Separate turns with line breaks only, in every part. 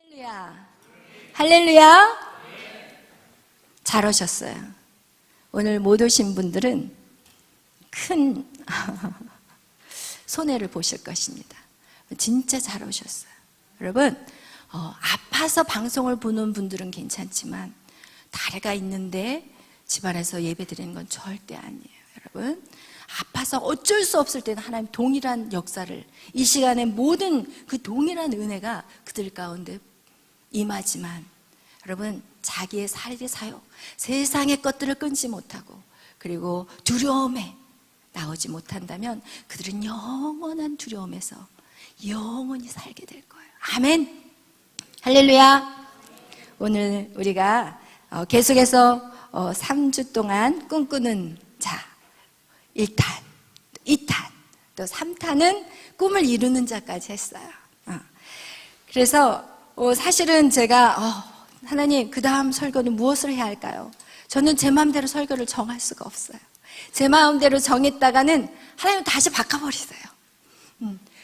할렐루야. 할렐루야. 잘 오셨어요. 오늘 못 오신 분들은 큰 손해를 보실 것입니다. 진짜 잘 오셨어요. 여러분, 아파서 방송을 보는 분들은 괜찮지만 다리가 있는데 집안에서 예배 드리는 건 절대 아니에요. 여러분, 아파서 어쩔 수 없을 때는 하나님 동일한 역사를, 이 시간에 모든 그 동일한 은혜가 그들 가운데 임하지만, 여러분, 자기의 살리 사역, 세상의 것들을 끊지 못하고 그리고 두려움에 나오지 못한다면 그들은 영원한 두려움에서 영원히 살게 될 거예요. 아멘. 할렐루야. 오늘 우리가 계속해서 3주 동안 꿈꾸는 자, 1탄, 2탄, 또 3탄은 꿈을 이루는 자까지 했어요. 그래서 사실은 제가 하나님, 그 다음 설교는 무엇을 해야 할까요? 저는 제 마음대로 설교를 정할 수가 없어요. 제 마음대로 정했다가는 하나님 다시 바꿔버리세요.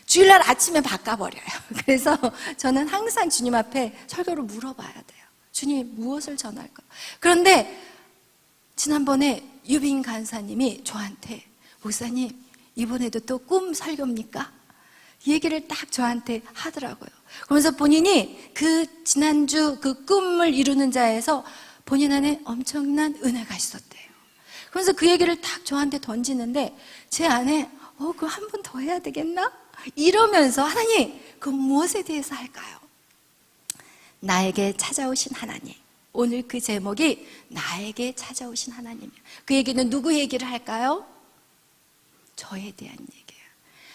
주일날 아침에 바꿔버려요. 그래서 저는 항상 주님 앞에 설교를 물어봐야 돼요. 주님, 무엇을 전할까? 그런데 지난번에 유빈 간사님이 저한테, 목사님, 이번에도 또 꿈 설교입니까? 이 얘기를 딱 저한테 하더라고요. 그러면서 본인이 그 지난주 그 꿈을 이루는 자에서 본인 안에 엄청난 은혜가 있었대요. 그래서 그 얘기를 딱 저한테 던지는데 제 안에 그거 한 번 더 해야 되겠나? 이러면서 하나님, 그 무엇에 대해서 할까요? 나에게 찾아오신 하나님. 오늘 그 제목이 나에게 찾아오신 하나님이에요. 그 얘기는 누구 얘기를 할까요? 저에 대한 얘기예요.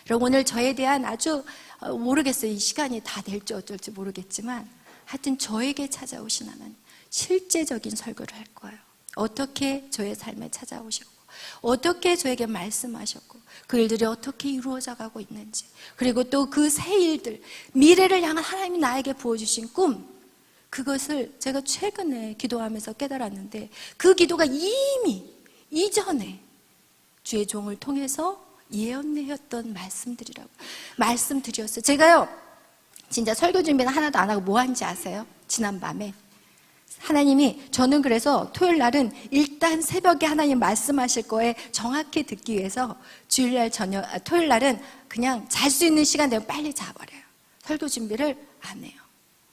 여러분, 오늘 저에 대한 아주 모르겠어요. 이 시간이 다 될지 어쩔지 모르겠지만 하여튼 저에게 찾아오신 하나님, 실제적인 설교를 할 거예요. 어떻게 저의 삶에 찾아오셨고 어떻게 저에게 말씀하셨고 그 일들이 어떻게 이루어져 가고 있는지, 그리고 또 그 새 일들, 미래를 향한 하나님이 나에게 부어주신 꿈, 그것을 제가 최근에 기도하면서 깨달았는데 그 기도가 이미 이전에 주의 종을 통해서 예언내었던 말씀들이었어요. 제가요, 진짜 설교 준비는 하나도 안 하고 뭐 한지 아세요? 지난밤에 하나님이, 저는 그래서 토요일 날은 일단 새벽에 하나님 말씀하실 거에 정확히 듣기 위해서 주일날 토요일 날은 그냥 잘 수 있는 시간 되면 빨리 자버려요. 설교 준비를 안 해요.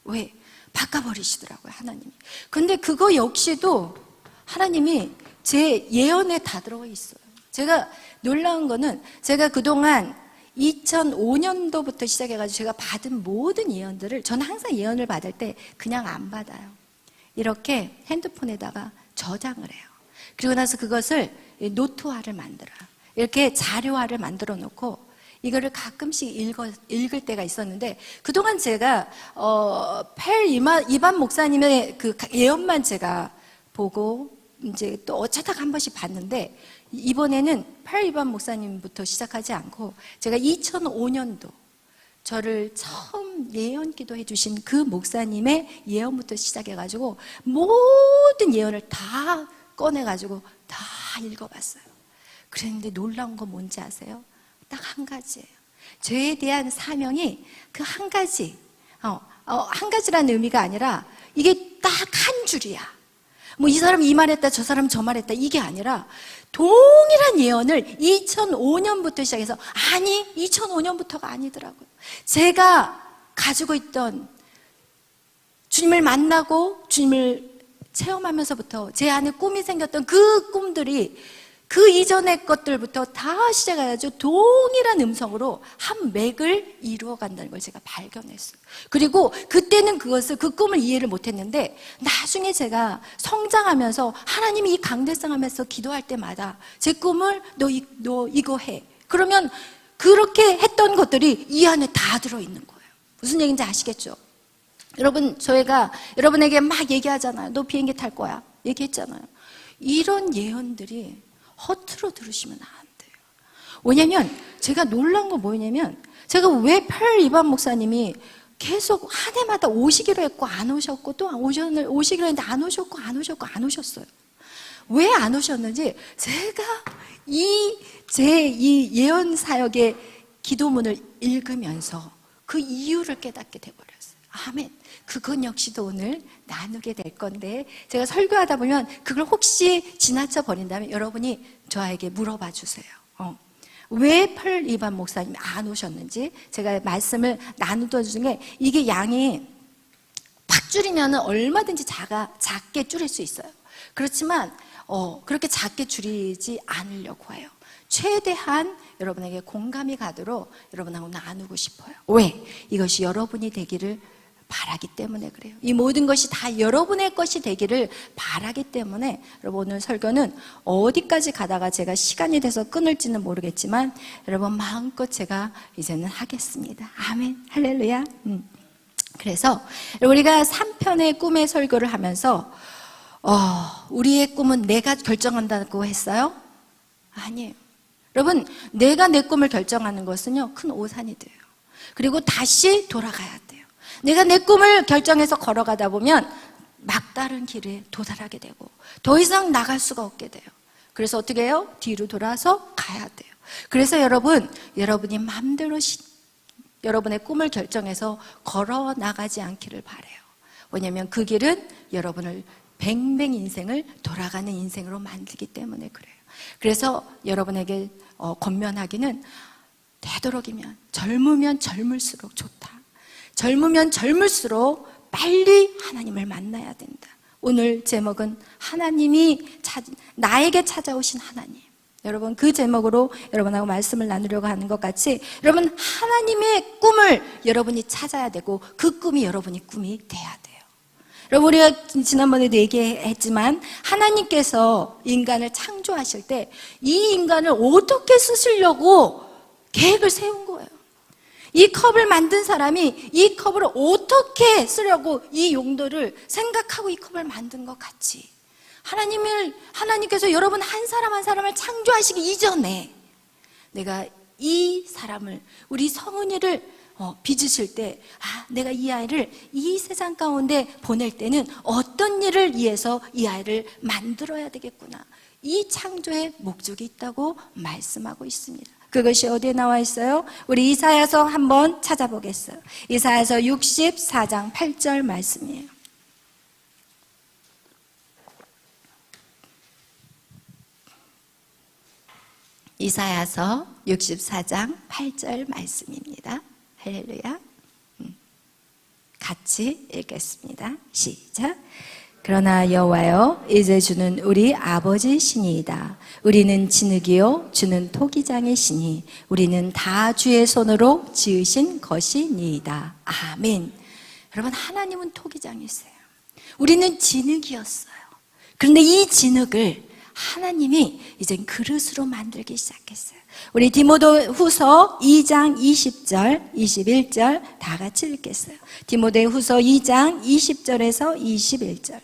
왜? 바꿔버리시더라고요, 하나님이. 근데 그거 역시도 하나님이 제 예언에 다 들어가 있어요. 제가 놀라운 거는, 제가 그동안 2005년도부터 시작해가지고 제가 받은 모든 예언들을, 저는 항상 예언을 받을 때 그냥 안 받아요. 이렇게 핸드폰에다가 저장을 해요. 그리고 나서 그것을 노트화를 만들어요. 이렇게 자료화를 만들어 놓고 이거를 가끔씩 읽을 때가 있었는데, 그동안 제가 이반 목사님의 그 예언만 제가 보고 이제 또 어쩌다가 한 번씩 봤는데, 이번에는 이반 목사님부터 시작하지 않고 제가 2005년도 저를 처음 예언 기도해 주신 그 목사님의 예언부터 시작해가지고 모든 예언을 다 꺼내가지고 다 읽어봤어요. 그랬는데 놀라운 건 뭔지 아세요? 딱 한 가지예요. 죄에 대한 사명이 그 한 가지, 한 가지라는 의미가 아니라 이게 딱 한 줄이야. 뭐 이 사람 이 말했다, 저 사람 저 말했다, 이게 아니라 동일한 예언을 2005년부터 시작해서, 아니 2005년부터가 아니더라고요. 제가 가지고 있던, 주님을 만나고 주님을 체험하면서부터 제 안에 꿈이 생겼던 그 꿈들이 그 이전의 것들부터 다 시작해가지고 동일한 음성으로 한 맥을 이루어간다는 걸 제가 발견했어요. 그리고 그때는 그 꿈을 이해를 못했는데, 나중에 제가 성장하면서 하나님이 이 강대상하면서 기도할 때마다 제 꿈을 너 이거 해. 그러면 그렇게 했던 것들이 이 안에 다 들어있는 거예요. 무슨 얘기인지 아시겠죠? 여러분, 저희가 여러분에게 막 얘기하잖아요. 너 비행기 탈 거야. 얘기했잖아요. 이런 예언들이 허투루 들으시면 안 돼요. 왜냐면 제가 놀란 건 뭐냐면, 제가 왜 이반 목사님이 계속 한 해마다 오시기로 했고 안 오셨고, 또 오시기로 했는데 안 오셨어요. 왜 안 오셨는지 제가 이 예언 사역의 기도문을 읽으면서 그 이유를 깨닫게 돼버렸어요. 아멘. 그건 역시도 오늘 나누게 될 건데, 제가 설교하다 보면 그걸 혹시 지나쳐 버린다면 여러분이 저에게 물어봐 주세요. 왜 펄 이반 목사님이 안 오셨는지 제가 말씀을 나누던 중에, 이게 양이 팍 줄이면 얼마든지 작게 줄일 수 있어요. 그렇지만 그렇게 작게 줄이지 않으려고 해요. 최대한 여러분에게 공감이 가도록 여러분하고 나누고 싶어요. 왜? 이것이 여러분이 되기를 바라기 때문에 그래요. 이 모든 것이 다 여러분의 것이 되기를 바라기 때문에, 여러분 오늘 설교는 어디까지 가다가 제가 시간이 돼서 끊을지는 모르겠지만 여러분 마음껏 제가 이제는 하겠습니다. 아멘. 할렐루야. 그래서 우리가 3편의 꿈의 설교를 하면서 우리의 꿈은 내가 결정한다고 했어요? 아니에요. 여러분, 내가 내 꿈을 결정하는 것은요, 큰 오산이 돼요. 그리고 다시 돌아가야 돼요. 내가 내 꿈을 결정해서 걸어가다 보면 막다른 길에 도달하게 되고 더 이상 나갈 수가 없게 돼요. 그래서 어떻게 해요? 뒤로 돌아서 가야 돼요. 그래서 여러분이 마음대로 여러분의 꿈을 결정해서 걸어 나가지 않기를 바라요. 왜냐하면 그 길은 여러분을 뱅뱅 인생을 돌아가는 인생으로 만들기 때문에 그래요. 그래서 여러분에게 권면하기는, 되도록이면 젊으면 젊을수록 좋다. 젊으면 젊을수록 빨리 하나님을 만나야 된다. 오늘 제목은 하나님이 나에게 찾아오신 하나님. 여러분, 그 제목으로 여러분하고 말씀을 나누려고 하는 것 같이, 여러분 하나님의 꿈을 여러분이 찾아야 되고 그 꿈이 여러분의 꿈이 돼야 돼요. 여러분, 우리가 지난번에도 얘기했지만 하나님께서 인간을 창조하실 때 이 인간을 어떻게 쓰시려고 계획을 세운 거예요. 이 컵을 만든 사람이 이 컵을 어떻게 쓰려고 이 용도를 생각하고 이 컵을 만든 것 같이, 하나님께서 여러분 한 사람 한 사람을 창조하시기 이전에 내가 이 사람을, 우리 성은이를 빚으실 때, 내가 이 아이를 이 세상 가운데 보낼 때는 어떤 일을 위해서 이 아이를 만들어야 되겠구나. 이 창조의 목적이 있다고 말씀하고 있습니다. 그것이 어디에 나와 있어요? 우리 이사야서 한번 찾아보겠어요. 이사야서 64장 8절 말씀이에요. 이사야서 64장 8절 말씀입니다. 할렐루야. 같이 읽겠습니다. 시작. 그러나 여호와여, 이제 주는 우리 아버지시니이다. 우리는 진흙이요 주는 토기장이시니 우리는 다 주의 손으로 지으신 것이니이다. 아멘. 여러분, 하나님은 토기장이세요. 우리는 진흙이었어요. 그런데 이 진흙을 하나님이 이제 그릇으로 만들기 시작했어요. 우리 디모데후서 2장 20절, 21절 다 같이 읽겠어요. 디모데후서 2장 20절에서 21절.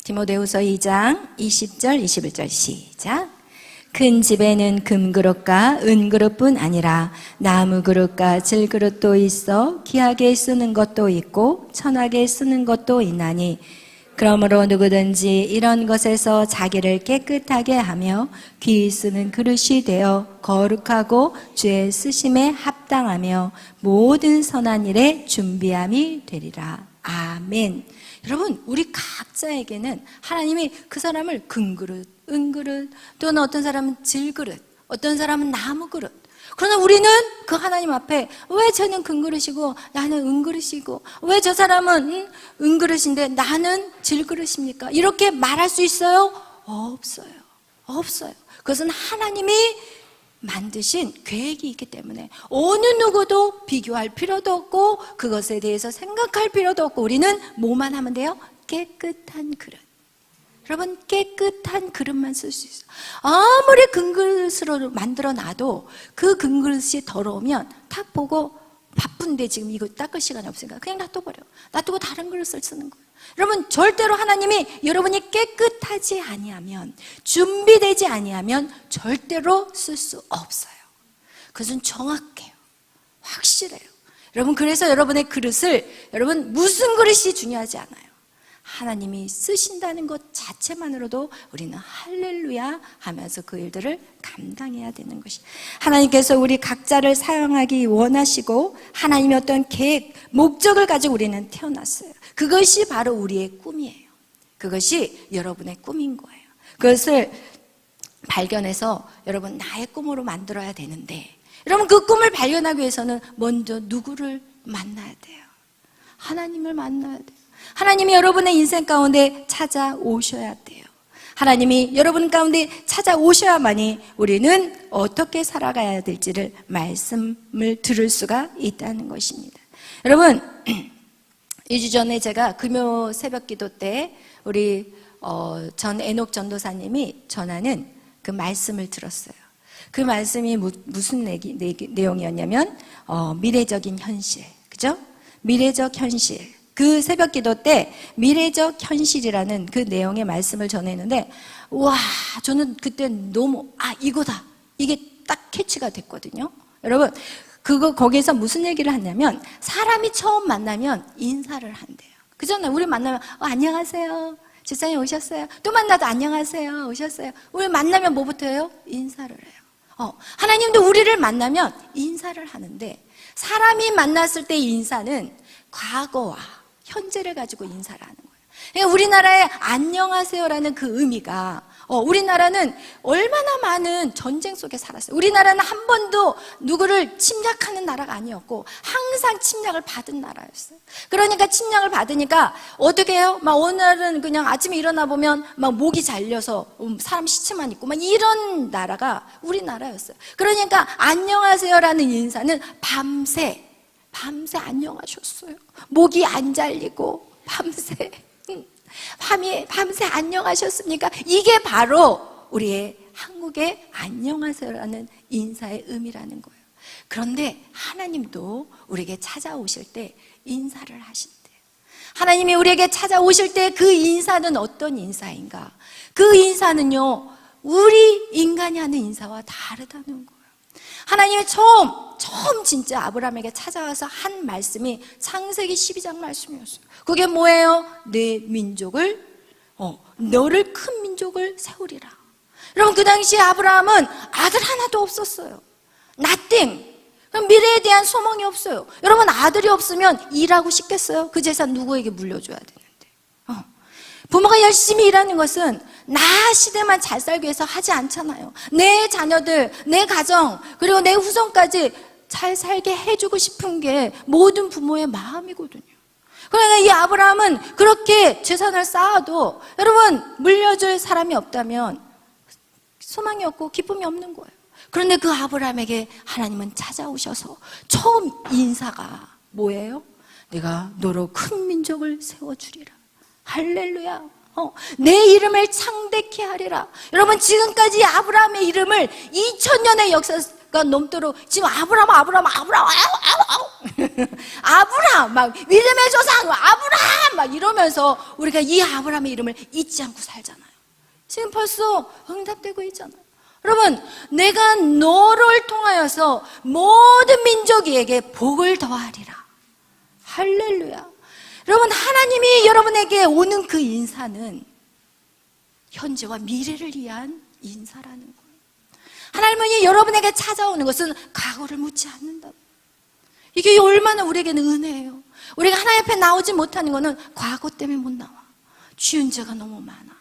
디모데후서 2장 20절, 21절 시작. 큰 집에는 금그릇과 은그릇뿐 아니라 나무그릇과 질그릇도 있어 귀하게 쓰는 것도 있고 천하게 쓰는 것도 있나니, 그러므로 누구든지 이런 것에서 자기를 깨끗하게 하며 귀히 쓰는 그릇이 되어 거룩하고 주의 쓰심에 합당하며 모든 선한 일에 준비함이 되리라. 아멘. 여러분, 우리 각자에게는 하나님이 그 사람을 금그릇, 은그릇, 또는 어떤 사람은 질그릇, 어떤 사람은 나무그릇. 그러나 우리는 그 하나님 앞에, 왜 쟤는 금그릇이고 나는 은그릇이고, 왜 저 사람은 은그릇인데 나는 질그릇입니까? 이렇게 말할 수 있어요? 없어요. 없어요. 그것은 하나님이 만드신 계획이 있기 때문에 어느 누구도 비교할 필요도 없고 그것에 대해서 생각할 필요도 없고, 우리는 뭐만 하면 돼요? 깨끗한 그릇. 여러분, 깨끗한 그릇만 쓸 수 있어요. 아무리 금그릇으로 만들어 놔도 그 금그릇이 더러우면 탁 보고, 바쁜데 지금 이거 닦을 시간이 없으니까 그냥 놔둬버려. 놔두고 다른 그릇을 쓰는 거예요. 여러분, 절대로 하나님이 여러분이 깨끗하지 아니하면, 준비되지 아니하면 절대로 쓸 수 없어요. 그것은 정확해요. 확실해요. 여러분, 그래서 여러분의 그릇을, 여러분 무슨 그릇이 중요하지 않아요. 하나님이 쓰신다는 것 자체만으로도 우리는 할렐루야 하면서 그 일들을 감당해야 되는 것이, 하나님께서 우리 각자를 사용하기 원하시고 하나님의 어떤 계획, 목적을 가지고 우리는 태어났어요. 그것이 바로 우리의 꿈이에요. 그것이 여러분의 꿈인 거예요. 그것을 발견해서 여러분 나의 꿈으로 만들어야 되는데, 여러분 그 꿈을 발견하기 위해서는 먼저 누구를 만나야 돼요? 하나님을 만나야 돼요. 하나님이 여러분의 인생 가운데 찾아오셔야 돼요. 하나님이 여러분 가운데 찾아오셔야만이 우리는 어떻게 살아가야 될지를 말씀을 들을 수가 있다는 것입니다. 여러분 2주 전에 제가 금요 새벽 기도 때 우리 전 에녹 전도사님이 전하는 그 말씀을 들었어요. 그 말씀이 무슨 내용이었냐면 미래적인 현실, 그죠? 미래적 현실. 그 새벽 기도 때 미래적 현실이라는 그 내용의 말씀을 전했는데, 와, 저는 그때 너무 이거다, 이게 딱 캐치가 됐거든요. 여러분 거기에서 무슨 얘기를 하냐면, 사람이 처음 만나면 인사를 한대요. 그잖아요. 우리 만나면 안녕하세요, 집사님 오셨어요. 또 만나도 안녕하세요, 오셨어요. 우리 만나면 뭐부터 해요? 인사를 해요. 하나님도 우리를 만나면 인사를 하는데, 사람이 만났을 때 인사는 과거와 현재를 가지고 인사를 하는 거예요. 그러니까 우리나라의 안녕하세요라는 그 의미가, 우리나라는 얼마나 많은 전쟁 속에 살았어요. 우리나라는 한 번도 누구를 침략하는 나라가 아니었고 항상 침략을 받은 나라였어요. 그러니까 침략을 받으니까 어떻게 해요? 막 오늘은 그냥 아침에 일어나 보면 막 목이 잘려서 사람 시체만 있고 막 이런 나라가 우리나라였어요. 그러니까 안녕하세요라는 인사는 밤새 안녕하셨어요. 목이 안 잘리고 밤새 안녕하셨습니까? 이게 바로 우리의 한국의 안녕하세요라는 인사의 의미라는 거예요. 그런데 하나님도 우리에게 찾아오실 때 인사를 하신대요. 하나님이 우리에게 찾아오실 때 그 인사는 어떤 인사인가? 그 인사는요, 우리 인간이 하는 인사와 다르다는 거예요. 하나님이 처음 진짜 아브라함에게 찾아와서 한 말씀이 창세기 12장 말씀이었어요. 그게 뭐예요? 내 민족을, 너를 큰 민족을 세우리라. 여러분 그 당시에 아브라함은 아들 하나도 없었어요. nothing. 미래에 대한 소망이 없어요. 여러분 아들이 없으면 일하고 싶겠어요? 그 재산 누구에게 물려줘야 되는데. 부모가 열심히 일하는 것은 나 시대만 잘 살기 위해서 하지 않잖아요. 내 자녀들, 내 가정, 그리고 내 후손까지 잘 살게 해주고 싶은 게 모든 부모의 마음이거든요. 그러니까 이 아브라함은 그렇게 재산을 쌓아도 여러분 물려줄 사람이 없다면 소망이 없고 기쁨이 없는 거예요. 그런데 그 아브라함에게 하나님은 찾아오셔서 처음 인사가 뭐예요? 내가 너로 큰 민족을 세워주리라. 할렐루야. 내 이름을 창대케 하리라. 여러분 지금까지 아브라함의 이름을 2000년의 역사가 넘도록 지금 아브라함 막 믿음의 조상 아브라함 막 이러면서 우리가 이 아브라함의 이름을 잊지 않고 살잖아요. 지금 벌써 응답되고 있잖아요. 여러분 내가 너를 통하여서 모든 민족에게 복을 더하리라. 할렐루야. 여러분 하나님이 여러분에게 오는 그 인사는 현재와 미래를 위한 인사라는 거예요. 하나님이 여러분에게 찾아오는 것은 과거를 묻지 않는다. 이게 얼마나 우리에게는 은혜예요. 우리가 하나님 앞에 나오지 못하는 것은 과거 때문에 못 나와. 지은 죄가 너무 많아.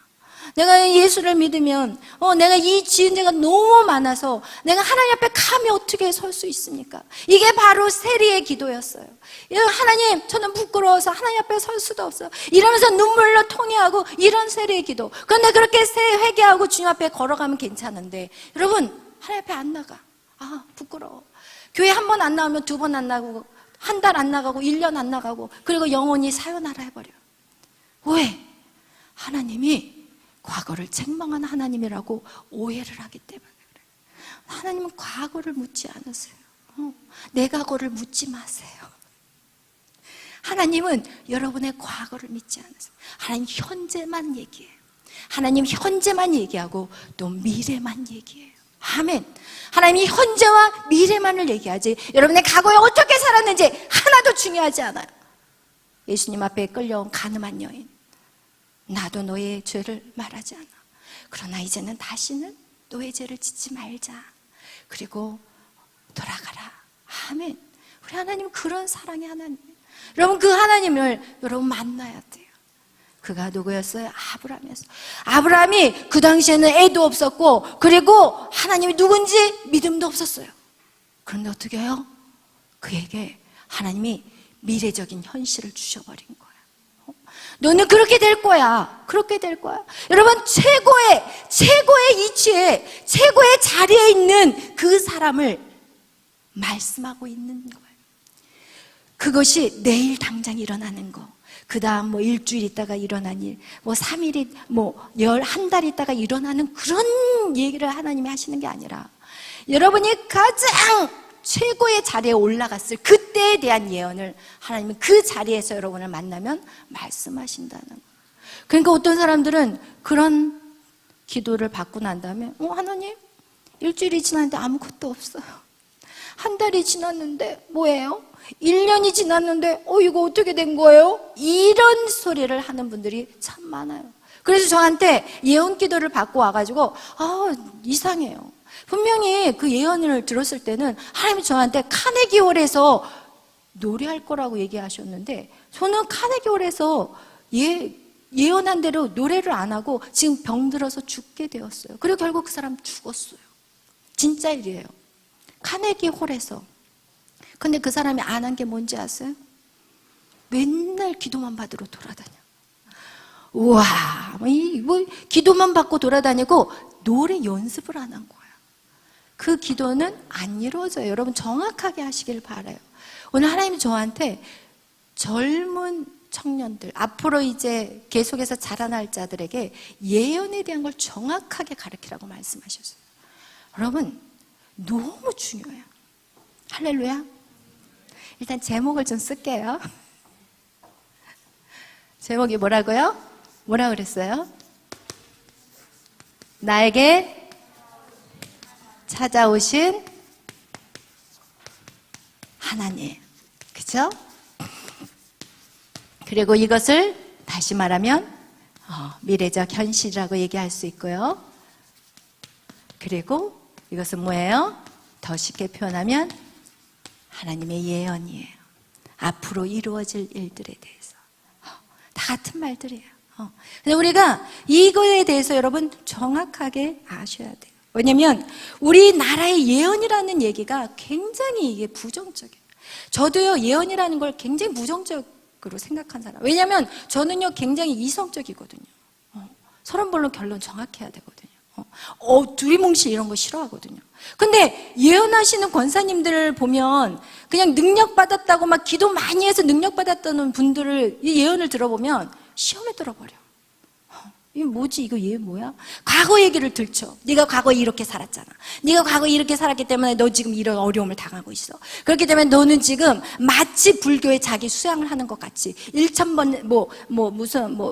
내가 예수를 믿으면 내가 이 지은 죄가 너무 많아서 내가 하나님 앞에 감히 어떻게 설 수 있습니까? 이게 바로 세리의 기도였어요. 하나님 저는 부끄러워서 하나님 앞에 설 수도 없어요. 이러면서 눈물로 통회하고 이런 세리의 기도. 그런데 그렇게 회개하고 주님 앞에 걸어가면 괜찮은데 여러분 하나님 앞에 안 나가. 부끄러워. 교회 한 번 안 나오면 두 번 안 나가고 한 달 안 나가고 1년 안 나가고 그리고 영원히 사요나라 해버려. 왜? 하나님이 과거를 책망하는 하나님이라고 오해를 하기 때문에 그래요. 하나님은 과거를 묻지 않으세요. 내 과거를 묻지 마세요. 하나님은 여러분의 과거를 믿지 않으세요. 하나님 현재만 얘기해요. 하나님 현재만 얘기하고 또 미래만 얘기해요. 아멘. 하나님이 현재와 미래만을 얘기하지 여러분의 과거에 어떻게 살았는지 하나도 중요하지 않아요. 예수님 앞에 끌려온 가늠한 여인, 나도 너의 죄를 말하지 않아. 그러나 이제는 다시는 너의 죄를 짓지 말자. 그리고 돌아가라. 아멘. 우리 하나님은 그런 사랑의 하나님이에요. 여러분, 그 하나님을 여러분 만나야 돼요. 그가 누구였어요? 아브라함이었어요. 아브라함이 그 당시에는 애도 없었고, 그리고 하나님이 누군지 믿음도 없었어요. 그런데 어떻게 해요? 그에게 하나님이 미래적인 현실을 주셔버린 거야. 너는 그렇게 될 거야. 그렇게 될 거야. 여러분, 최고의 위치에, 최고의 자리에 있는 그 사람을 말씀하고 있는 거예요. 그것이 내일 당장 일어나는 거, 그 다음 뭐 일주일 있다가 일어난 일, 뭐 3일이, 한 달 있다가 일어나는 그런 얘기를 하나님이 하시는 게 아니라, 여러분이 가장 최고의 자리에 올라갔을 그때에 대한 예언을 하나님은 그 자리에서 여러분을 만나면 말씀하신다는 거예요. 그러니까 어떤 사람들은 그런 기도를 받고 난 다음에, 하나님, 일주일이 지났는데 아무것도 없어요. 한 달이 지났는데 뭐예요? 1년이 지났는데 이거 어떻게 된 거예요? 이런 소리를 하는 분들이 참 많아요. 그래서 저한테 예언 기도를 받고 와가지고 이상해요. 분명히 그 예언을 들었을 때는 하나님이 저한테 카네기홀에서 노래할 거라고 얘기하셨는데, 저는 카네기홀에서 예언한 대로 노래를 안 하고 지금 병들어서 죽게 되었어요. 그리고 결국 그 사람 죽었어요. 진짜 일이에요. 카네기홀에서. 근데 그 사람이 안 한 게 뭔지 아세요? 맨날 기도만 받으러 돌아다녀. 우와, 기도만 받고 돌아다니고 노래 연습을 안 한 거야. 그 기도는 안 이루어져요. 여러분, 정확하게 하시길 바라요. 오늘 하나님이 저한테 젊은 청년들, 앞으로 이제 계속해서 자라날 자들에게 예언에 대한 걸 정확하게 가르치라고 말씀하셨어요. 여러분, 너무 중요해요. 할렐루야. 일단 제목을 좀 쓸게요. 제목이 뭐라고요? 뭐라 그랬어요? 나에게 찾아오신 하나님. 그죠? 그리고 이것을 다시 말하면 미래적 현실이라고 얘기할 수 있고요. 그리고 이것은 뭐예요? 더 쉽게 표현하면 하나님의 예언이에요. 앞으로 이루어질 일들에 대해서. 다 같은 말들이에요. 근데 우리가 이거에 대해서 여러분 정확하게 아셔야 돼요. 왜냐면 우리나라의 예언이라는 얘기가 굉장히 이게 부정적이에요. 저도요, 예언이라는 걸 굉장히 부정적으로 생각한 사람. 왜냐면 저는요, 굉장히 이성적이거든요. 서론별로 결론 정확해야 되거든요. 두리뭉실 이런 거 싫어하거든요. 근데 예언하시는 권사님들을 보면 그냥 능력받았다고 막 기도 많이 해서 능력받았다는 분들을 이 예언을 들어보면 시험에 들어버려. 이게 뭐지? 이거 얘 뭐야? 과거 얘기를 들춰. 네가 과거에 이렇게 살았잖아. 네가 과거에 이렇게 살았기 때문에 너 지금 이런 어려움을 당하고 있어. 그렇기 때문에 너는 지금 마치 불교에 자기 수양을 하는 것 같이 1000번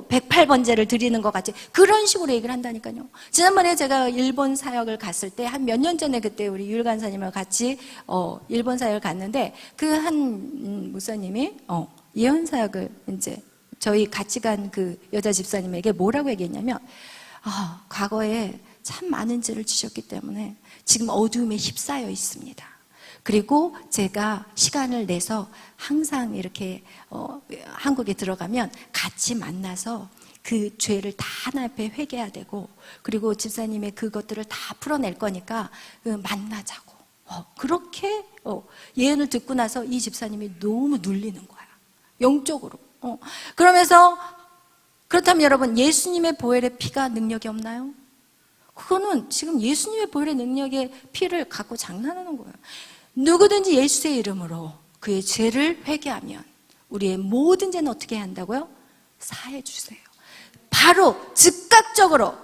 108번제를 드리는 것 같이 그런 식으로 얘기를 한다니까요. 지난번에 제가 일본 사역을 갔을 때 한 몇 년 전에 그때 우리 유일 간사님과 같이 일본 사역을 갔는데 그 한 목사님이 예언 사역을 이제 저희 같이 간 그 여자 집사님에게 뭐라고 얘기했냐면, 과거에 참 많은 죄를 지셨기 때문에 지금 어두움에 휩싸여 있습니다. 그리고 제가 시간을 내서 항상 이렇게 한국에 들어가면 같이 만나서 그 죄를 다 하나 앞에 회개해야 되고, 그리고 집사님의 그것들을 다 풀어낼 거니까 만나자고. 그렇게 예언을 듣고 나서 이 집사님이 너무 눌리는 거야. 영적으로. 그러면서 그렇다면 여러분, 예수님의 보혈의 피가 능력이 없나요? 그거는 지금 예수님의 보혈의 능력의 피를 갖고 장난하는 거예요. 누구든지 예수의 이름으로 그의 죄를 회개하면 우리의 모든 죄는 어떻게 해야 한다고요? 사해 주세요. 바로 즉각적으로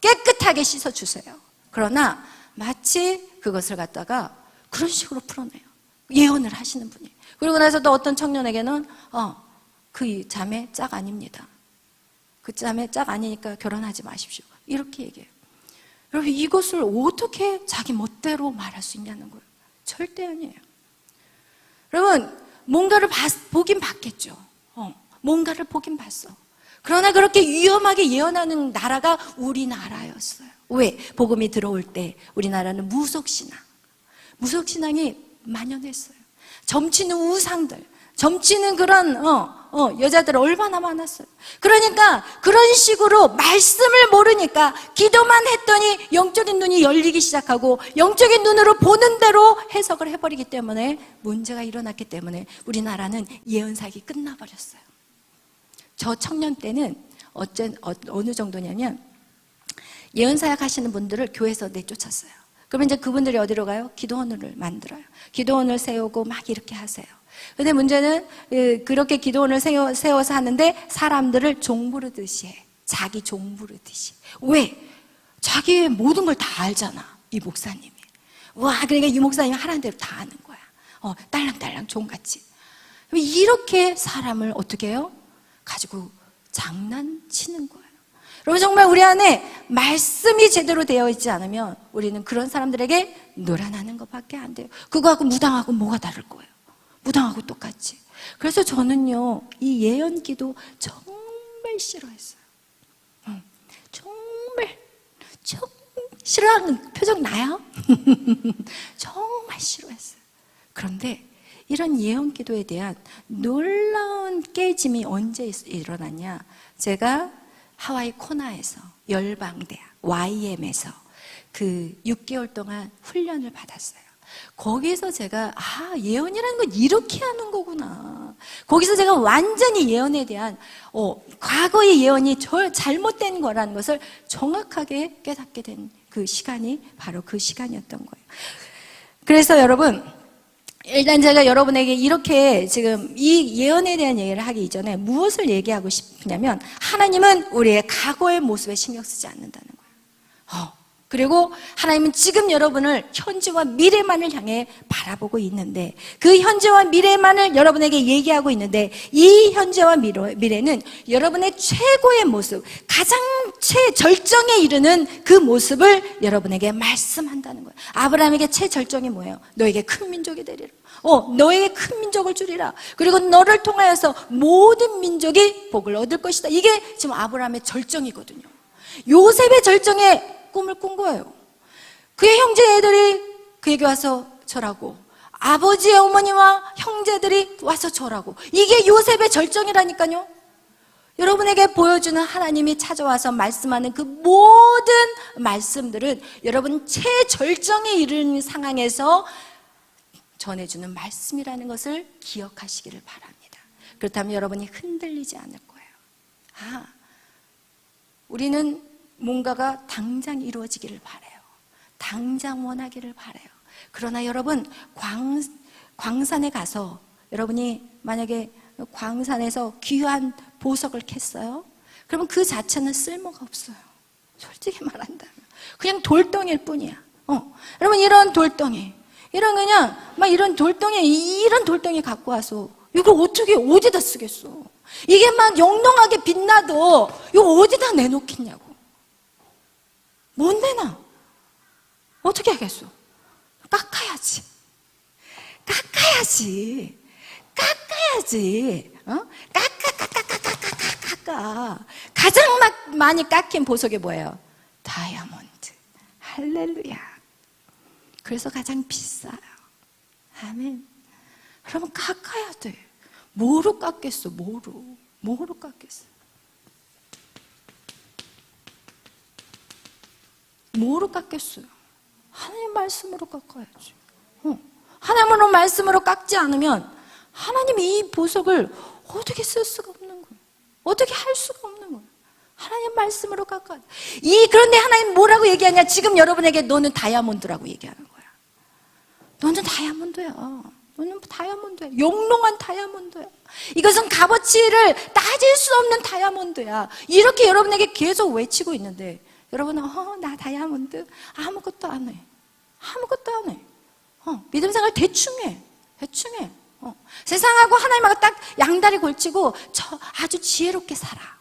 깨끗하게 씻어 주세요. 그러나 마치 그것을 갖다가 그런 식으로 풀어내요. 예언을 하시는 분이. 그리고 나서 또 어떤 청년에게는 그 자매 짝 아닙니다. 그 자매 짝 아니니까 결혼하지 마십시오. 이렇게 얘기해요. 여러분, 이것을 어떻게 자기 멋대로 말할 수 있냐는 거예요. 절대 아니에요. 여러분, 뭔가를 보긴 봤겠죠. 뭔가를 보긴 봤어. 그러나 그렇게 위험하게 예언하는 나라가 우리나라였어요. 왜? 복음이 들어올 때 우리나라는 무속신앙이 만연했어요. 점치는 우상들, 점치는 그런 여자들 얼마나 많았어요. 그러니까 그런 식으로 말씀을 모르니까 기도만 했더니 영적인 눈이 열리기 시작하고 영적인 눈으로 보는 대로 해석을 해버리기 때문에 문제가 일어났기 때문에 우리나라는 예언사역이 끝나버렸어요. 저 청년 때는 어느 정도냐면 예언사역 하시는 분들을 교회에서 내쫓았어요. 그러면 이제 그분들이 어디로 가요? 기도원을 만들어요. 기도원을 세우고 막 이렇게 하세요. 근데 문제는 그렇게 기도원을 세워서 하는데 사람들을 종부르듯이 해. 자기 종부르듯이. 왜? 자기의 모든 걸 다 알잖아, 이 목사님이. 와, 그러니까 이 목사님이 하라는 대로 다 아는 거야. 딸랑딸랑 종같이. 이렇게 사람을 어떻게 해요? 가지고 장난치는 거예요. 여러분, 정말 우리 안에 말씀이 제대로 되어 있지 않으면 우리는 그런 사람들에게 놀아나는 것밖에 안 돼요. 그거하고 무당하고 뭐가 다를 거예요? 무당하고 똑같지. 그래서 저는요, 이 예언기도 정말 싫어했어요. 정말 싫어하는 표정 나요? 정말 싫어했어요. 그런데 이런 예언기도에 대한 놀라운 깨짐이 언제 일어났냐? 제가 하와이 코나에서 열방대학 YM에서 그 6개월 동안 훈련을 받았어요. 거기서 제가 예언이라는 건 이렇게 하는 거구나. 거기서 제가 완전히 예언에 대한 과거의 예언이 잘못된 거라는 것을 정확하게 깨닫게 된 그 시간이 바로 그 시간이었던 거예요. 그래서 여러분, 일단 제가 여러분에게 이렇게 지금 이 예언에 대한 얘기를 하기 이전에 무엇을 얘기하고 싶냐면, 하나님은 우리의 과거의 모습에 신경 쓰지 않는다는 거예요. 그리고 하나님은 지금 여러분을 현재와 미래만을 향해 바라보고 있는데, 그 현재와 미래만을 여러분에게 얘기하고 있는데, 이 현재와 미래는 여러분의 최고의 모습, 가장 최절정에 이르는 그 모습을 여러분에게 말씀한다는 거예요. 아브라함에게 최절정이 뭐예요? 너에게 큰 민족이 되리라. 너에게 큰 민족을 주리라. 그리고 너를 통하여서 모든 민족이 복을 얻을 것이다. 이게 지금 아브라함의 절정이거든요. 요셉의 절정에 꿈을 꾼 거예요. 그의 형제들이 그에게 와서 절하고, 아버지의 어머니와 형제들이 와서 절하고, 이게 요셉의 절정이라니까요. 여러분에게 보여주는 하나님이 찾아와서 말씀하는 그 모든 말씀들은 여러분 최절정에 이르는 상황에서 전해주는 말씀이라는 것을 기억하시기를 바랍니다. 그렇다면 여러분이 흔들리지 않을 거예요. 우리는 뭔가가 당장 이루어지기를 바라요. 당장 원하기를 바라요. 그러나 여러분, 광산에 가서 여러분이 만약에 광산에서 귀한 보석을 캤어요? 그러면 그 자체는 쓸모가 없어요. 솔직히 말한다면 그냥 돌덩이일 뿐이야. 여러분, 이런 돌덩이, 이런 돌덩이 갖고 와서 이걸 어디다 쓰겠어? 이게 막 영롱하게 빛나도 이거 어디다 내놓겠냐고. 못 내놔. 어떻게 하겠어? 깎아야지. 깎아. 가장 많이 깎인 보석이 뭐예요? 다이아몬드. 할렐루야. 그래서 가장 비싸요. 아멘. 여러분, 깎아야 돼. 뭐로 깎겠어? 뭐로 깎겠어? 뭐로 깎겠어요? 하나님 말씀으로 깎아야지. 하나님으로 말씀으로 깎지 않으면 하나님이 이 보석을 어떻게 쓸 수가 없는 거예요. 어떻게 할 수가 없는 거예요. 하나님 말씀으로 깎아야 돼. 그런데 하나님 뭐라고 얘기하냐? 지금 여러분에게 너는 다이아몬드라고 얘기하는 거야. 너는 다이아몬드야. 영롱한 다이아몬드야. 이것은 값어치를 따질 수 없는 다이아몬드야. 이렇게 여러분에게 계속 외치고 있는데, 여러분은 나 다이아몬드 아무것도 안 해. 믿음 생활 대충 해. 세상하고 하나님하고 딱 양다리 걸치고 아주 지혜롭게 살아.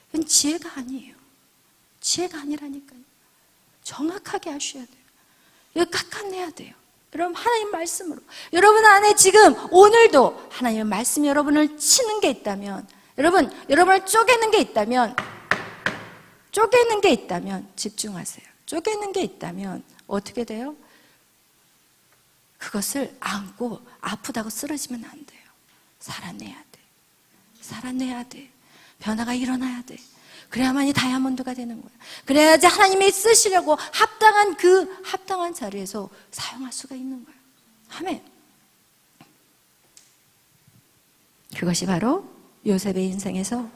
이건 지혜가 아니에요. 지혜가 아니라니까요. 정확하게 하셔야 돼요. 이거 깎아내야 돼요. 여러분, 하나님 말씀으로 여러분 안에 지금 오늘도 하나님의 말씀이 여러분을 치는 게 있다면 여러분, 여러분을 쪼개는 게 있다면 집중하세요. 쪼개는 게 있다면 어떻게 돼요? 그것을 안고 아프다고 쓰러지면 안 돼요. 살아내야 돼. 변화가 일어나야 돼. 그래야만이 다이아몬드가 되는 거야. 그래야지 하나님이 쓰시려고 합당한 자리에서 사용할 수가 있는 거야. 아멘. 그것이 바로 요셉의 인생에서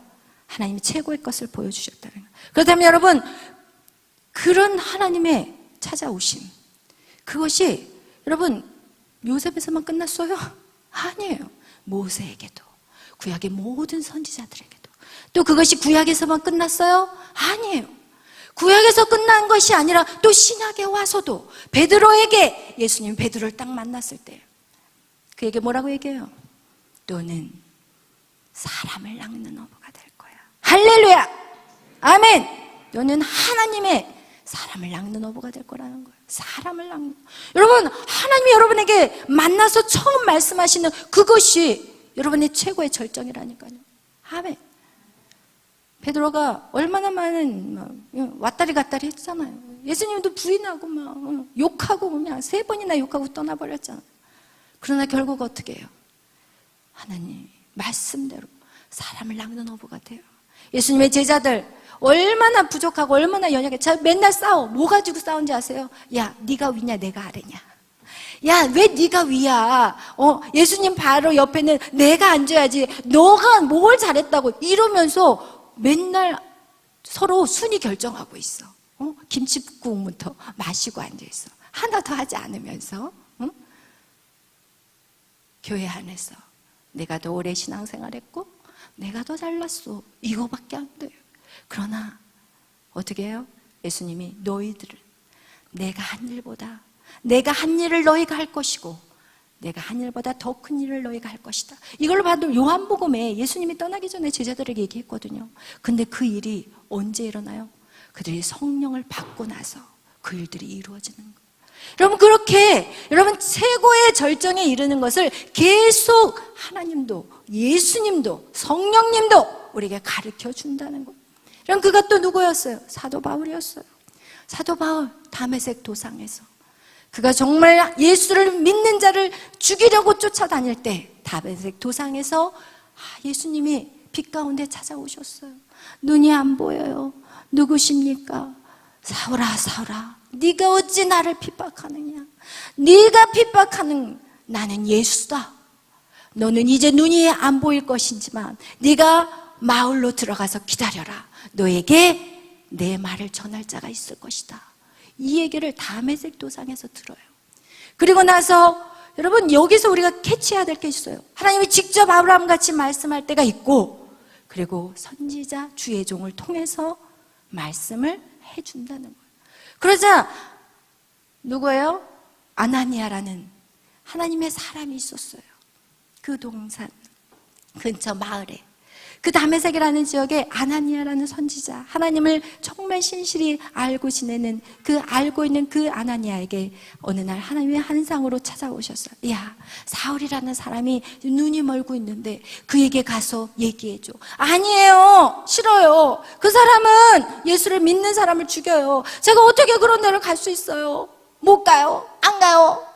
하나님이 최고의 것을 보여주셨다는 거예요. 그렇다면 여러분, 그런 하나님의 찾아오심, 그것이 여러분 요셉에서만 끝났어요? 아니에요. 모세에게도, 구약의 모든 선지자들에게도. 또 그것이 구약에서만 끝났어요? 아니에요. 구약에서 끝난 것이 아니라 또 신약에 와서도 베드로에게, 예수님 베드로를 딱 만났을 때 그에게 뭐라고 얘기해요? 너는 사람을 낚는 어부가 될 거야. 할렐루야! 아멘! 너는 하나님의 사람을 낚는 어부가 될 거라는 거예요. 사람을 낚는. 여러분, 하나님이 여러분에게 만나서 처음 말씀하시는 그것이 여러분의 최고의 절정이라니까요. 아멘. 베드로가 얼마나 많은 왔다리 갔다리 했잖아요. 예수님도 부인하고 막 욕하고 그냥 3번이나 욕하고 떠나버렸잖아요. 그러나 결국 어떻게 해요? 하나님 말씀대로 사람을 낚는 어부가 돼요. 예수님의 제자들 얼마나 부족하고 얼마나 연약해. 맨날 싸워. 뭐 가지고 싸운지 아세요? 야, 네가 위냐 내가 아래냐. 야, 왜 네가 위야? 예수님 바로 옆에는 내가 앉아야지. 너가 뭘 잘했다고 이러면서 맨날 서로 순위 결정하고 있어. 김치국부터 마시고 앉아있어. 하나 더 하지 않으면서. 응? 교회 안에서 내가 더 오래 신앙생활했고 내가 더 잘났어. 이거밖에 안 돼요. 그러나 어떻게 해요? 예수님이 너희들은 내가 한 일을 너희가 할 것이고 내가 한 일보다 더 큰 일을 너희가 할 것이다. 이걸로 봐도 요한복음에 예수님이 떠나기 전에 제자들에게 얘기했거든요. 근데 그 일이 언제 일어나요? 그들이 성령을 받고 나서 그 일들이 이루어지는 거예요. 여러분, 그렇게 여러분 최고의 절정에 이르는 것을 계속 하나님도 예수님도 성령님도 우리에게 가르쳐 준다는 거예요. 그럼 그가 또 누구였어요? 사도 바울이었어요. 사도 바울 다메섹 도상에서 그가 정말 예수를 믿는 자를 죽이려고 쫓아다닐 때 다메섹 도상에서 예수님이 빛 가운데 찾아오셨어요. 눈이 안 보여요. 누구십니까? 사울아 사울아, 네가 어찌 나를 핍박하느냐? 네가 핍박하는 나는 예수다. 너는 이제 눈이 안 보일 것이지만 네가 마을로 들어가서 기다려라. 너에게 내 말을 전할 자가 있을 것이다. 이 얘기를 다메섹 도상에서 들어요. 그리고 나서 여러분, 여기서 우리가 캐치해야 될 게 있어요. 하나님이 직접 아브라함 같이 말씀할 때가 있고, 그리고 선지자 주의 종을 통해서 말씀을 해준다는 거예요. 그러자 누구예요? 아나니아라는 하나님의 사람이 있었어요. 그 동산 근처 마을에, 그 다메섹이라는 지역에 아나니아라는 선지자, 하나님을 정말 신실히 알고 지내는 알고 있는 그 아나니아에게 어느 날 하나님의 환상으로 찾아오셨어요. 야, 사울이라는 사람이 눈이 멀고 있는데 그에게 가서 얘기해줘. 아니에요, 싫어요. 그 사람은 예수를 믿는 사람을 죽여요. 제가 어떻게 그런 데를 갈 수 있어요? 못 가요. 안 가요.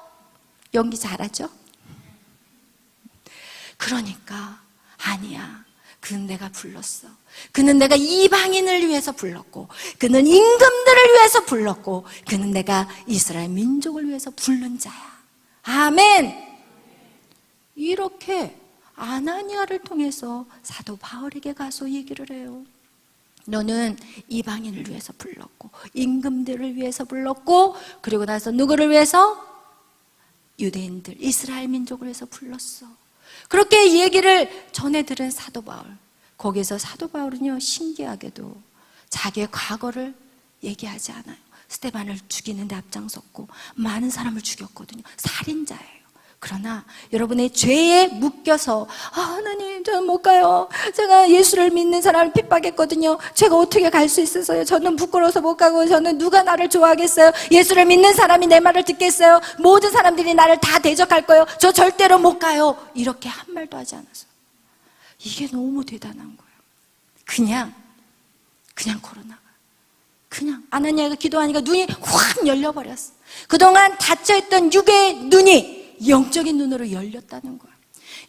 연기 잘하죠? 그러니까 아니야, 그는 내가 불렀어. 그는 내가 이방인을 위해서 불렀고, 그는 임금들을 위해서 불렀고, 그는 내가 이스라엘 민족을 위해서 부른 자야. 아멘. 이렇게 아나니아를 통해서 사도 바울에게 가서 얘기를 해요. 너는 이방인을 위해서 불렀고, 임금들을 위해서 불렀고, 그리고 나서 누구를 위해서? 유대인들, 이스라엘 민족을 위해서 불렀어. 그렇게 얘기를 전해 들은 사도 바울, 거기서 사도 바울은요, 신기하게도 자기의 과거를 얘기하지 않아요. 스데반을 죽이는데 앞장섰고 많은 사람을 죽였거든요. 살인자예요. 그러나 여러분의 죄에 묶여서 하나님, 저는 못 가요. 제가 예수를 믿는 사람을 핍박했거든요. 제가 어떻게 갈 수 있어서요? 저는 부끄러워서 못 가고, 저는 누가 나를 좋아하겠어요? 예수를 믿는 사람이 내 말을 듣겠어요? 모든 사람들이 나를 다 대적할 거예요. 저 절대로 못 가요. 이렇게 한 말도 하지 않았어요. 이게 너무 대단한 거예요. 그냥 코로나가. 아나니아가 기도하니까 눈이 확 열려버렸어. 그동안 닫혀있던 육의 눈이 영적인 눈으로 열렸다는 거예요.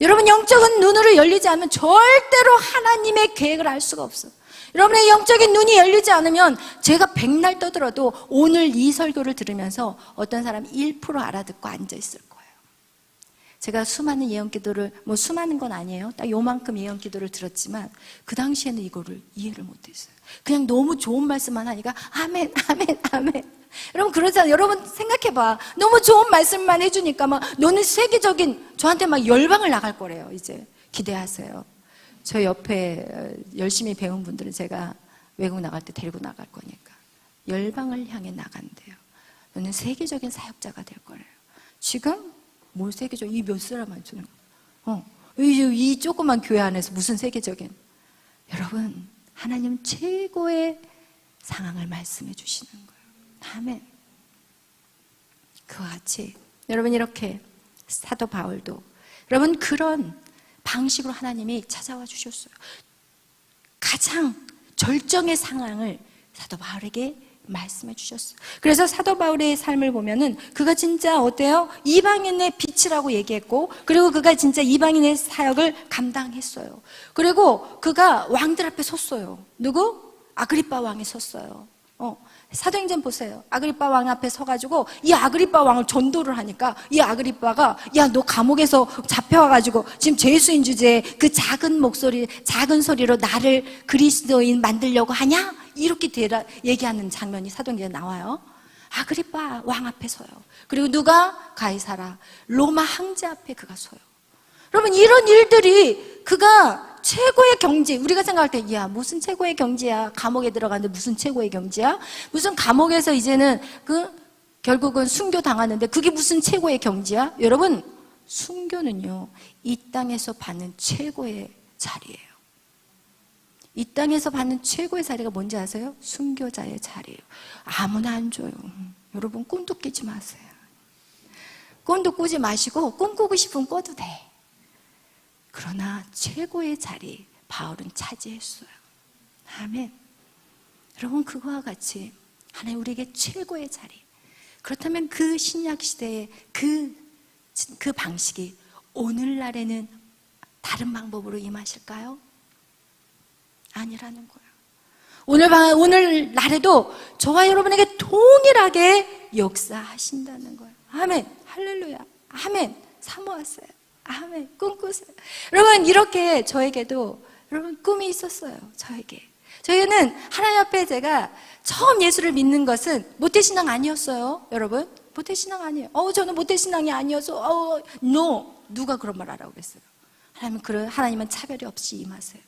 여러분, 영적인 눈으로 열리지 않으면 절대로 하나님의 계획을 알 수가 없어요. 여러분의 영적인 눈이 열리지 않으면 제가 백날 떠들어도 오늘 이 설교를 들으면서 어떤 사람이 1% 알아듣고 앉아있을 거예요. 제가 수많은 예언기도를, 수많은 건 아니에요. 딱 요만큼 예언기도를 들었지만 그 당시에는 이거를 이해를 못했어요. 그냥 너무 좋은 말씀만 하니까 아멘, 아멘, 아멘. 여러분 그러잖아요. 여러분 생각해봐. 너무 좋은 말씀만 해주니까 너는 세계적인, 저한테 열방을 나갈 거래요. 이제 기대하세요. 저 옆에 열심히 배운 분들은 제가 외국 나갈 때 데리고 나갈 거니까 열방을 향해 나간대요. 너는 세계적인 사역자가 될 거래요. 지금 뭘 세계적, 이 몇 사람 안 주는 거? 이 조그만 교회 안에서 무슨 세계적인? 여러분, 하나님 최고의 상황을 말씀해 주시는 거예요. 아멘. 그와 같이 여러분, 이렇게 사도 바울도 여러분 그런 방식으로 하나님이 찾아와 주셨어요. 가장 절정의 상황을 사도 바울에게 말씀해 주셨어요. 그래서 사도 바울의 삶을 보면은 그가 진짜 어때요? 이방인의 빛이라고 얘기했고, 그리고 그가 진짜 이방인의 사역을 감당했어요. 그리고 그가 왕들 앞에 섰어요. 누구? 아그리빠 왕이 섰어요. 사도행전 보세요. 아그리빠 왕 앞에 서가지고 이 아그리빠 왕을 전도를 하니까 이 아그리빠가, 야, 너 감옥에서 잡혀와가지고 지금 죄수인 주제에 그 작은 목소리, 작은 소리로 나를 그리스도인 만들려고 하냐? 이렇게 얘기하는 장면이 사도행전에 나와요. 아그리빠 왕 앞에 서요. 그리고 누가? 가이사라 로마 황제 앞에 그가 서요. 여러분, 이런 일들이 그가 최고의 경지, 우리가 생각할 때, 야, 무슨 최고의 경지야? 감옥에 들어갔는데 무슨 최고의 경지야? 무슨 감옥에서 이제는 결국은 순교 당하는데 그게 무슨 최고의 경지야? 여러분, 순교는요, 이 땅에서 받는 최고의 자리예요. 이 땅에서 받는 최고의 자리가 뭔지 아세요? 순교자의 자리예요. 아무나 안 줘요. 여러분, 꿈도 꾸지 마세요. 꿈도 꾸지 마시고 꿈꾸고 싶으면 꿔도 돼. 그러나 최고의 자리 바울은 차지했어요. 아멘. 여러분, 그거와 같이 하나님 우리에게 최고의 자리, 그렇다면 그 신약 시대의 그 방식이 오늘날에는 다른 방법으로 임하실까요? 아니라는 거예요. 오늘날에도 저와 여러분에게 동일하게 역사하신다는 거예요. 아멘. 할렐루야. 아멘. 사모하세요. 아멘. 꿈꾸세요. 여러분, 이렇게 저에게도 여러분 꿈이 있었어요. 저희는 하나님 앞에 제가 처음 예수를 믿는 것은 모태신앙 아니었어요. 여러분, 모태신앙 아니에요. 저는 모태신앙이 아니어서 no. 누가 그런 말 하라고 그랬어요? 하나님은 차별이 없이 임하세요.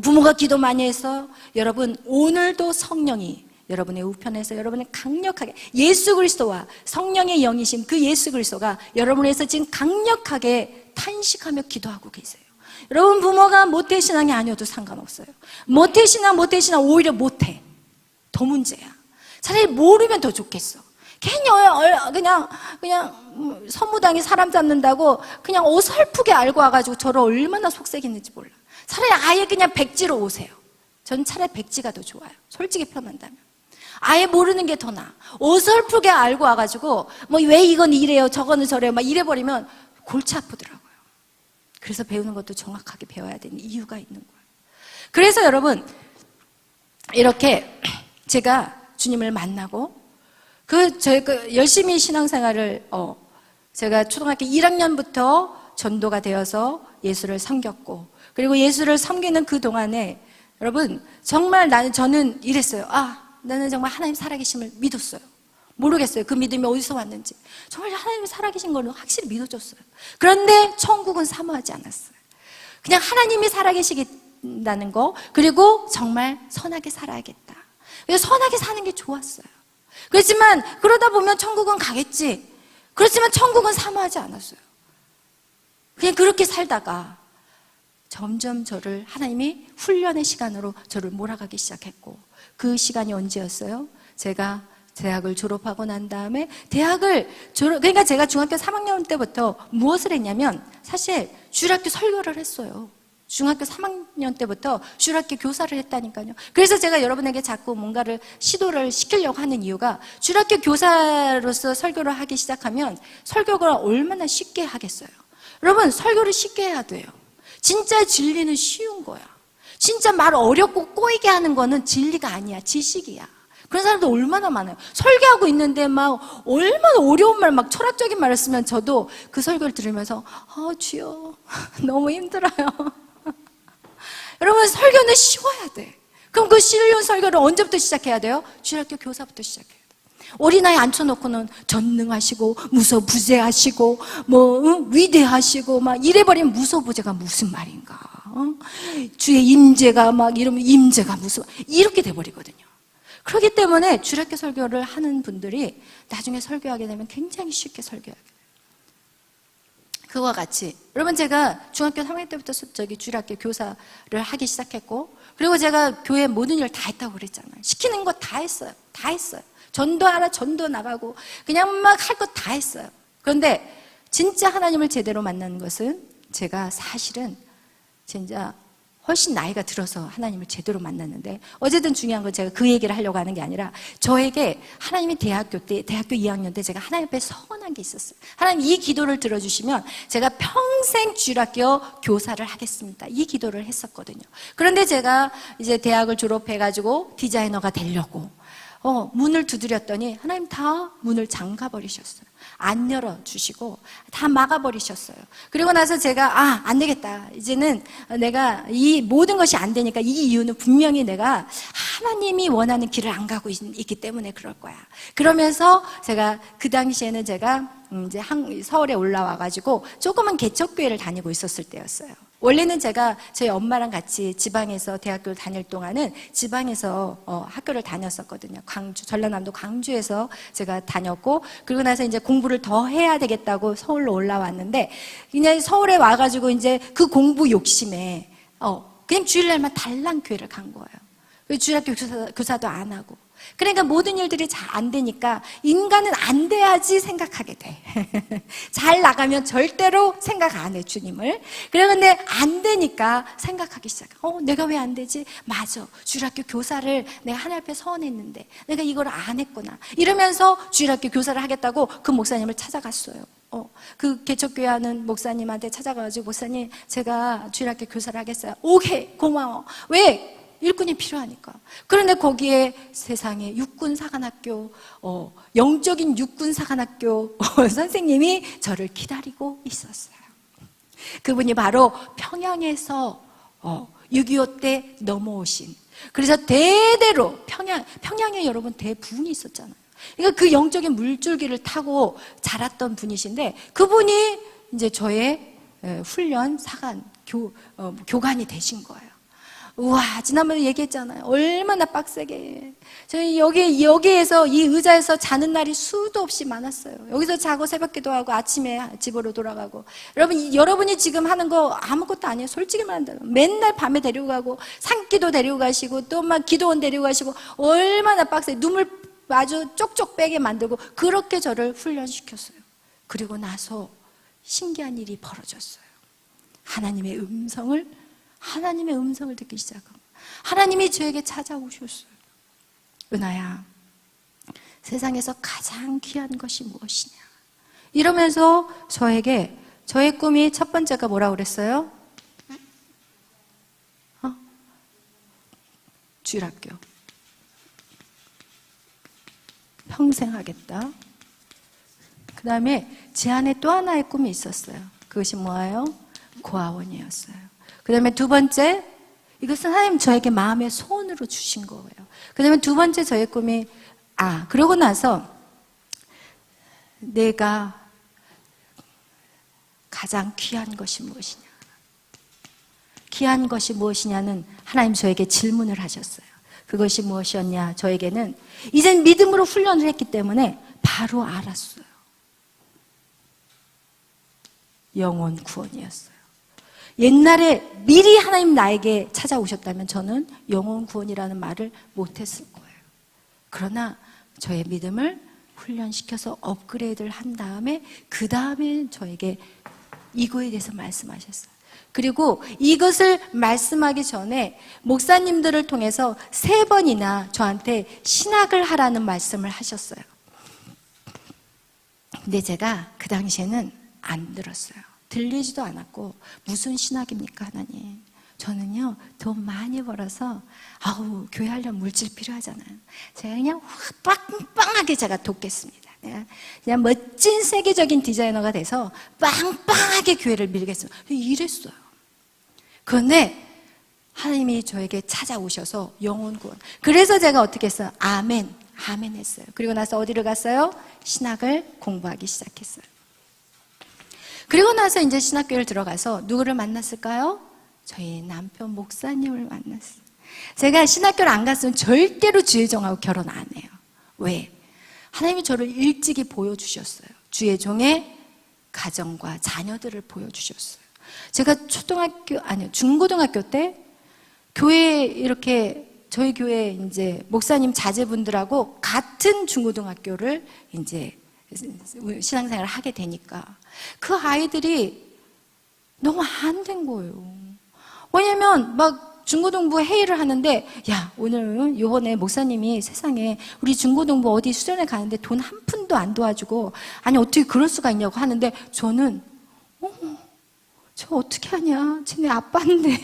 부모가 기도 많이 해서 여러분 오늘도 성령이 여러분의 우편에서 여러분을 강력하게, 예수 그리스도와 성령의 영이신 그 예수 그리스도가 여러분에서 지금 강력하게 탄식하며 기도하고 계세요. 여러분, 부모가 모태신앙이 아니어도 상관없어요. 모태신앙 오히려 못해. 더 문제야. 차라리 모르면 더 좋겠어. 괜히 그냥 선무당이 사람 잡는다고 그냥 어설프게 알고 와가지고 저를 얼마나 속색했는지 몰라. 차라리 아예 그냥 백지로 오세요. 전 차라리 백지가 더 좋아요. 솔직히 표현한다면. 아예 모르는 게 더 나아. 어설프게 알고 와가지고 왜 이건 이래요, 저거는 저래요 막 이래버리면 골치 아프더라고요. 그래서 배우는 것도 정확하게 배워야 되는 이유가 있는 거예요. 그래서 여러분, 이렇게 제가 주님을 만나고 열심히 신앙생활을 제가 초등학교 1학년부터 전도가 되어서 예수를 섬겼고, 그리고 예수를 섬기는 그 동안에 여러분 정말 저는 이랬어요. 나는 정말 하나님 살아계심을 믿었어요. 모르겠어요. 그 믿음이 어디서 왔는지. 정말 하나님이 살아계신 거는 확실히 믿어줬어요. 그런데 천국은 사모하지 않았어요. 그냥 하나님이 살아계시다는 거, 그리고 정말 선하게 살아야겠다. 그래서 선하게 사는 게 좋았어요. 그렇지만 그러다 보면 천국은 가겠지. 그렇지만 천국은 사모하지 않았어요. 그냥 그렇게 살다가 점점 저를 하나님이 훈련의 시간으로 저를 몰아가기 시작했고, 그 시간이 언제였어요? 제가 대학을 졸업하고 난 다음에 그러니까 제가 중학교 3학년 때부터 무엇을 했냐면 사실 주일학교 설교를 했어요. 중학교 3학년 때부터 주일학교 교사를 했다니까요. 그래서 제가 여러분에게 자꾸 뭔가를 시도를 시키려고 하는 이유가, 주일학교 교사로서 설교를 하기 시작하면 설교가 얼마나 쉽게 하겠어요. 여러분, 설교를 쉽게 해야 돼요. 진짜 진리는 쉬운 거야. 진짜 말 어렵고 꼬이게 하는 거는 진리가 아니야, 지식이야. 그런 사람도 얼마나 많아요. 설교하고 있는데 막 얼마나 어려운 말, 막 철학적인 말을 쓰면 저도 그 설교를 들으면서 주여 너무 힘들어요. 여러분, 설교는 쉬워야 돼. 그럼 그 쉬운 설교를 언제부터 시작해야 돼요? 주일학교 교사부터 시작해야 돼. 어린아이 앉혀놓고는 전능하시고 무소부재하시고 위대하시고 막 이래버리면 무소부재가 무슨 말인가, 주의 임재가 막 이러면 임재가 무슨, 이렇게 돼버리거든요. 그렇기 때문에 주일학교 설교를 하는 분들이 나중에 설교하게 되면 굉장히 쉽게 설교하게 돼요. 그와 같이 여러분, 제가 중학교 3학년 때부터 주일학교 교사를 하기 시작했고, 그리고 제가 교회 모든 일을 다 했다고 그랬잖아요. 시키는 거 다 했어요. 다 했어요. 전도하라, 전도 나가고 그냥 막 할 거 다 했어요. 그런데 진짜 하나님을 제대로 만나는 것은, 제가 사실은 진짜 훨씬 나이가 들어서 하나님을 제대로 만났는데, 어쨌든 중요한 건 제가 그 얘기를 하려고 하는 게 아니라, 저에게 하나님이 대학교 2학년 때 제가 하나님 앞에 서원한 게 있었어요. 하나님, 이 기도를 들어주시면 제가 평생 주일학교 교사를 하겠습니다, 이 기도를 했었거든요. 그런데 제가 이제 대학을 졸업해가지고 디자이너가 되려고 문을 두드렸더니 하나님 다 문을 잠가버리셨어요. 안 열어주시고 다 막아버리셨어요. 그리고 나서 제가 안 되겠다, 이제는 내가 이 모든 것이 안 되니까, 이 이유는 분명히 내가 하나님이 원하는 길을 안 가고 있기 때문에 그럴 거야. 그러면서 제가 그 당시에는 제가 이제 서울에 올라와가지고 조그만 개척교회를 다니고 있었을 때였어요. 원래는 제가 저희 엄마랑 같이 지방에서 대학교를 다닐 동안은 지방에서 학교를 다녔었거든요. 전라남도 광주에서 제가 다녔고, 그리고 나서 이제 공부를 더 해야 되겠다고 서울로 올라왔는데, 그냥 서울에 와가지고 이제 그 공부 욕심에 그냥 주일날만 달랑교회를 간 거예요. 주일학교 교사도 안 하고. 그러니까 모든 일들이 잘 안 되니까 인간은 안 돼야지 생각하게 돼. 잘 나가면 절대로 생각 안 해, 주님을. 그런데 안 되니까 생각하기 시작해. 내가 왜 안 되지? 맞아, 주일학교 교사를 내가 하나님 앞에 서원했는데 내가 이걸 안 했구나, 이러면서 주일학교 교사를 하겠다고 그 목사님을 찾아갔어요. 그 개척교회 하는 목사님한테 찾아가가지고, 목사님, 제가 주일학교 교사를 하겠어요. 오케이, 고마워. 왜? 일꾼이 필요하니까. 그런데 거기에 세상에 육군사관학교, 영적인 육군사관학교 선생님이 저를 기다리고 있었어요. 그분이 바로 평양에서 6.25 때 넘어오신, 그래서 대대로 평양에 여러분 대부흥이 있었잖아요. 그러니까 그 영적인 물줄기를 타고 자랐던 분이신데, 그분이 이제 저의 훈련 사관 교관이 되신 거예요. 우와, 지난번에 얘기했잖아요. 얼마나 빡세게. 저희 여기에서, 이 의자에서 자는 날이 수도 없이 많았어요. 여기서 자고 새벽 기도하고 아침에 집으로 돌아가고. 여러분이 지금 하는 거 아무것도 아니에요. 솔직히 말한다면. 맨날 밤에 데리고 가고, 산기도 데리고 가시고, 또 막 기도원 데리고 가시고, 얼마나 빡세게. 눈물 아주 쪽쪽 빼게 만들고, 그렇게 저를 훈련시켰어요. 그리고 나서 신기한 일이 벌어졌어요. 하나님의 음성을 듣기 시작합니다. 하나님이 저에게 찾아오셨어요. 은하야, 세상에서 가장 귀한 것이 무엇이냐, 이러면서 저에게, 저의 꿈이 첫 번째가 뭐라고 그랬어요? 주일학교 평생 하겠다. 그 다음에 제 안에 또 하나의 꿈이 있었어요. 그것이 뭐예요? 고아원이었어요. 그 다음에 두 번째, 이것은 하나님 저에게 마음의 소원으로 주신 거예요. 그 다음에 두 번째 저의 꿈이, 그러고 나서 내가 가장 귀한 것이 무엇이냐, 귀한 것이 무엇이냐는 하나님 저에게 질문을 하셨어요. 그것이 무엇이었냐, 저에게는 이젠 믿음으로 훈련을 했기 때문에 바로 알았어요. 영혼 구원이었어요. 옛날에 미리 하나님 나에게 찾아오셨다면 저는 영혼 구원이라는 말을 못했을 거예요. 그러나 저의 믿음을 훈련시켜서 업그레이드를 한 다음에, 그 다음에 저에게 이거에 대해서 말씀하셨어요. 그리고 이것을 말씀하기 전에 목사님들을 통해서 3번이나 저한테 신학을 하라는 말씀을 하셨어요. 근데 제가 그 당시에는 안 들었어요. 들리지도 않았고, 무슨 신학입니까, 하나님? 저는요, 돈 많이 벌어서, 교회 하려면 물질 필요하잖아요. 제가 그냥 빵빵하게 제가 돕겠습니다. 그냥 멋진 세계적인 디자이너가 돼서 빵빵하게 교회를 밀겠습니다. 이랬어요. 그런데 하나님이 저에게 찾아오셔서 영혼 구원. 그래서 제가 어떻게 했어요? 아멘 했어요. 그리고 나서 어디를 갔어요? 신학을 공부하기 시작했어요. 그리고 나서 이제 신학교를 들어가서 누구를 만났을까요? 저희 남편 목사님을 만났어요. 제가 신학교를 안 갔으면 절대로 주혜종하고 결혼 안 해요. 왜? 하나님이 저를 일찍이 보여주셨어요. 주의 종의 가정과 자녀들을 보여주셨어요. 제가 중고등학교 때 교회 이렇게 저희 교회 이제 목사님 자제분들하고 같은 중고등학교를 이제 신앙생활을 하게 되니까 그 아이들이 너무 안 된 거예요. 왜냐면 막 중고등부 회의를 하는데, 야, 오늘 요번에 목사님이 세상에 우리 중고등부 어디 수련회 가는데 돈 한 푼도 안 도와주고, 아니 어떻게 그럴 수가 있냐고 하는데, 저는 저 어떻게 하냐, 쟤네 아빠인데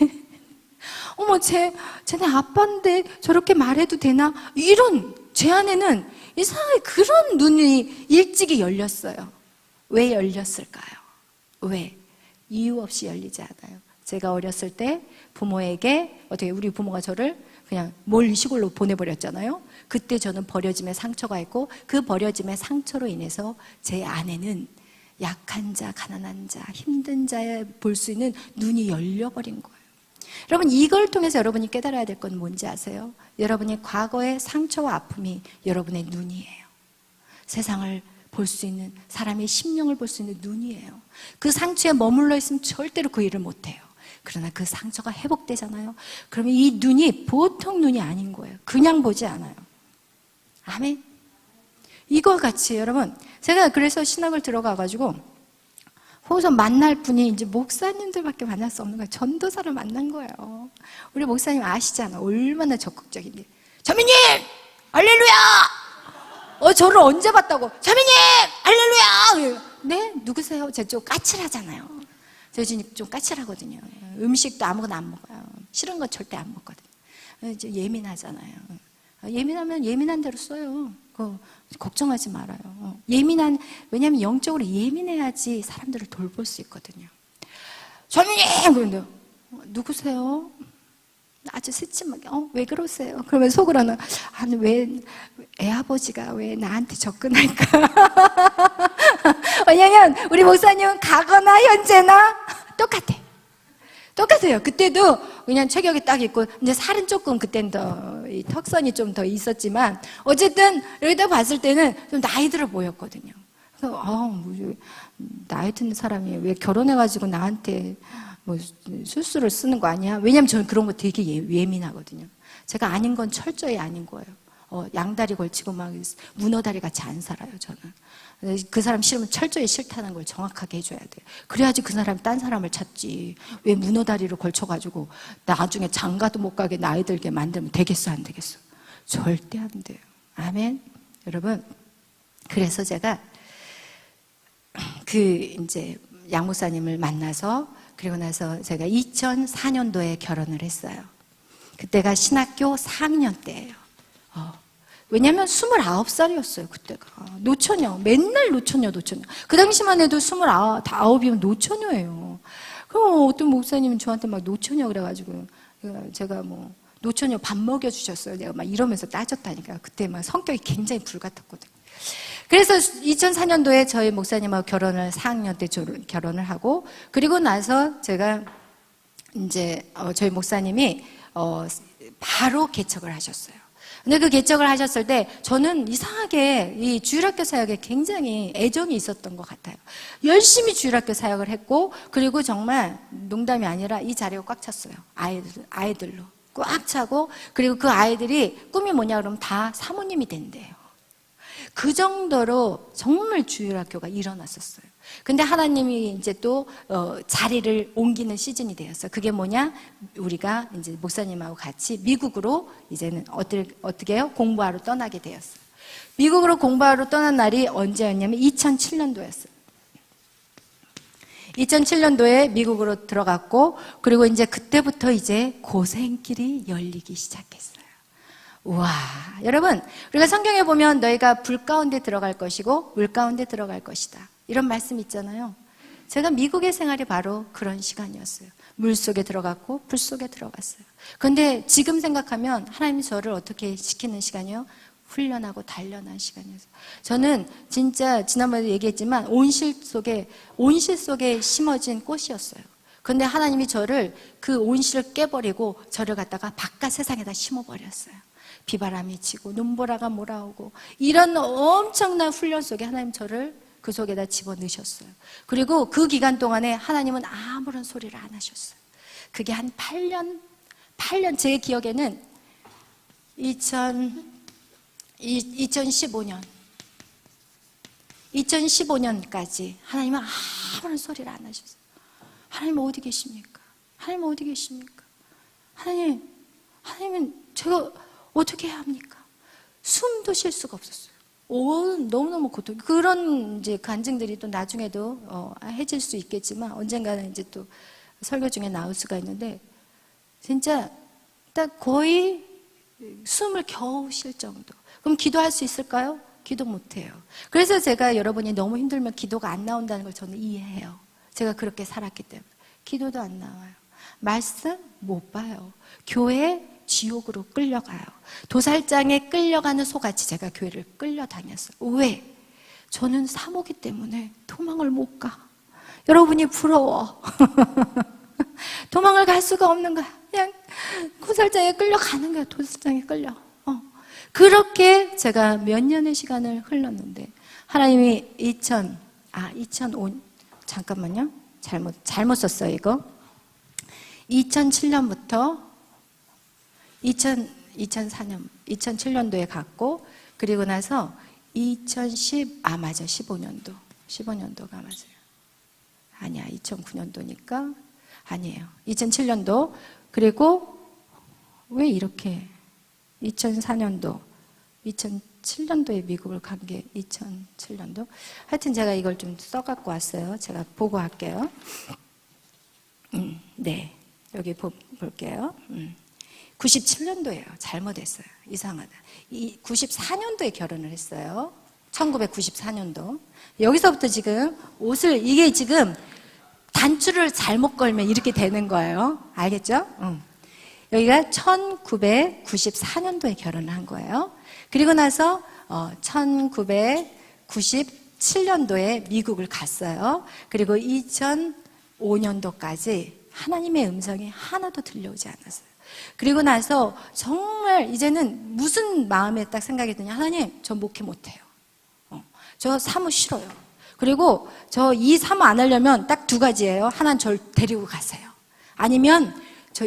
쟤네 아빠인데 저렇게 말해도 되나, 이런 제 안에는 이상하게 그런 눈이 일찍이 열렸어요. 왜 열렸을까요? 왜? 이유 없이 열리지 않아요. 제가 어렸을 때 부모에게 어떻게 우리 부모가 저를 그냥 멀리 시골로 보내버렸잖아요. 그때 저는 버려짐의 상처가 있고, 그 버려짐의 상처로 인해서 제 안에는 약한 자, 가난한 자, 힘든 자에 볼 수 있는 눈이 열려버린 거예요. 여러분, 이걸 통해서 여러분이 깨달아야 될 건 뭔지 아세요? 여러분의 과거의 상처와 아픔이 여러분의 눈이에요. 세상을 볼 수 있는, 사람의 심령을 볼 수 있는 눈이에요. 그 상처에 머물러 있으면 절대로 그 일을 못해요. 그러나 그 상처가 회복되잖아요. 그러면 이 눈이 보통 눈이 아닌 거예요. 그냥 보지 않아요. 아멘. 이거 같이 여러분, 제가 그래서 신학을 들어가가지고 거기서 만날 분이 이제 목사님들밖에 만날 수 없는 거예요. 전도사를 만난 거예요. 우리 목사님 아시잖아. 얼마나 적극적인데. 자매님! 할렐루야! 저를 언제 봤다고? 자매님! 할렐루야! 네? 누구세요? 제가 좀 까칠하잖아요. 제가 좀 까칠하거든요. 음식도 아무거나 안 먹어요. 싫은 거 절대 안 먹거든요. 이제 예민하잖아요. 예민하면 예민한 대로 써요. 걱정하지 말아요. 왜냐하면 영적으로 예민해야지 사람들을 돌볼 수 있거든요. 자매님! 그런데 누구세요? 아주 스침하게, 왜 그러세요? 그러면 속으로는, 아니, 애아버지가 왜 나한테 접근할까? 왜냐면, 우리 목사님은 가거나 현재나 똑같아요. 그때도 그냥 체격이 딱 있고, 이제 살은 조금 그땐 이 턱선이 좀 더 있었지만, 어쨌든, 여기다 봤을 때는 좀 나이 들어 보였거든요. 그래서, 나이 드는 사람이 왜 결혼해가지고 나한테 술수를 쓰는 거 아니야? 왜냐면 저는 그런 거 되게 예민하거든요. 제가 아닌 건 철저히 아닌 거예요. 양다리 걸치고 막 문어다리 같이 안 살아요, 저는. 그 사람 싫으면 철저히 싫다는 걸 정확하게 해줘야 돼요. 그래야지 그 사람이 딴 사람을 찾지. 왜 문어다리를 걸쳐가지고 나중에 장가도 못 가게 나이 들게 만들면 되겠어, 안 되겠어? 절대 안 돼요. 아멘. 여러분, 그래서 제가 이제 양목사님을 만나서, 그리고 나서 제가 2004년도에 결혼을 했어요. 그때가 신학교 4학년 때예요. 왜냐면 29살이었어요, 그때가. 노처녀. 맨날 노처녀. 그 당시만 해도 29이면 노처녀예요. 그럼 어떤 목사님은 저한테 막 노처녀 그래가지고, 제가 노처녀 밥 먹여주셨어요. 내가 막 이러면서 따졌다니까. 그때 막 성격이 굉장히 불같았거든요. 그래서 2004년도에 저희 목사님하고 4학년 때 결혼을 하고, 그리고 나서 제가 이제 저희 목사님이 바로 개척을 하셨어요. 근데 그 개척을 하셨을 때 저는 이상하게 이 주일학교 사역에 굉장히 애정이 있었던 것 같아요. 열심히 주일학교 사역을 했고, 그리고 정말 농담이 아니라 이 자리가 꽉 찼어요. 아이들로 꽉 차고, 그리고 그 아이들이 꿈이 뭐냐 그러면 다 사모님이 된대요. 그 정도로 정말 주일학교가 일어났었어요. 근데 하나님이 이제 또 자리를 옮기는 시즌이 되었어요. 그게 뭐냐? 우리가 이제 목사님하고 같이 미국으로 이제는 어떻게 해요? 공부하러 떠나게 되었어요. 미국으로 공부하러 떠난 날이 언제였냐면 2007년도였어요. 2007년도에 미국으로 들어갔고, 그리고 이제 그때부터 이제 고생길이 열리기 시작했어요. 우와, 여러분, 우리가 성경에 보면 너희가 불 가운데 들어갈 것이고 물 가운데 들어갈 것이다, 이런 말씀 있잖아요. 제가 미국의 생활이 바로 그런 시간이었어요. 물 속에 들어갔고 불 속에 들어갔어요. 그런데 지금 생각하면 하나님이 저를 어떻게 시키는 시간이요? 훈련하고 단련한 시간이었어요. 저는 진짜 지난번에도 얘기했지만 온실 속에 심어진 꽃이었어요. 그런데 하나님이 저를 그 온실을 깨버리고 저를 갖다가 바깥 세상에다 심어버렸어요. 비바람이 치고 눈보라가 몰아오고 이런 엄청난 훈련 속에 하나님 저를 그 속에다 집어넣으셨어요. 그리고 그 기간 동안에 하나님은 아무런 소리를 안 하셨어요. 그게 한 8년, 제 기억에는 2015년까지 하나님은 아무런 소리를 안 하셨어요. 하나님 어디 계십니까? 하나님 어디 계십니까? 하나님은 제가 어떻게 해야 합니까? 숨도 쉴 수가 없었어요. 너무너무 고통. 그런 이제 간증들이 또 나중에도 해질 수 있겠지만 언젠가는 이제 또 설교 중에 나올 수가 있는데, 진짜 딱 거의 숨을 겨우 쉴 정도. 그럼 기도할 수 있을까요? 기도 못해요. 그래서 제가 여러분이 너무 힘들면 기도가 안 나온다는 걸 저는 이해해요. 제가 그렇게 살았기 때문에. 기도도 안 나와요. 말씀 못 봐요. 교회 지옥으로 끌려가요. 도살장에 끌려가는 소같이 제가 교회를 끌려다녔어요. 왜? 저는 사모기 때문에 도망을 못 가. 여러분이 부러워. 도망을 갈 수가 없는 거야. 그냥 도살장에 끌려가는 거야. 도살장에 끌려. 그렇게 제가 몇 년의 시간을 흘렀는데 하나님이 2005, 잠깐만요. 잘못 썼어요, 이거. 2007년부터 2007년도에 갔고, 그리고 나서 15년도가 맞아요. 아니야, 2009년도니까 아니에요. 2007년도. 그리고 왜 이렇게 2007년도에 미국을 간 게 2007년도? 하여튼 제가 이걸 좀 써갖고 왔어요. 제가 보고 할게요. 네, 여기 볼게요. 97년도예요. 잘못했어요. 이상하다. 94년도에 결혼을 했어요. 1994년도. 여기서부터 지금 옷을, 이게 지금 단추를 잘못 걸면 이렇게 되는 거예요. 알겠죠? 여기가 1994년도에 결혼을 한 거예요. 그리고 나서 1997년도에 미국을 갔어요. 그리고 2005년도까지 하나님의 음성이 하나도 들려오지 않았어요. 그리고 나서 정말 이제는 무슨 마음에 딱 생각이 드냐. 하나님, 저 목회 못해요. 저 사무 싫어요. 그리고 저 이 사무 안 하려면 딱 두 가지예요. 하나는 저를 데리고 가세요. 아니면 저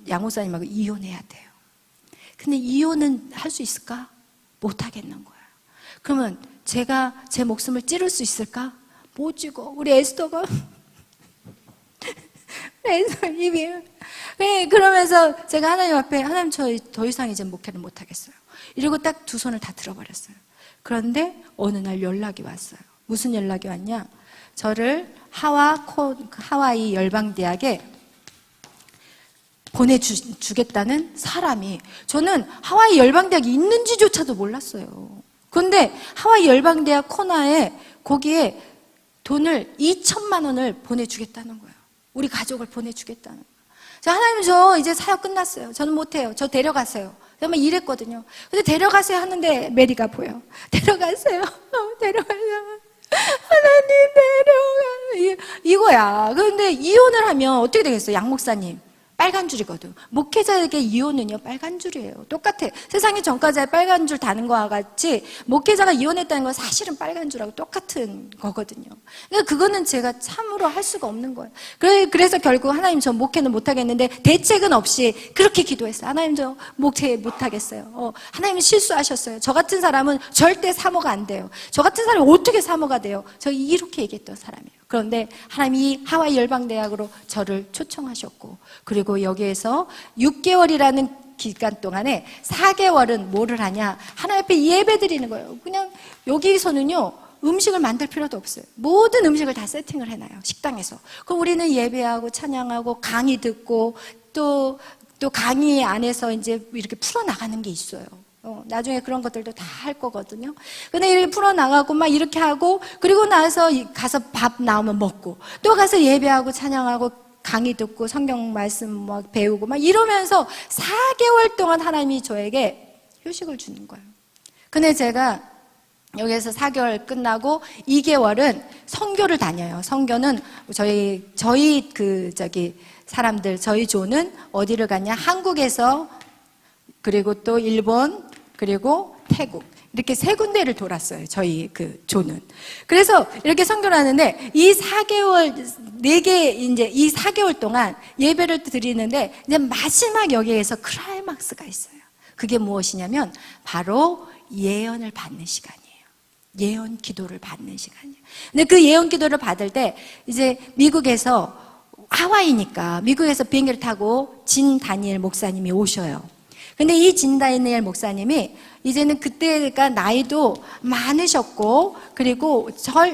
양호사님하고 이혼해야 돼요. 근데 이혼은 할 수 있을까? 못 하겠는 거야. 그러면 제가 제 목숨을 찌를 수 있을까? 못 찌고, 우리 에스더가 입이. 네, 그러면서 제가 하나님 앞에, 하나님 저 더 이상 이제 목회를 못 하겠어요. 이러고 딱 두 손을 다 들어버렸어요. 그런데 어느 날 연락이 왔어요. 무슨 연락이 왔냐? 저를 하와이 열방대학에 보내주겠다는 사람이, 저는 하와이 열방대학이 있는지조차도 몰랐어요. 그런데 하와이 열방대학 코너에 거기에 돈을 2천만 원을 보내주겠다는 거예요. 우리 가족을 보내주겠다는 거예요. 하나님, 저 이제 사역 끝났어요. 저는 못해요. 저 데려가세요. 그러면 이랬거든요. 근데 데려가세요 하는데 메리가 보여. 데려가세요. 데려가세요. 하나님 데려가. 이거야. 그런데 이혼을 하면 어떻게 되겠어요? 양 목사님, 빨간 줄이거든. 목회자에게 이혼은요, 빨간 줄이에요. 똑같아. 세상에 전과자에 빨간 줄 다는 거와 같이 목회자가 이혼했다는 건 사실은 빨간 줄하고 똑같은 거거든요. 그러니까 그거는 제가 참으로 할 수가 없는 거예요. 그래서 결국 하나님 저 목회는 못하겠는데 대책은 없이 그렇게 기도했어요. 하나님 저 목회 못하겠어요. 하나님은 실수하셨어요. 저 같은 사람은 절대 사모가 안 돼요. 저 같은 사람이 어떻게 사모가 돼요? 저 이렇게 얘기했던 사람이에요. 그런데 하나님이 하와이 열방대학으로 저를 초청하셨고, 그리고 여기에서 6개월이라는 기간 동안에 4개월은 뭐를 하냐? 하나님 앞에 예배 드리는 거예요. 그냥 여기서는요, 음식을 만들 필요도 없어요. 모든 음식을 다 세팅을 해놔요. 식당에서. 그럼 우리는 예배하고 찬양하고 강의 듣고 또 강의 안에서 이제 이렇게 풀어나가는 게 있어요. 나중에 그런 것들도 다 할 거거든요. 근데 이렇게 풀어나가고 막 이렇게 하고, 그리고 나서 가서 밥 나오면 먹고, 또 가서 예배하고 찬양하고 강의 듣고 성경 말씀 막 배우고 막 이러면서 4개월 동안 하나님이 저에게 휴식을 주는 거예요. 근데 제가 여기에서 4개월 끝나고 2개월은 선교를 다녀요. 선교는 저희 사람들, 저희 조는 어디를 갔냐? 한국에서, 그리고 또 일본, 그리고 태국, 이렇게 3군데를 돌았어요. 저희 그 조는. 그래서 이렇게 선교를 하는데 이 4개월, 4개, 이제 이 4개월 동안 예배를 드리는데 이제 마지막 여기에서 클라이막스가 있어요. 그게 무엇이냐면 바로 예언을 받는 시간이에요. 예언 기도를 받는 시간이에요. 근데 그 예언 기도를 받을 때 이제 미국에서, 하와이니까 미국에서 비행기를 타고 진 다니엘 목사님이 오셔요. 근데 이 진 다니엘 목사님이 이제는 그때가 나이도 많으셨고, 그리고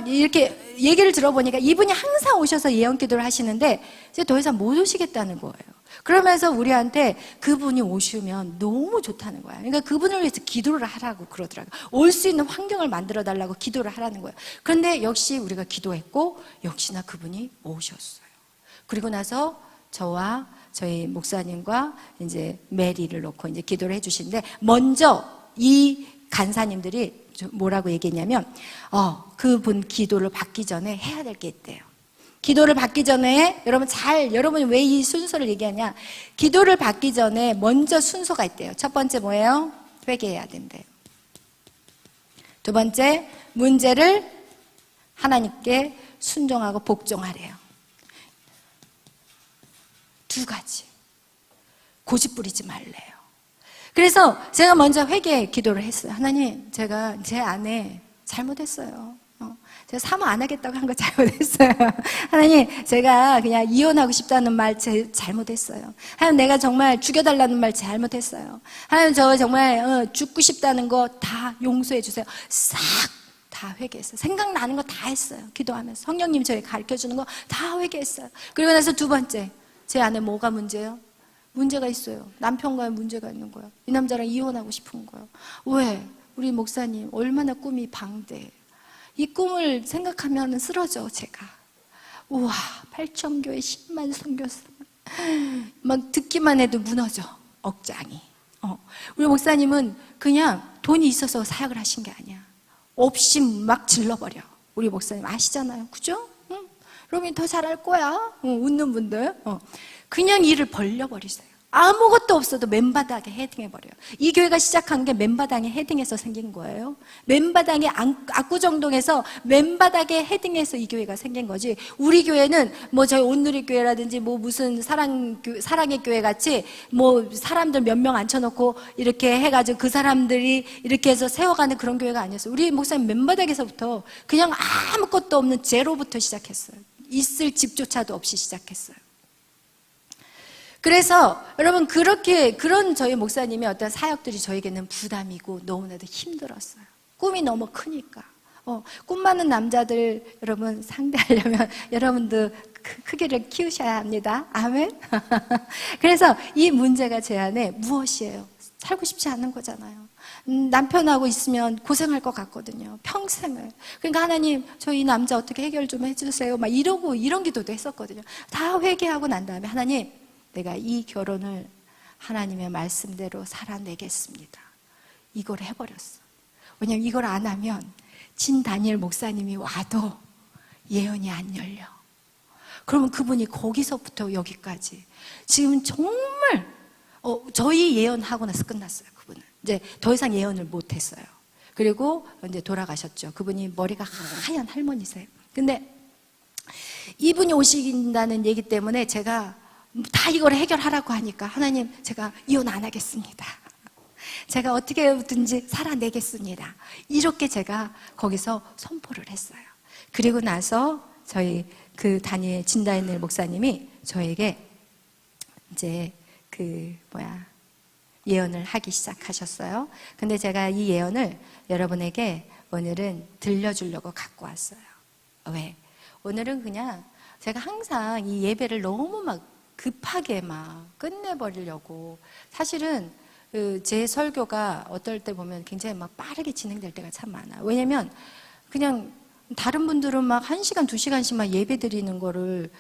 이렇게 얘기를 들어보니까 이분이 항상 오셔서 예언 기도를 하시는데 이제 더 이상 못 오시겠다는 거예요. 그러면서 우리한테 그분이 오시면 너무 좋다는 거예요. 그러니까 그분을 위해서 기도를 하라고 그러더라고요. 올 수 있는 환경을 만들어 달라고 기도를 하라는 거예요. 그런데 역시 우리가 기도했고 역시나 그분이 오셨어요. 그리고 나서 저와 저희 목사님과 이제 메리를 놓고 이제 기도를 해주시는데, 먼저 이 간사님들이 뭐라고 얘기했냐면, 그분 기도를 받기 전에 해야 될 게 있대요. 기도를 받기 전에, 여러분이 왜 이 순서를 얘기하냐? 기도를 받기 전에 먼저 순서가 있대요. 첫 번째 뭐예요? 회개해야 된대요. 두 번째, 문제를 하나님께 순종하고 복종하래요. 2가지. 고집 부리지 말래요. 그래서 제가 먼저 회개 기도를 했어요. 하나님, 제가 제 안에 잘못했어요. 제가 사모 안 하겠다고 한 거 잘못했어요. 하나님, 제가 그냥 이혼하고 싶다는 말 잘못했어요. 하나님, 내가 정말 죽여달라는 말 잘못했어요. 하나님, 저 정말 죽고 싶다는 거 다 용서해 주세요. 싹 다 회개했어요. 생각나는 거 다 했어요. 기도하면서 성령님 저희 가르쳐주는 거 다 회개했어요. 그리고 나서 2번째, 제 안에 뭐가 문제예요? 문제가 있어요. 남편과의 문제가 있는 거예요. 이 남자랑 이혼하고 싶은 거예요. 왜? 우리 목사님 얼마나 꿈이 방대해요. 이 꿈을 생각하면 쓰러져 제가. 우와, 8,000교회 10만 선교사 막 듣기만 해도 무너져, 억장이. 우리 목사님은 그냥 돈이 있어서 사역을 하신 게 아니야. 없이 막 질러버려. 우리 목사님 아시잖아요, 그죠? 그러면 더 잘할 거야. 웃는 분들. 그냥 일을 벌려버리세요. 아무것도 없어도 맨바닥에 헤딩해버려요. 이 교회가 시작한 게 맨바닥에 헤딩해서 생긴 거예요. 맨바닥에 압구정동에서 맨바닥에 헤딩해서 이 교회가 생긴 거지. 우리 교회는 뭐 저희 온누리 교회라든지 뭐 무슨 사랑의 교회 같이 뭐 사람들 몇 명 앉혀놓고 이렇게 해가지고 그 사람들이 이렇게 해서 세워가는 그런 교회가 아니었어요. 우리 목사님 맨바닥에서부터 그냥 아무것도 없는 제로부터 시작했어요. 있을 집조차도 없이 시작했어요. 그래서 여러분, 그런 저희 목사님의 어떤 사역들이 저에게는 부담이고 너무나도 힘들었어요. 꿈이 너무 크니까. 꿈 많은 남자들 여러분 상대하려면 여러분도 크기를 키우셔야 합니다. 아멘. 그래서 이 문제가 제 안에 무엇이에요? 살고 싶지 않은 거잖아요. 남편하고 있으면 고생할 것 같거든요. 평생을. 그러니까 하나님, 저 이 남자 어떻게 해결 좀 해주세요. 막 이러고 이런 기도도 했었거든요. 다 회개하고 난 다음에 하나님, 내가 이 결혼을 하나님의 말씀대로 살아내겠습니다. 이걸 해버렸어. 왜냐면 이걸 안 하면 진 다니엘 목사님이 와도 예언이 안 열려. 그러면 그분이 거기서부터 여기까지 지금 정말 저희 예언하고 나서 끝났어요. 그분은 이제 더 이상 예언을 못했어요. 그리고 이제 돌아가셨죠. 그분이 머리가 하얀 할머니세요. 근데 이분이 오신다는 얘기 때문에 제가 다 이걸 해결하라고 하니까 하나님, 제가 이혼 안 하겠습니다. 제가 어떻게든지 살아내겠습니다. 이렇게 제가 거기서 선포를 했어요. 그리고 나서 저희 그 단위의 진다니엘 목사님이 저에게 이제 예언을 하기 시작하셨어요. 근데 제가 이 예언을 여러분에게 오늘은 들려주려고 갖고 왔어요. 왜? 오늘은 그냥 제가 항상 이 예배를 너무 막 급하게 막 끝내버리려고, 사실은 제 설교가 어떨 때 보면 굉장히 막 빠르게 진행될 때가 참 많아요. 왜냐면 그냥 다른 분들은 막 1시간, 2시간씩 막 예배 드리는 거를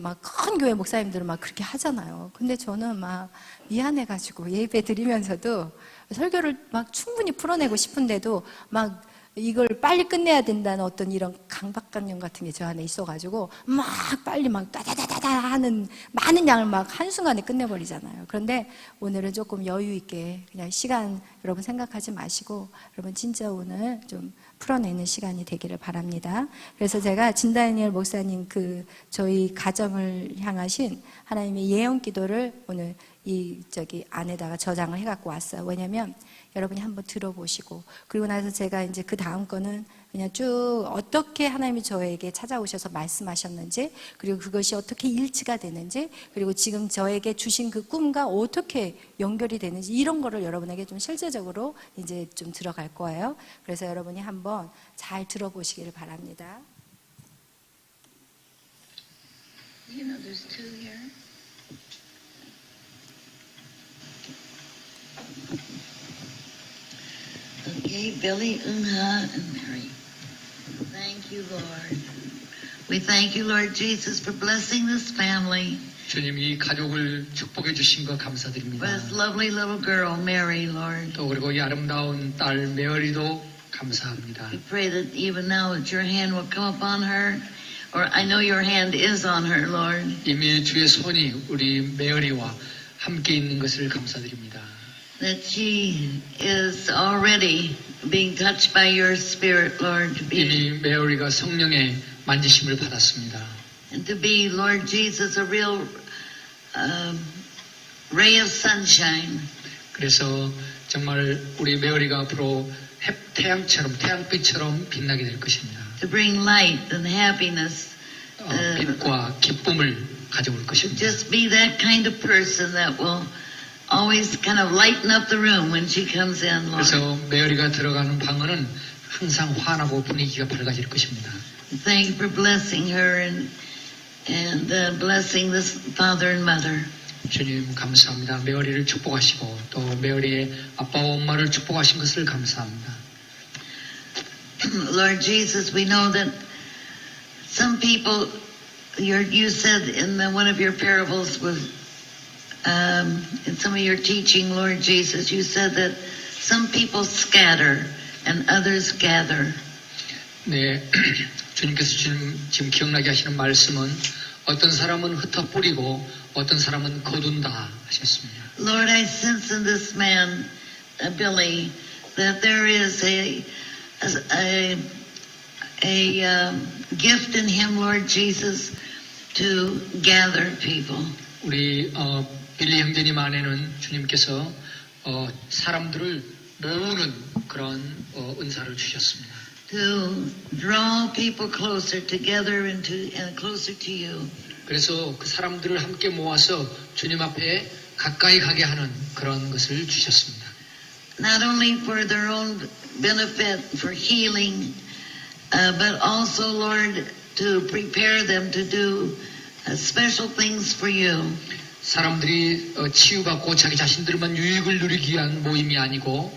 막 큰 교회 목사님들은 막 그렇게 하잖아요. 근데 저는 막 미안해가지고 예배 드리면서도 설교를 막 충분히 풀어내고 싶은데도 막 이걸 빨리 끝내야 된다는 어떤 이런 강박관념 같은 게 저 안에 있어가지고 막 빨리 막 따다다다다 하는 많은 양을 막 한순간에 끝내버리잖아요. 그런데 오늘은 조금 여유 있게 그냥 시간 여러분 생각하지 마시고 여러분 진짜 오늘 좀 풀어내는 시간이 되기를 바랍니다. 그래서 제가 진다니엘 목사님 저희 가정을 향하신 하나님의 예언 기도를 오늘 안에다가 저장을 해갖고 왔어요. 왜냐면 여러분이 한번 들어보시고, 그리고 나서 제가 이제 그 다음 거는 그냥 쭉 어떻게 하나님이 저에게 찾아오셔서 말씀하셨는지, 그리고 그것이 어떻게 일치가 되는지, 그리고 지금 저에게 주신 그 꿈과 어떻게 연결이 되는지, 이런 거를 여러분에게 좀 실제적으로 이제 좀 들어갈 거예요. 그래서 여러분이 한번 잘 들어보시기를 바랍니다.
You know, there's two here. Okay, Billy, Unha, and Mary. Thank you, Lord. We thank you, Lord Jesus, for blessing this family.
주님, 이 가족을 축복해 주신 것 감사드립니다.
For this lovely little girl, Mary, Lord.
또 그리고 이 아름다운 딸 메어리도 감사합니다.
We pray that even now that your hand will come upon her, or I know your hand is on her, Lord.
이미 주의 손이 우리 메어리와 함께 있는 것을 감사드립니다.
That she is already being touched by your Spirit, Lord, to be,
이미 메어리가 성령의 만지심을 받았습니다.
and to be, Lord Jesus, a real ray of sunshine.
그래서 정말 우리 메어리가 앞으로 태양빛처럼 빛나게 될 것입니다.
To bring light and happiness.
빛과 기쁨을 가져올 것입니다.
Just be that kind of person that will always kind of lighten up the room when she comes in, Lord.
그래서 메어리가 들어가는 방은 항상 환하고 분위기가 밝아질 것입니다.
Thank you for blessing her and blessing this father and mother.
주님 감사합니다. 메어리를 축복하시고 또 메어리의 아빠와 엄마를 축복하신 것을 감사합니다.
Lord Jesus, we know that some people, you said in one of your parables was, in some of your teaching, Lord Jesus, you said that some people scatter and others gather.
네, 주님께서 지금 기억나게 하시는 말씀은 어떤 사람은 흩어 뿌리고 어떤 사람은 거둔다 하셨습니다.
Lord, I sense in this man, Billy, that there is a gift in him, Lord Jesus, to gather people.
우리 빌리 형제님 안에는 주님께서 사람들을 모으는 그런 은사를 주셨습니다.
To draw people closer together and closer to you.
그래서 그 사람들을 함께 모아서 주님 앞에 가까이 가게 하는 그런 것을 주셨습니다.
Not only for their own benefit, for healing, but also, Lord, to prepare them to do special things for you.
사람들이 치유받고 자기 자신들만 유익을 누리기 위한 모임이 아니고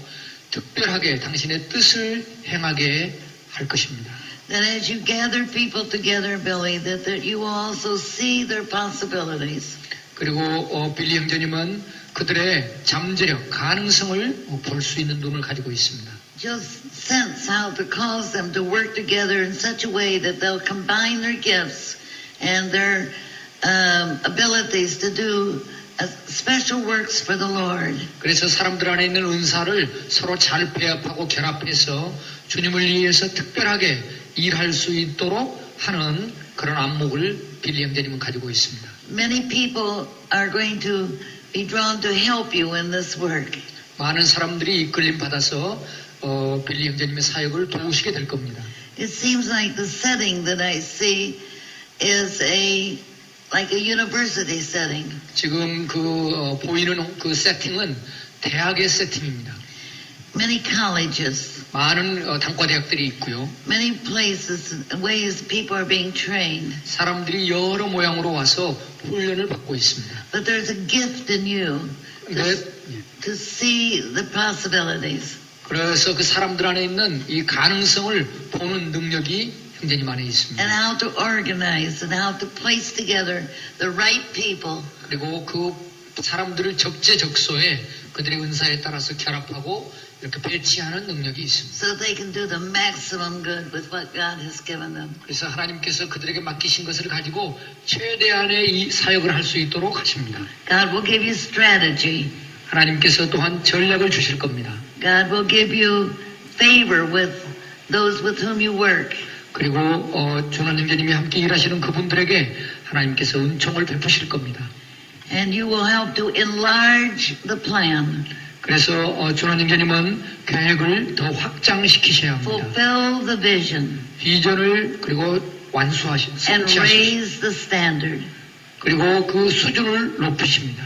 특별하게 당신의 뜻을 행하게 할 것입니다.
That as you gather people together, Billy, that you will also see their possibilities.
그리고 빌리 형제님은 그들의 잠재력, 가능성을 볼 수 있는 눈을 가지고 있습니다.
Just sense how to cause them to work together in such a way that they'll combine their gifts and their abilities to do special works for the Lord.
그래서 사람들 안에 있는 은사를 서로 잘 배합하고 결합해서 주님을 위해서 특별하게 일할 수 있도록 하는 그런 안목을 빌리 형제님은 가지고 있습니다.
Many people are going to be drawn to help you in this work.
많은 사람들이 이끌림 받아서 빌리 형제님의 사역을 도우시게 될 겁니다.
It seems like the setting that I see is like a university setting.
지금 보이는 그 세팅은 대학의 세팅입니다.
Many colleges,
많은 단과대학들이 있고요.
many places, ways people are being trained.
사람들이 여러 모양으로 와서 훈련을 받고 있습니다.
But there's a gift in you to see the possibilities.
그래서 그 사람들 안에 있는 이 가능성을 보는 능력이 형제님 안에 있습니다.
And how to organize and how to place together the right people.
그리고 그 사람들을 적재적소에 그들의 은사에 따라서 결합하고 이렇게 배치하는 능력이 있습니다.
So they can do the maximum good with what God has given them.
그래서 하나님께서 그들에게 맡기신 것을 가지고 최대한의 이 사역을 할 수 있도록 하십니다.
God will give you strategy.
하나님께서 또한 전략을 주실 겁니다.
God will give you favor with those with whom you work.
그리고 전원 형제님이 함께 일하시는 그분들에게 하나님께서 은총을 베푸실 겁니다.
And you will help to enlarge the plan.
그래서 전원 형제님은 계획을 더 확장시키셔야 합니다.
Fulfill the vision.
비전을 그리고
And
성취하십시오.
raise the standard.
그리고 그 수준을 높이십니다.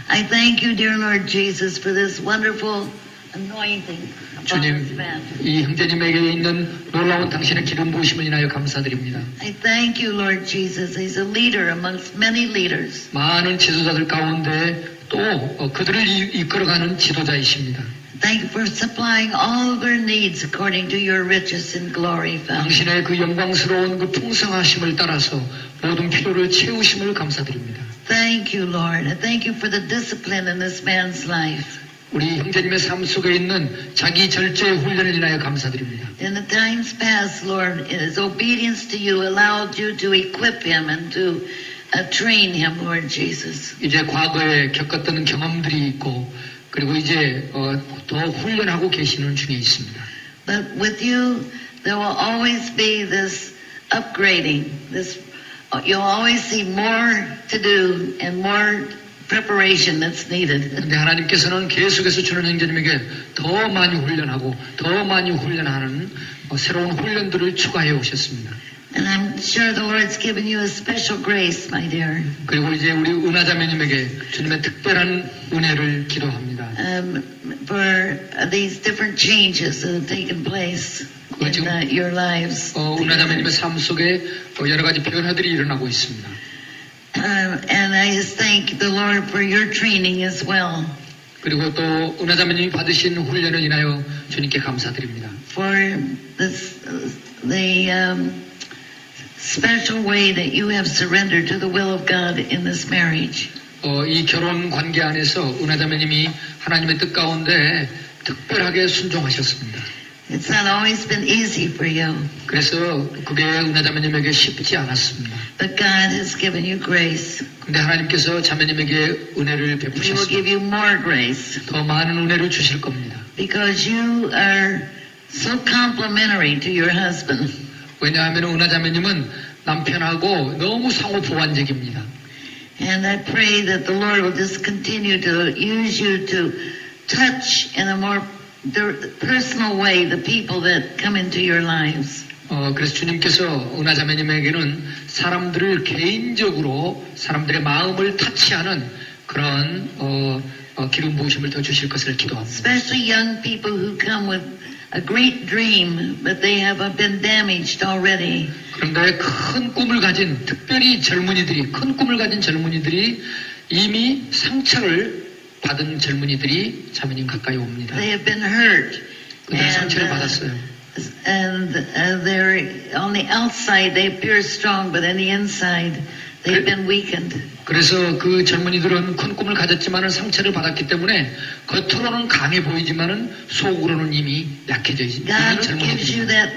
I thank you, dear Lord Jesus, for this wonderful anointing upon this
주님,
man.
이 형제님에게 있는 놀라운 당신의 기름 부으심을 인하여 감사드립니다.
I thank you, Lord Jesus. He's a leader amongst many leaders.
많은 지도자들 가운데 또 그들을 이끌어가는 지도자이십니다.
Thank you for supplying all of their needs according to your riches and glory, Father.
당신의 그 영광스러운 그 풍성하심을 따라서 모든 필요를 채우심을 감사드립니다.
Thank you, Lord. I thank you for the discipline in this man's life.
우리 형제님의 삶 속에 있는 자기 절제의 훈련을 인하여 감사드립니다.
In the times past, Lord, his obedience to you allowed you to equip him and to train him, Lord Jesus.
이제 과거에 겪었던 경험들이 있고 그리고 이제 더 훈련하고 계시는 중에 있습니다.
But with you, there will always be this upgrading. You'll always see more to do and more preparation that's needed.
그런데 하나님께서는 계속해서 주는 형제님에게 더 많이 훈련하고 더 많이 훈련하는 새로운 훈련들을 추가해 오셨습니다.
And I'm sure the Lord's given you a special grace, my dear.
그리고 이제 우리 은하자매님에게 주님의 특별한 은혜를 기도합니다.
For these different changes that have taken place in your lives.
은하자매님의 삶 속에 여러 가지 변화들이 일어나고 있습니다.
And I just thank the Lord for your training as well.
그리고 또 은하자매님이 받으신 훈련을 인하여 주님께 감사드립니다.
For this, the special way that you have surrendered to the will of God in this marriage.
이 결혼 관계 안에서 은하자매님이 하나님의 뜻 가운데 특별하게 순종하셨습니다.
It's not always been easy for you.
그래서 그게 은하자매님에게 쉽지 않았습니다.
But God has given you grace.
근데 하나님께서 자매님에게 은혜를
He will give
베푸셨습니다.
you more grace.
더 많은 은혜를 주실 겁니다.
Because you are so complementary to your husband.
왜냐하면 은하자매님은 남편하고 너무 상호 보완적입니다.
And I pray that the Lord will just continue to use you to touch in a more personal way the people that come into your lives.
그래서 주님께서 은하자매님에게는 사람들을 개인적으로 사람들의 마음을 타치하는 그런 기름 부으심을 더 주실 것을 기도합니다.
Especially young people who come with a great dream, but they have been damaged already.
그런데 큰 꿈을 가진 특별히 큰 꿈을 가진 젊은이들이 이미 상처를 받은 젊은이들이 자매님 가까이 옵니다.
They have been hurt.
그들은 상처를 받았어요.
And they're on the outside they appear strong, but on the inside they've been weakened.
그래서 그 젊은이들은 큰 꿈을 가졌지만은 상처를 받았기 때문에 겉으로는 강해 보이지만은 속으로는 이미 약해져 있는
God gives you
젊은이들입니다.
that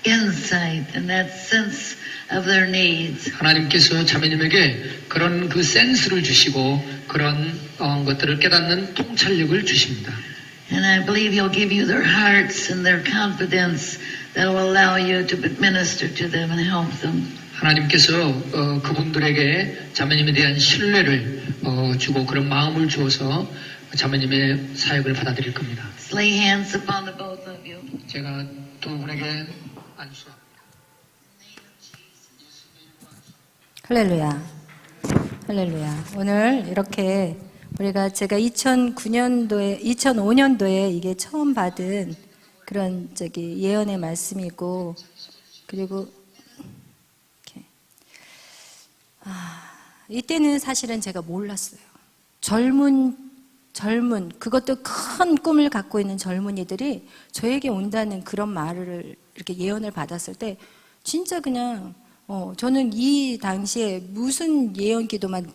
insight and that sense of their needs.
하나님께서 자매님에게 그런 그 센스를 주시고 그런 것들을 깨닫는 통찰력을 주십니다.
And I believe He'll give you their hearts and their confidence that will allow you to minister to them and help them.
하나님께서 그분들에게 자매님에 대한 신뢰를 주고 그런 마음을 주어서 자매님의 사역을 받아들일 겁니다.
Lay hands upon the both of you.
제가 두 분에게 안수합니다.
할렐루야. 할렐루야. 오늘 이렇게 제가 2005년도에 이게 처음 받은 그런 예언의 말씀이고, 그리고 이렇게 이때는 사실은 제가 몰랐어요. 젊은 그것도 큰 꿈을 갖고 있는 젊은이들이 저에게 온다는 그런 말을 이렇게 예언을 받았을 때 진짜 그냥 저는 이 당시에 무슨 예언 기도만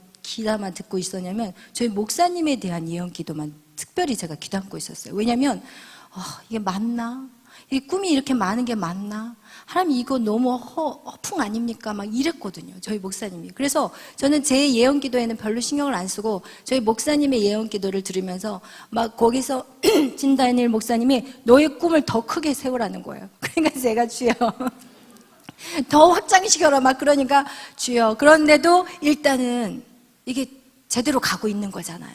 듣고 있었냐면 저희 목사님에 대한 예언 기도만 특별히 제가 기도하고 있었어요. 왜냐하면 이게 맞나? 이 꿈이 이렇게 많은 게 맞나? 하나님 이거 너무 허풍 아닙니까? 막 이랬거든요. 저희 목사님이. 그래서 저는 제 예언 기도에는 별로 신경을 안 쓰고 저희 목사님의 예언 기도를 들으면서 막 거기서 진다니엘 목사님이 너의 꿈을 더 크게 세우라는 거예요. 그러니까 제가 주여 더 확장시켜라 막 그러니까 주여. 그런데도 일단은 이게 제대로 가고 있는 거잖아요.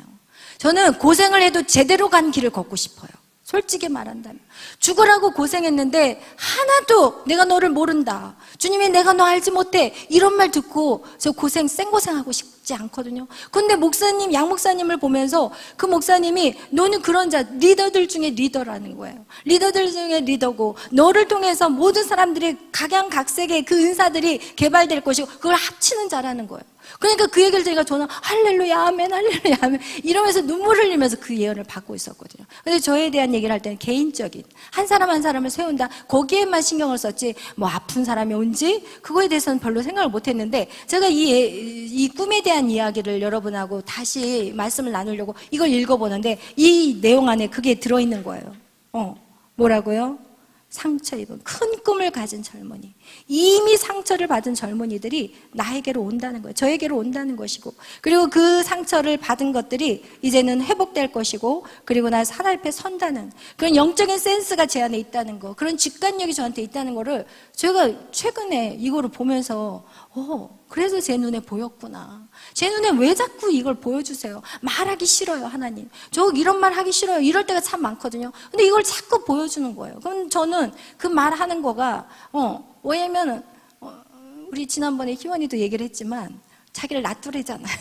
저는 고생을 해도 제대로 간 길을 걷고 싶어요. 솔직히 말한다면 죽으라고 고생했는데 하나도 내가 너를 모른다, 주님이 내가 너 알지 못해, 이런 말 듣고 저 생고생하고 싶지 않거든요. 근데 목사님, 양 목사님을 보면서 그 목사님이 너는 그런 리더들 중에 리더라는 거예요. 리더들 중에 리더고 너를 통해서 모든 사람들이 각양각색의 그 은사들이 개발될 것이고 그걸 합치는 자라는 거예요. 그러니까 그 얘기를 들으니까 저는 할렐루야 아멘 할렐루야 아멘 이러면서 눈물 흘리면서 그 예언을 받고 있었거든요. 근데 저에 대한 얘기를 할 때는 개인적인 한 사람 한 사람을 세운다 거기에만 신경을 썼지 뭐 아픈 사람이 온지 그거에 대해서는 별로 생각을 못 했는데 제가 이 꿈에 대한 이야기를 여러분하고 다시 말씀을 나누려고 이걸 읽어보는데 이 내용 안에 그게 들어있는 거예요. 뭐라고요? 상처 입은 큰 꿈을 가진 젊은이, 이미 상처를 받은 젊은이들이 나에게로 온다는 거예요. 저에게로 온다는 것이고, 그리고 그 상처를 받은 것들이 이제는 회복될 것이고, 그리고 나서 하나님 앞에 선다는 그런 영적인 센스가 제 안에 있다는 거, 그런 직관력이 저한테 있다는 거를 제가 최근에 이거를 보면서 그래서 제 눈에 보였구나. 제 눈에 왜 자꾸 이걸 보여주세요? 말하기 싫어요, 하나님. 저 이런 말 하기 싫어요. 이럴 때가 참 많거든요. 근데 이걸 자꾸 보여주는 거예요. 그럼 저는 그 말하는 거가 왜냐면 우리 지난번에 희원이도 얘기를 했지만 자기를 놔두래잖아요.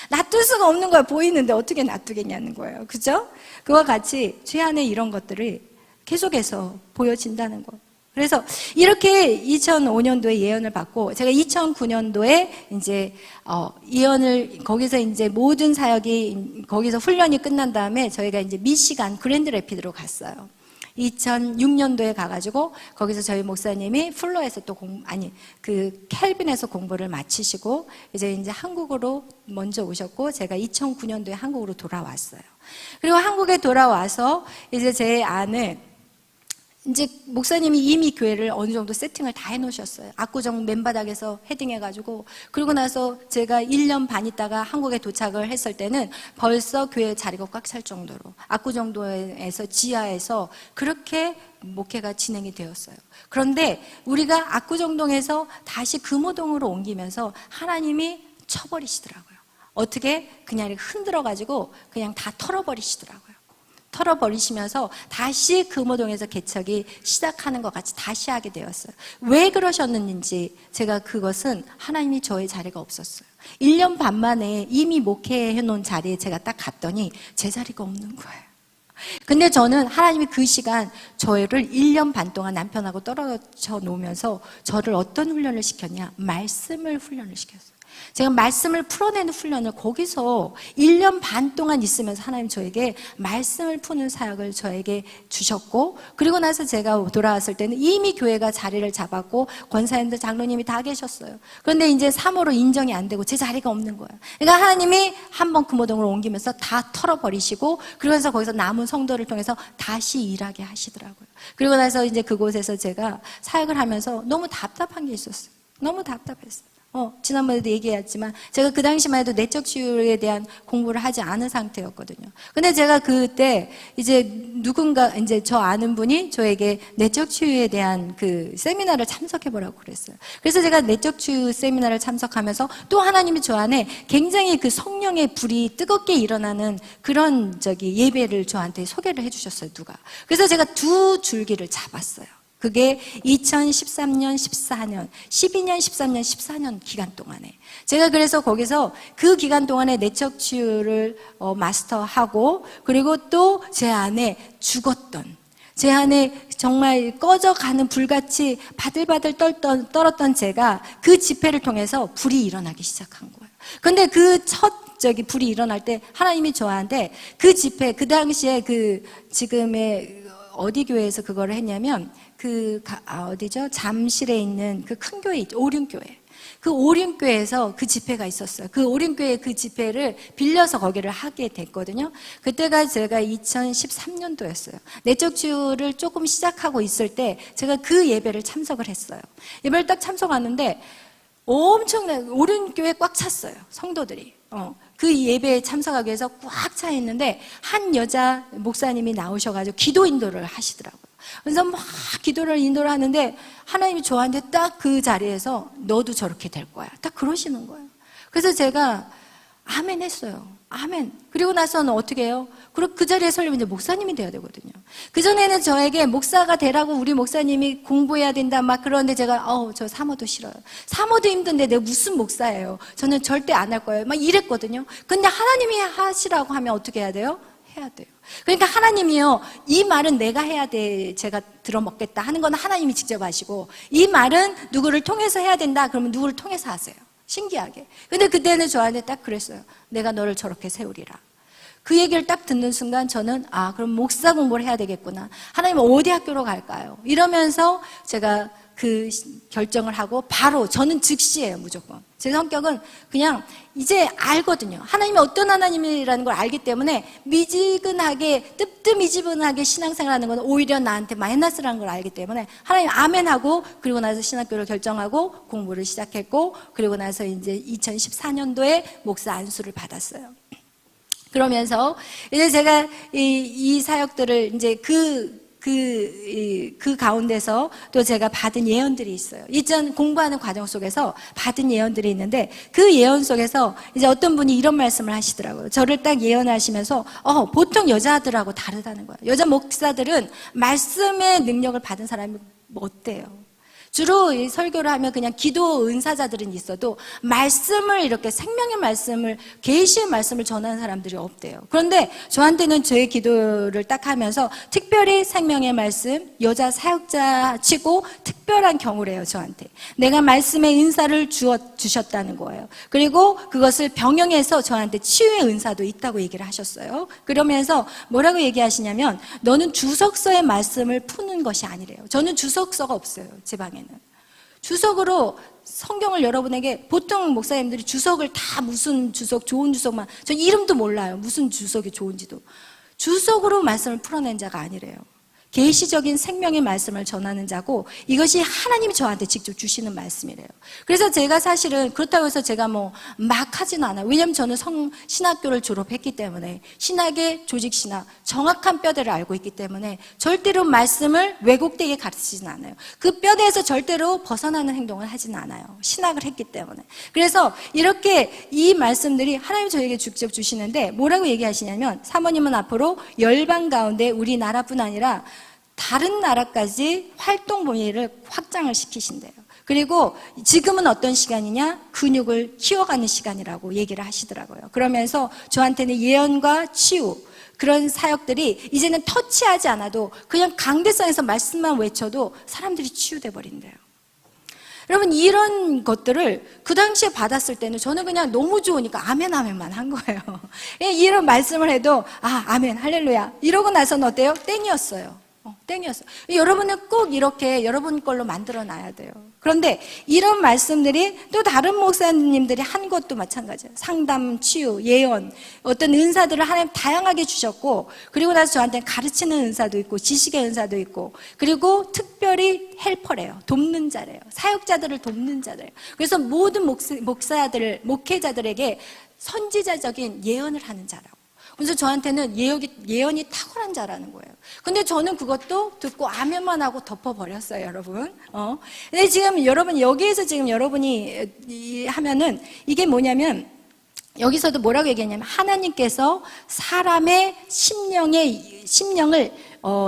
놔둘 수가 없는 거야. 보이는데 어떻게 놔두겠냐는 거예요. 그죠? 그와 같이 제 안에 이런 것들이 계속해서 보여진다는 거. 그래서 이렇게 2005년도에 예언을 받고 제가 2009년도에 이제 예언을 거기서 이제 모든 사역이 거기서 훈련이 끝난 다음에 저희가 이제 미시간 그랜드 레피드로 갔어요. 2006년도에 가가지고 거기서 저희 목사님이 플로에서 또 켈빈에서 공부를 마치시고 이제 한국으로 먼저 오셨고 제가 2009년도에 한국으로 돌아왔어요. 그리고 한국에 돌아와서 이제 제 안을 이제 목사님이 이미 교회를 어느 정도 세팅을 다 해놓으셨어요. 압구정 맨바닥에서 헤딩해가지고 그러고 나서 제가 1년 반 있다가 한국에 도착을 했을 때는 벌써 교회 자리가 꽉 찰 정도로 압구정도에서 지하에서 그렇게 목회가 진행이 되었어요. 그런데 우리가 압구정동에서 다시 금호동으로 옮기면서 하나님이 쳐버리시더라고요. 어떻게? 그냥 흔들어가지고 그냥 다 털어버리시더라고요. 털어버리시면서 다시 금호동에서 개척이 시작하는 것 같이 다시 하게 되었어요. 왜 그러셨는지 제가 그것은 하나님이 저의 자리가 없었어요. 1년 반 만에 이미 목회해 놓은 자리에 제가 딱 갔더니 제 자리가 없는 거예요. 근데 저는 하나님이 그 시간 저를 1년 반 동안 남편하고 떨어져 놓으면서 저를 어떤 훈련을 시켰냐? 말씀을 훈련을 시켰어요. 제가 말씀을 풀어내는 훈련을 거기서 1년 반 동안 있으면서 하나님 저에게 말씀을 푸는 사역을 저에게 주셨고 그리고 나서 제가 돌아왔을 때는 이미 교회가 자리를 잡았고 권사님들 장로님이 다 계셨어요. 그런데 이제 3호로 인정이 안 되고 제 자리가 없는 거예요. 그러니까 하나님이 한번 금호동으로 옮기면서 다 털어버리시고 그러면서 거기서 남은 성도를 통해서 다시 일하게 하시더라고요. 그리고 나서 이제 그곳에서 제가 사역을 하면서 너무 답답한 게 있었어요. 너무 답답했어요. 지난번에도 얘기했지만 제가 그 당시만 해도 내적 치유에 대한 공부를 하지 않은 상태였거든요. 근데 제가 그때 이제 이제 저 아는 분이 저에게 내적 치유에 대한 그 세미나를 참석해 보라고 그랬어요. 그래서 제가 내적 치유 세미나를 참석하면서 또 하나님이 저 안에 굉장히 그 성령의 불이 뜨겁게 일어나는 그런 예배를 저한테 소개를 해 주셨어요, 누가. 그래서 제가 두 줄기를 잡았어요. 그게 2013년, 14년, 12년, 13년, 14년 기간 동안에 제가 그래서 거기서 그 기간 동안에 내적 치유를 마스터하고, 그리고 또 제 안에 죽었던, 제 안에 정말 꺼져가는 불같이 바들바들 떨었던 제가 그 집회를 통해서 불이 일어나기 시작한 거예요. 근데 그 불이 일어날 때 하나님이 저한테 그 집회, 그 당시에 지금의 어디 교회에서 그거를 했냐면 어디죠? 잠실에 있는 그 큰 교회 있죠. 오륜교회. 그 오륜교회에서 그 집회가 있었어요. 그 오륜교회 그 집회를 빌려서 거기를 하게 됐거든요. 그때가 제가 2013년도였어요. 내적 치유를 조금 시작하고 있을 때 제가 그 예배를 참석을 했어요. 예배를 딱 참석하는데 엄청난 오륜교회 꽉 찼어요. 성도들이. 그 예배에 참석하기 위해서 꽉 차 있는데 한 여자 목사님이 나오셔가지고 기도 인도를 하시더라고요. 그래서 막 기도를 인도를 하는데 하나님이 저한테 딱 그 자리에서 너도 저렇게 될 거야. 딱 그러시는 거예요. 그래서 제가 아멘 했어요. 아멘. 그리고 나서는 어떻게 해요? 그리고 그 자리에 서려면 이제 목사님이 돼야 되거든요. 그전에는 저에게 목사가 되라고 우리 목사님이 공부해야 된다 막 그러는데 제가 저 사모도 싫어요. 사모도 힘든데 내가 무슨 목사예요. 저는 절대 안 할 거예요. 막 이랬거든요. 근데 하나님이 하시라고 하면 어떻게 해야 돼요? 해야 돼요. 그러니까 하나님이요, 이 말은 내가 해야 돼, 제가 들어먹겠다 하는 건 하나님이 직접 하시고, 이 말은 누구를 통해서 해야 된다 그러면 누구를 통해서 하세요. 신기하게. 근데 그때는 저한테 딱 그랬어요. 내가 너를 저렇게 세우리라. 그 얘기를 딱 듣는 순간 저는 그럼 목사 공부를 해야 되겠구나. 하나님 어디 학교로 갈까요? 이러면서 제가 그 결정을 하고 바로 저는 즉시예요, 무조건. 제 성격은 그냥 이제 알거든요. 하나님이 어떤 하나님이라는 걸 알기 때문에 미지근하게 뜨뜻미지근하게 신앙생활하는 건 오히려 나한테 마이너스라는 걸 알기 때문에 하나님 아멘하고, 그리고 나서 신학교를 결정하고 공부를 시작했고, 그리고 나서 이제 2014년도에 목사 안수를 받았어요. 그러면서 이제 제가 이 사역들을 이제 그 가운데서 또 제가 받은 예언들이 있어요. 이전 공부하는 과정 속에서 받은 예언들이 있는데 그 예언 속에서 이제 어떤 분이 이런 말씀을 하시더라고요. 저를 딱 예언하시면서 보통 여자들하고 다르다는 거예요. 여자 목사들은 말씀의 능력을 받은 사람이 어때요? 주로 이 설교를 하면 그냥 기도 은사자들은 있어도 말씀을 이렇게 생명의 말씀을, 계시의 말씀을 전하는 사람들이 없대요. 그런데 저한테는 제 기도를 딱 하면서 특별히 생명의 말씀, 여자 사역자 치고 특별한 경우래요, 저한테. 내가 말씀의 은사를 주셨다는 거예요. 그리고 그것을 병영해서 저한테 치유의 은사도 있다고 얘기를 하셨어요. 그러면서 뭐라고 얘기하시냐면, 너는 주석서의 말씀을 푸는 것이 아니래요. 저는 주석서가 없어요, 제 방에는. 주석으로 성경을 여러분에게, 보통 목사님들이 주석을 다 무슨 주석, 좋은 주석만, 저 이름도 몰라요. 무슨 주석이 좋은지도. 주석으로 말씀을 풀어낸 자가 아니래요. 계시적인 생명의 말씀을 전하는 자고, 이것이 하나님이 저한테 직접 주시는 말씀이래요. 그래서 제가 사실은 그렇다고 해서 제가 막 하진 않아요. 왜냐하면 저는 신학교를 졸업했기 때문에, 신학의 조직신학, 정확한 뼈대를 알고 있기 때문에 절대로 말씀을 왜곡되게 가르치진 않아요. 그 뼈대에서 절대로 벗어나는 행동을 하진 않아요. 신학을 했기 때문에. 그래서 이렇게 이 말씀들이 하나님이 저에게 직접 주시는데 뭐라고 얘기하시냐면, 사모님은 앞으로 열방 가운데 우리나라뿐 아니라 다른 나라까지 활동 범위를 확장을 시키신대요. 그리고 지금은 어떤 시간이냐? 근육을 키워가는 시간이라고 얘기를 하시더라고요. 그러면서 저한테는 예언과 치유, 그런 사역들이 이제는 터치하지 않아도 그냥 강대상에서 말씀만 외쳐도 사람들이 치유돼 버린대요. 여러분, 이런 것들을 그 당시에 받았을 때는 저는 그냥 너무 좋으니까 아멘 아멘만 한 거예요. 이런 말씀을 해도 아멘 할렐루야 이러고 나서는 어때요? 땡이었어요. 땡이었어요. 여러분은 꼭 이렇게 여러분 걸로 만들어 놔야 돼요. 그런데 이런 말씀들이 또 다른 목사님들이 한 것도 마찬가지예요. 상담, 치유, 예언, 어떤 은사들을 하나님 다양하게 주셨고, 그리고 나서 저한테는 가르치는 은사도 있고, 지식의 은사도 있고, 그리고 특별히 헬퍼래요. 돕는 자래요. 사역자들을 돕는 자래요. 그래서 모든 목회자들에게 선지자적인 예언을 하는 자라고. 그래서 저한테는 예언이 탁월한 자라는 거예요. 근데 저는 그것도 듣고 아멘만 하고 덮어버렸어요, 여러분. 근데 지금 여러분, 여기에서 지금 여러분이 하면은 이게 뭐냐면, 여기서도 뭐라고 얘기했냐면, 하나님께서 사람의 심령을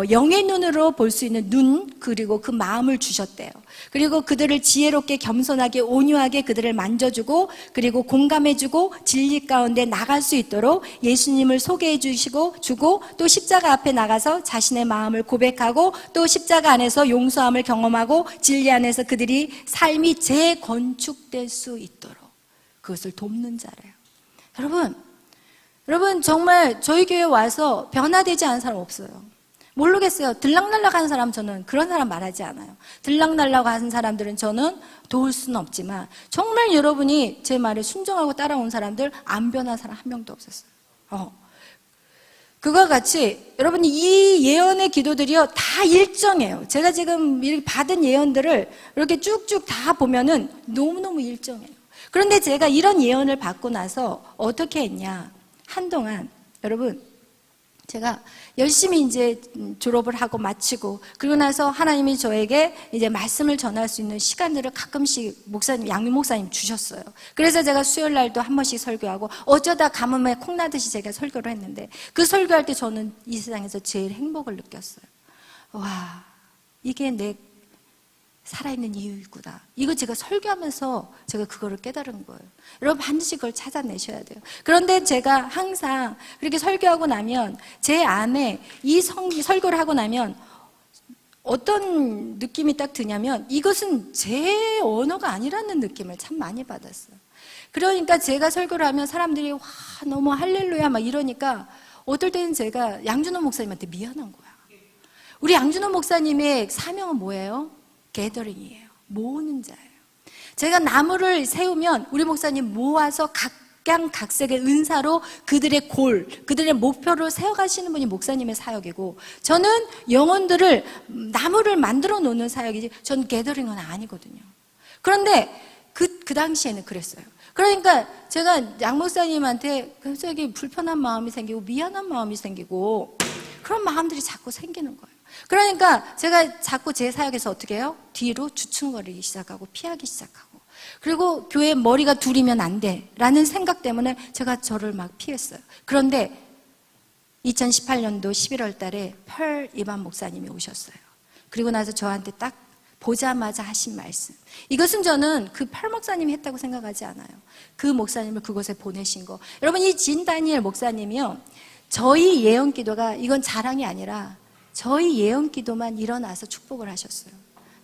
영의 눈으로 볼 수 있는 눈, 그리고 그 마음을 주셨대요. 그리고 그들을 지혜롭게 겸손하게 온유하게 그들을 만져주고, 그리고 공감해주고 진리 가운데 나갈 수 있도록 예수님을 소개해 주고 또 십자가 앞에 나가서 자신의 마음을 고백하고, 또 십자가 안에서 용서함을 경험하고 진리 안에서 그들이 삶이 재건축될 수 있도록 그것을 돕는 자래요. 여러분 정말 저희 교회 와서 변화되지 않은 사람 없어요. 모르겠어요. 들락날락 하는 사람, 저는 그런 사람 말하지 않아요. 들락날락 하는 사람들은 저는 도울 수는 없지만, 정말 여러분이 제 말에 순종하고 따라온 사람들, 안 변한 사람 한 명도 없었어요. 그와 같이 여러분이 이 예언의 기도들이요 다 일정해요. 제가 지금 받은 예언들을 이렇게 쭉쭉 다 보면은 너무너무 일정해요. 그런데 제가 이런 예언을 받고 나서 어떻게 했냐, 한동안 여러분 제가 열심히 이제 졸업을 하고 마치고, 그리고 나서 하나님이 저에게 이제 말씀을 전할 수 있는 시간들을 가끔씩 양미 목사님 주셨어요. 그래서 제가 수요일 날도 한 번씩 설교하고, 어쩌다 가뭄에 콩나듯이 제가 설교를 했는데, 그 설교할 때 저는 이 세상에서 제일 행복을 느꼈어요. 와, 이게 내 살아있는 이유이구나. 이거 제가 설교하면서 제가 그거를 깨달은 거예요. 여러분 반드시 그걸 찾아내셔야 돼요. 그런데 제가 항상 그렇게 설교하고 나면 제 안에 이 설교를 하고 나면 어떤 느낌이 딱 드냐면, 이것은 제 언어가 아니라는 느낌을 참 많이 받았어요. 그러니까 제가 설교를 하면 사람들이 와 너무 할렐루야 막 이러니까, 어떨 때는 제가 양준호 목사님한테 미안한 거야. 우리 양준호 목사님의 사명은 뭐예요? 게더링이에요. 모으는 자예요. 제가 나무를 세우면 우리 목사님 모아서 각양각색의 은사로 그들의 목표를 세워가시는 분이 목사님의 사역이고, 저는 영혼들을 나무를 만들어 놓는 사역이지, 전 게더링은 아니거든요. 그런데 그 당시에는 그랬어요. 그러니까 제가 양 목사님한테 갑자기 불편한 마음이 생기고 미안한 마음이 생기고 그런 마음들이 자꾸 생기는 거예요. 그러니까 제가 자꾸 제 사역에서 어떻게 해요? 뒤로 주춤거리기 시작하고 피하기 시작하고, 그리고 교회 머리가 둘이면 안 돼 라는 생각 때문에 제가 저를 막 피했어요. 그런데 2018년도 11월 달에 펄 이반 목사님이 오셨어요. 그리고 나서 저한테 딱 보자마자 하신 말씀, 이것은 저는 그 펄 목사님이 했다고 생각하지 않아요. 그 목사님을 그곳에 보내신 거. 여러분, 이 진 다니엘 목사님이요, 저희 예언 기도가, 이건 자랑이 아니라 저희 예언 기도만 일어나서 축복을 하셨어요.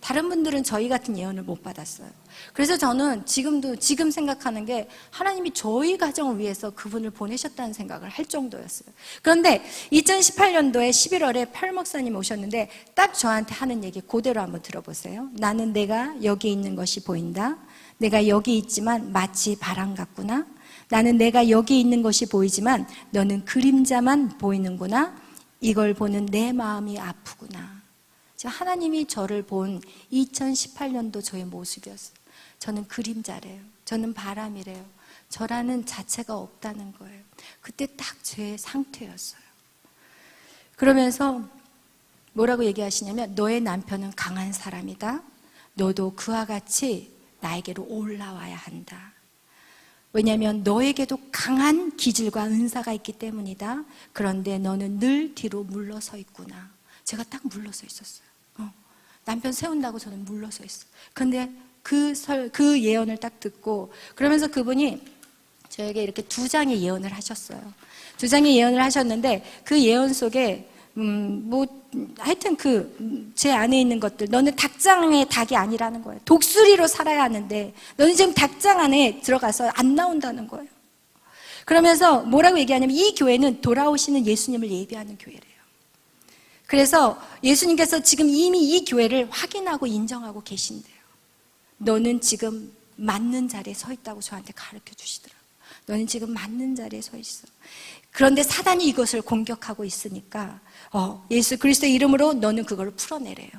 다른 분들은 저희 같은 예언을 못 받았어요. 그래서 저는 지금 생각하는 게, 하나님이 저희 가정을 위해서 그분을 보내셨다는 생각을 할 정도였어요. 그런데 2018년도에 11월에 펄 목사님 오셨는데 딱 저한테 하는 얘기 그대로 한번 들어보세요. 나는 내가 여기 있는 것이 보인다. 내가 여기 있지만 마치 바람 같구나. 나는 내가 여기 있는 것이 보이지만 너는 그림자만 보이는구나. 이걸 보는 내 마음이 아프구나. 하나님이 저를 본 2018년도 저의 모습이었어요. 저는 그림자래요. 저는 바람이래요. 저라는 자체가 없다는 거예요. 그때 딱 제 상태였어요. 그러면서 뭐라고 얘기하시냐면, 너의 남편은 강한 사람이다. 너도 그와 같이 나에게로 올라와야 한다. 왜냐하면 너에게도 강한 기질과 은사가 있기 때문이다. 그런데 너는 늘 뒤로 물러서 있구나. 제가 딱 물러서 있었어요. 남편 세운다고 저는 물러서 있어요. 그런데 그 예언을 딱 듣고, 그러면서 그분이 저에게 이렇게 2장의 예언을 하셨어요. 2장의 예언을 하셨는데, 그 예언 속에 하여튼 제 안에 있는 것들, 너는 닭장의 닭이 아니라는 거예요. 독수리로 살아야 하는데 너는 지금 닭장 안에 들어가서 안 나온다는 거예요. 그러면서 뭐라고 얘기하냐면, 이 교회는 돌아오시는 예수님을 예비하는 교회래요. 그래서 예수님께서 지금 이미 이 교회를 확인하고 인정하고 계신대요. 너는 지금 맞는 자리에 서 있다고 저한테 가르쳐 주시더라고요. 너는 지금 맞는 자리에 서 있어. 그런데 사단이 이것을 공격하고 있으니까 예수 그리스도의 이름으로 너는 그걸 풀어내래요.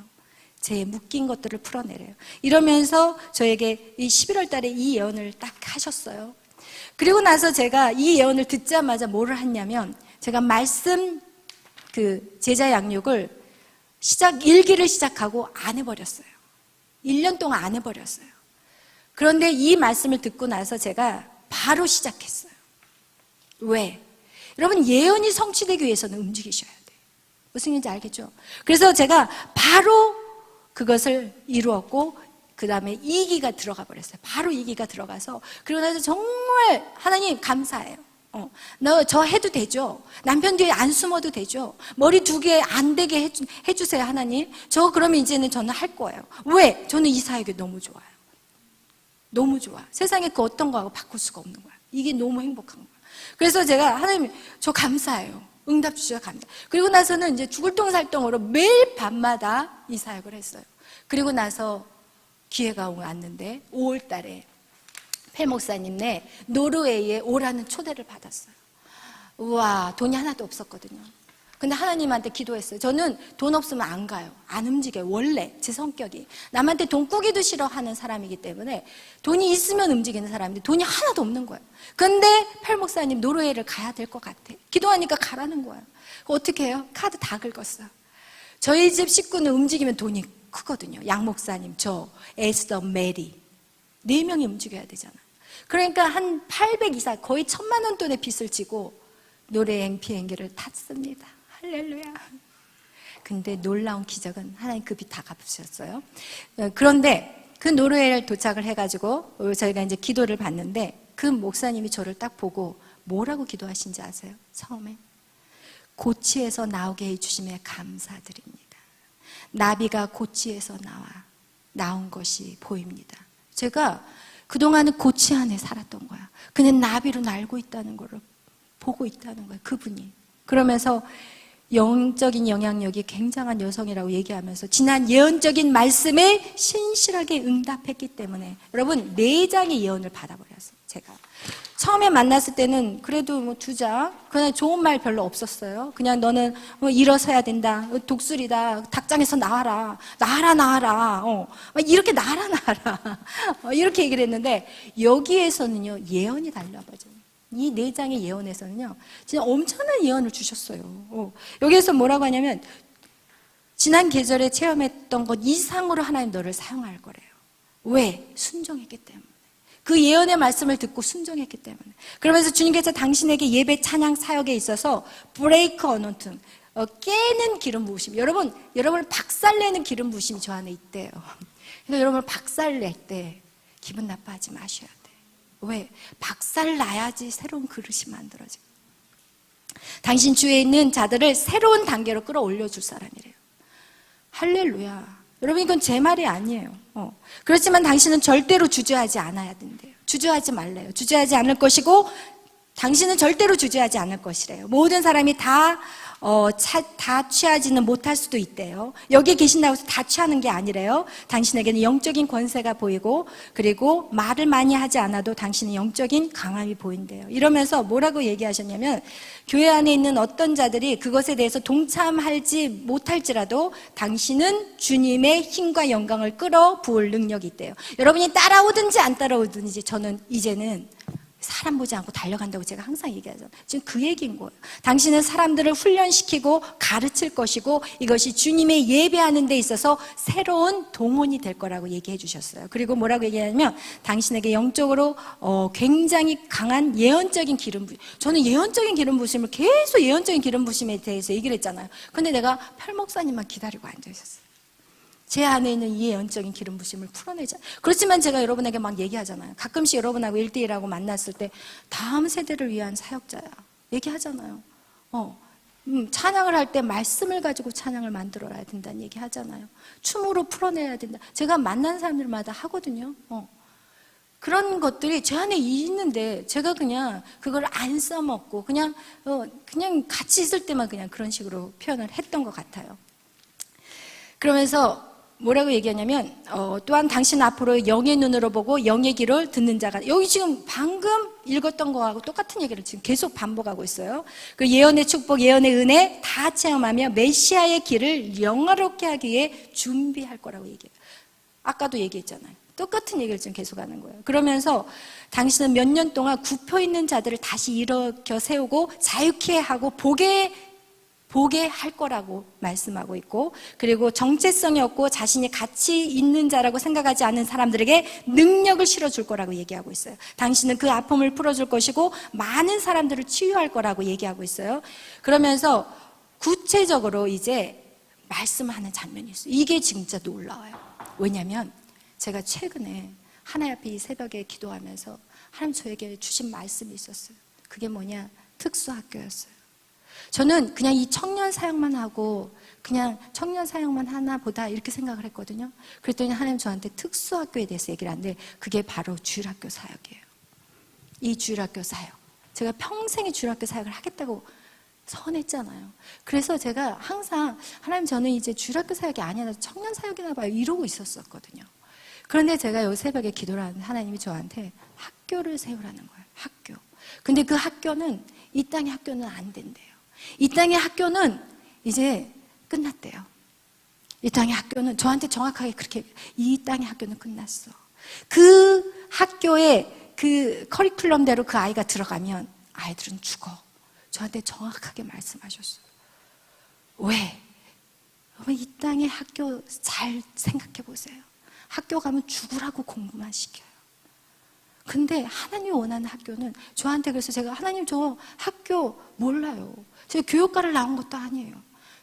제 묶인 것들을 풀어내래요. 이러면서 저에게 이 11월 달에 이 예언을 딱 하셨어요. 그리고 나서 제가 이 예언을 듣자마자 뭐를 했냐면 제가 말씀 제자 양육을 일기를 시작하고 안 해버렸어요. 1년 동안 안 해버렸어요. 그런데 이 말씀을 듣고 나서 제가 바로 시작했어요. 왜? 여러분 예언이 성취되기 위해서는 움직이셔야 돼요. 무슨 얘기인지 알겠죠? 그래서 제가 바로 그것을 이루었고 그 다음에 2기가 들어가 버렸어요. 바로 2기가 들어가서 그리고 나서 정말 하나님 감사해요. 저 해도 되죠? 남편 뒤에 안 숨어도 되죠? 머리 2개 안 되게 해주세요 하나님. 저 그러면 이제는 저는 할 거예요. 왜? 저는 이 사역이 너무 좋아요. 너무 좋아. 세상에 그 어떤 거하고 바꿀 수가 없는 거야. 이게 너무 행복한 거야. 그래서 제가 하나님 저 감사해요. 응답 주셔서 감사해요. 그리고 나서는 이제 죽을 똥살똥으로 매일 밤마다 이 사역을 했어요. 그리고 나서 기회가 왔는데 5월 달에 펠 목사님네 노르웨이에 오라는 초대를 받았어요. 우와, 돈이 하나도 없었거든요. 근데 하나님한테 기도했어요. 저는 돈 없으면 안 가요. 안 움직여요. 원래 제 성격이 남한테 돈 꾸기도 싫어하는 사람이기 때문에 돈이 있으면 움직이는 사람인데 돈이 하나도 없는 거예요. 근데 펠 목사님 노르웨이를 가야 될 것 같아. 기도하니까 가라는 거예요. 어떻게 해요? 카드 다 긁었어요. 저희 집 식구는 움직이면 돈이 크거든요. 양 목사님, 저, 에스더, 메리 4명이 움직여야 되잖아요. 그러니까 한 800 이상 거의 1,000만 원 돈의 빚을 지고 노래행 비행기를 탔습니다. 할렐루야. 근데 놀라운 기적은 하나님 그 빚 다 갚으셨어요. 그런데 그 노르웨이를 도착을 해가지고 저희가 이제 기도를 받는데 그 목사님이 저를 딱 보고 뭐라고 기도하신지 아세요? 처음에 고치에서 나오게 해주심에 감사드립니다. 나비가 고치에서 나온 것이 보입니다. 제가 그동안은 고치 안에 살았던 거야. 그냥 나비로 날고 있다는 거를 보고 있다는 거예요. 그분이. 그러면서 영적인 영향력이 굉장한 여성이라고 얘기하면서 지난 예언적인 말씀에 신실하게 응답했기 때문에 여러분 4장의 예언을 받아버렸어요. 제가 처음에 만났을 때는 그래도 뭐 2장 그냥 좋은 말 별로 없었어요. 그냥 너는 뭐 일어서야 된다, 독수리다, 닭장에서 나와라 이렇게 나와라 이렇게 얘기를 했는데 여기에서는요 예언이 달라버려요. 이 4장의 예언에서는요 진짜 엄청난 예언을 주셨어요. 여기에서 뭐라고 하냐면 지난 계절에 체험했던 것 이상으로 하나님 너를 사용할 거래요. 왜? 순종했기 때문에. 그 예언의 말씀을 듣고 순종했기 때문에. 그러면서 주님께서 당신에게 예배 찬양 사역에 있어서 브레이크 어노팅, 깨는 기름 부으심. 여러분을 박살내는 기름 부으심이 저 안에 있대요. 그래서 여러분을 박살낼 때 기분 나빠하지 마셔야 돼요. 왜? 박살나야지 새로운 그릇이 만들어져요. 당신 주위에 있는 자들을 새로운 단계로 끌어올려 줄 사람이래요. 할렐루야. 여러분 이건 제 말이 아니에요. 그렇지만 당신은 절대로 주저하지 않아야 된대요. 주저하지 말래요. 주저하지 않을 것이고 당신은 절대로 주저하지 않을 것이래요. 모든 사람이 다 취하지는 못할 수도 있대요. 여기에 계신다고 해서 다 취하는 게 아니래요. 당신에게는 영적인 권세가 보이고 그리고 말을 많이 하지 않아도 당신은 영적인 강함이 보인대요. 이러면서 뭐라고 얘기하셨냐면 교회 안에 있는 어떤 자들이 그것에 대해서 동참하지 못할지라도 당신은 주님의 힘과 영광을 끌어부을 능력이 있대요. 여러분이 따라오든지 안 따라오든지 저는 이제는 사람 보지 않고 달려간다고 제가 항상 얘기하잖아요. 지금 그 얘기인 거예요. 당신은 사람들을 훈련시키고 가르칠 것이고 이것이 주님의 예배하는 데 있어서 새로운 동원이 될 거라고 얘기해 주셨어요. 그리고 뭐라고 얘기하냐면 당신에게 영적으로 굉장히 강한 예언적인 기름 부심. 저는 예언적인 기름 부심을 계속 예언적인 기름 부심에 대해서 얘기를 했잖아요. 근데 내가 펠 목사님만 기다리고 앉아 있었어요. 제 안에 있는 이 영적인 기름 부심을 풀어내자. 그렇지만 제가 여러분에게 막 얘기하잖아요. 가끔씩 여러분하고 1대1하고 만났을 때 다음 세대를 위한 사역자야 얘기하잖아요. 찬양을 할 때 말씀을 가지고 찬양을 만들어야 된다는 얘기 하잖아요. 춤으로 풀어내야 된다. 제가 만난 사람들마다 하거든요. 그런 것들이 제 안에 있는데 제가 그냥 그걸 안 써먹고 그냥 같이 있을 때만 그냥 그런 식으로 표현을 했던 것 같아요. 그러면서 뭐라고 얘기하냐면 또한 당신 앞으로 영의 눈으로 보고 영의 귀를 듣는 자가, 여기 지금 방금 읽었던 거하고 똑같은 얘기를 지금 계속 반복하고 있어요. 그 예언의 축복, 예언의 은혜 다 체험하며 메시아의 길을 영화롭게 하기 위해 준비할 거라고 얘기해요. 아까도 얘기했잖아요. 똑같은 얘기를 지금 계속하는 거예요. 그러면서 당신은 몇 년 동안 굽혀 있는 자들을 다시 일으켜 세우고 자유케 하고 보게 할 거라고 말씀하고 있고, 그리고 정체성이 없고 자신이 가치 있는 자라고 생각하지 않는 사람들에게 능력을 실어줄 거라고 얘기하고 있어요. 당신은 그 아픔을 풀어줄 것이고 많은 사람들을 치유할 거라고 얘기하고 있어요. 그러면서 구체적으로 이제 말씀하는 장면이 있어요. 이게 진짜 놀라워요. 왜냐하면 제가 최근에 하나님 앞에 이 새벽에 기도하면서 하나님 저에게 주신 말씀이 있었어요. 그게 뭐냐? 특수학교였어요. 저는 그냥 이 청년 사역만 하고 그냥 청년 사역만 하나 보다 이렇게 생각을 했거든요. 그랬더니 하나님 저한테 특수학교에 대해서 얘기를 하는데 그게 바로 주일학교 사역이에요. 이 주일학교 사역, 제가 평생의 주일학교 사역을 하겠다고 선했잖아요. 그래서 제가 항상 하나님 저는 이제 주일학교 사역이 아니라 청년 사역이나 봐요 이러고 있었거든요. 그런데 제가 여기 새벽에 기도를 하는데 하나님이 저한테 학교를 세우라는 거예요. 학교. 근데 그 학교는 이 땅의 학교는 안 된대요. 이 땅의 학교는 이제 끝났대요. 이 땅의 학교는 저한테 정확하게 그렇게, 이 땅의 학교는 끝났어. 그 학교의 그 커리큘럼대로 그 아이가 들어가면 아이들은 죽어. 저한테 정확하게 말씀하셨어요. 왜 이 땅의 학교 잘 생각해 보세요. 학교 가면 죽으라고 공부만 시켜요. 근데 하나님이 원하는 학교는 저한테, 그래서 제가 하나님 저 학교 몰라요. 제가 교육과를 나온 것도 아니에요.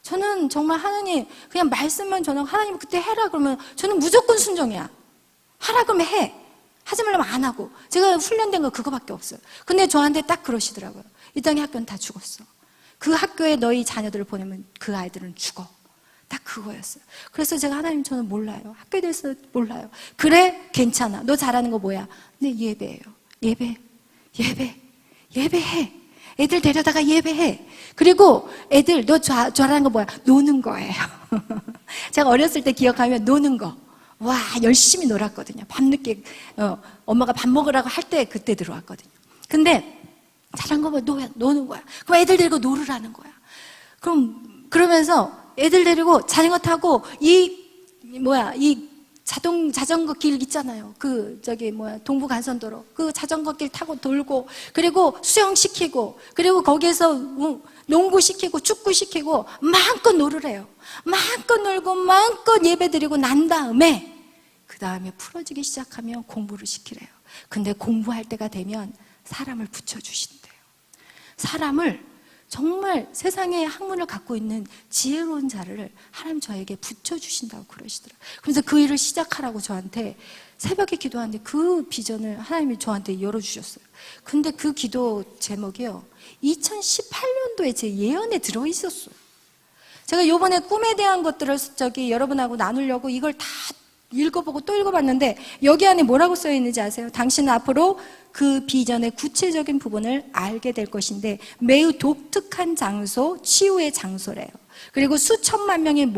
저는 정말 하나님 그냥 말씀만 전하고 하나님 그때 해라 그러면 저는 무조건 순종이야. 하라 그러면 해. 하지 말라면 안 하고. 제가 훈련된 거 그거밖에 없어요. 근데 저한테 딱 그러시더라고요. 이 땅의 학교는 다 죽었어. 그 학교에 너희 자녀들을 보내면 그 아이들은 죽어. 딱 그거였어요. 그래서 제가 하나님 저는 몰라요. 학교에 대해서 몰라요. 그래? 괜찮아. 너 잘하는 거 뭐야? 네, 예배예요. 예배해. 애들 데려다가 예배해. 그리고 애들 너 잘하는 거 뭐야? 노는 거예요. 제가 어렸을 때 기억하면 노는 거. 와, 열심히 놀았거든요. 밤늦게 엄마가 밥 먹으라고 할 때 그때 들어왔거든요. 근데 잘한 거 뭐 노는 거야. 그럼 애들 데리고 놀으라는 거야. 그러면서 애들 데리고 자전거 타고 이 자전거 길 있잖아요. 동부 간선도로. 그 자전거 길 타고 돌고, 그리고 수영시키고, 그리고 거기에서 농구시키고, 축구시키고, 마음껏 놀으래요. 마음껏 놀고, 마음껏 예배 드리고 난 다음에, 그 다음에 풀어지기 시작하면 공부를 시키래요. 근데 공부할 때가 되면 사람을 붙여주신대요. 사람을 정말 세상의 학문을 갖고 있는 지혜로운 자를 하나님 저에게 붙여주신다고 그러시더라고요. 그래서 그 일을 시작하라고 저한테 새벽에 기도하는데 그 비전을 하나님이 저한테 열어주셨어요. 근데 그 기도 제목이요, 2018년도에 제 예언에 들어있었어요. 제가 이번에 꿈에 대한 것들을 여러분하고 나누려고 이걸 다 읽어보고 또 읽어봤는데 여기 안에 뭐라고 써있는지 아세요? 당신은 앞으로 그 비전의 구체적인 부분을 알게 될 것인데 매우 독특한 장소, 치유의 장소래요. 그리고 수천만 명이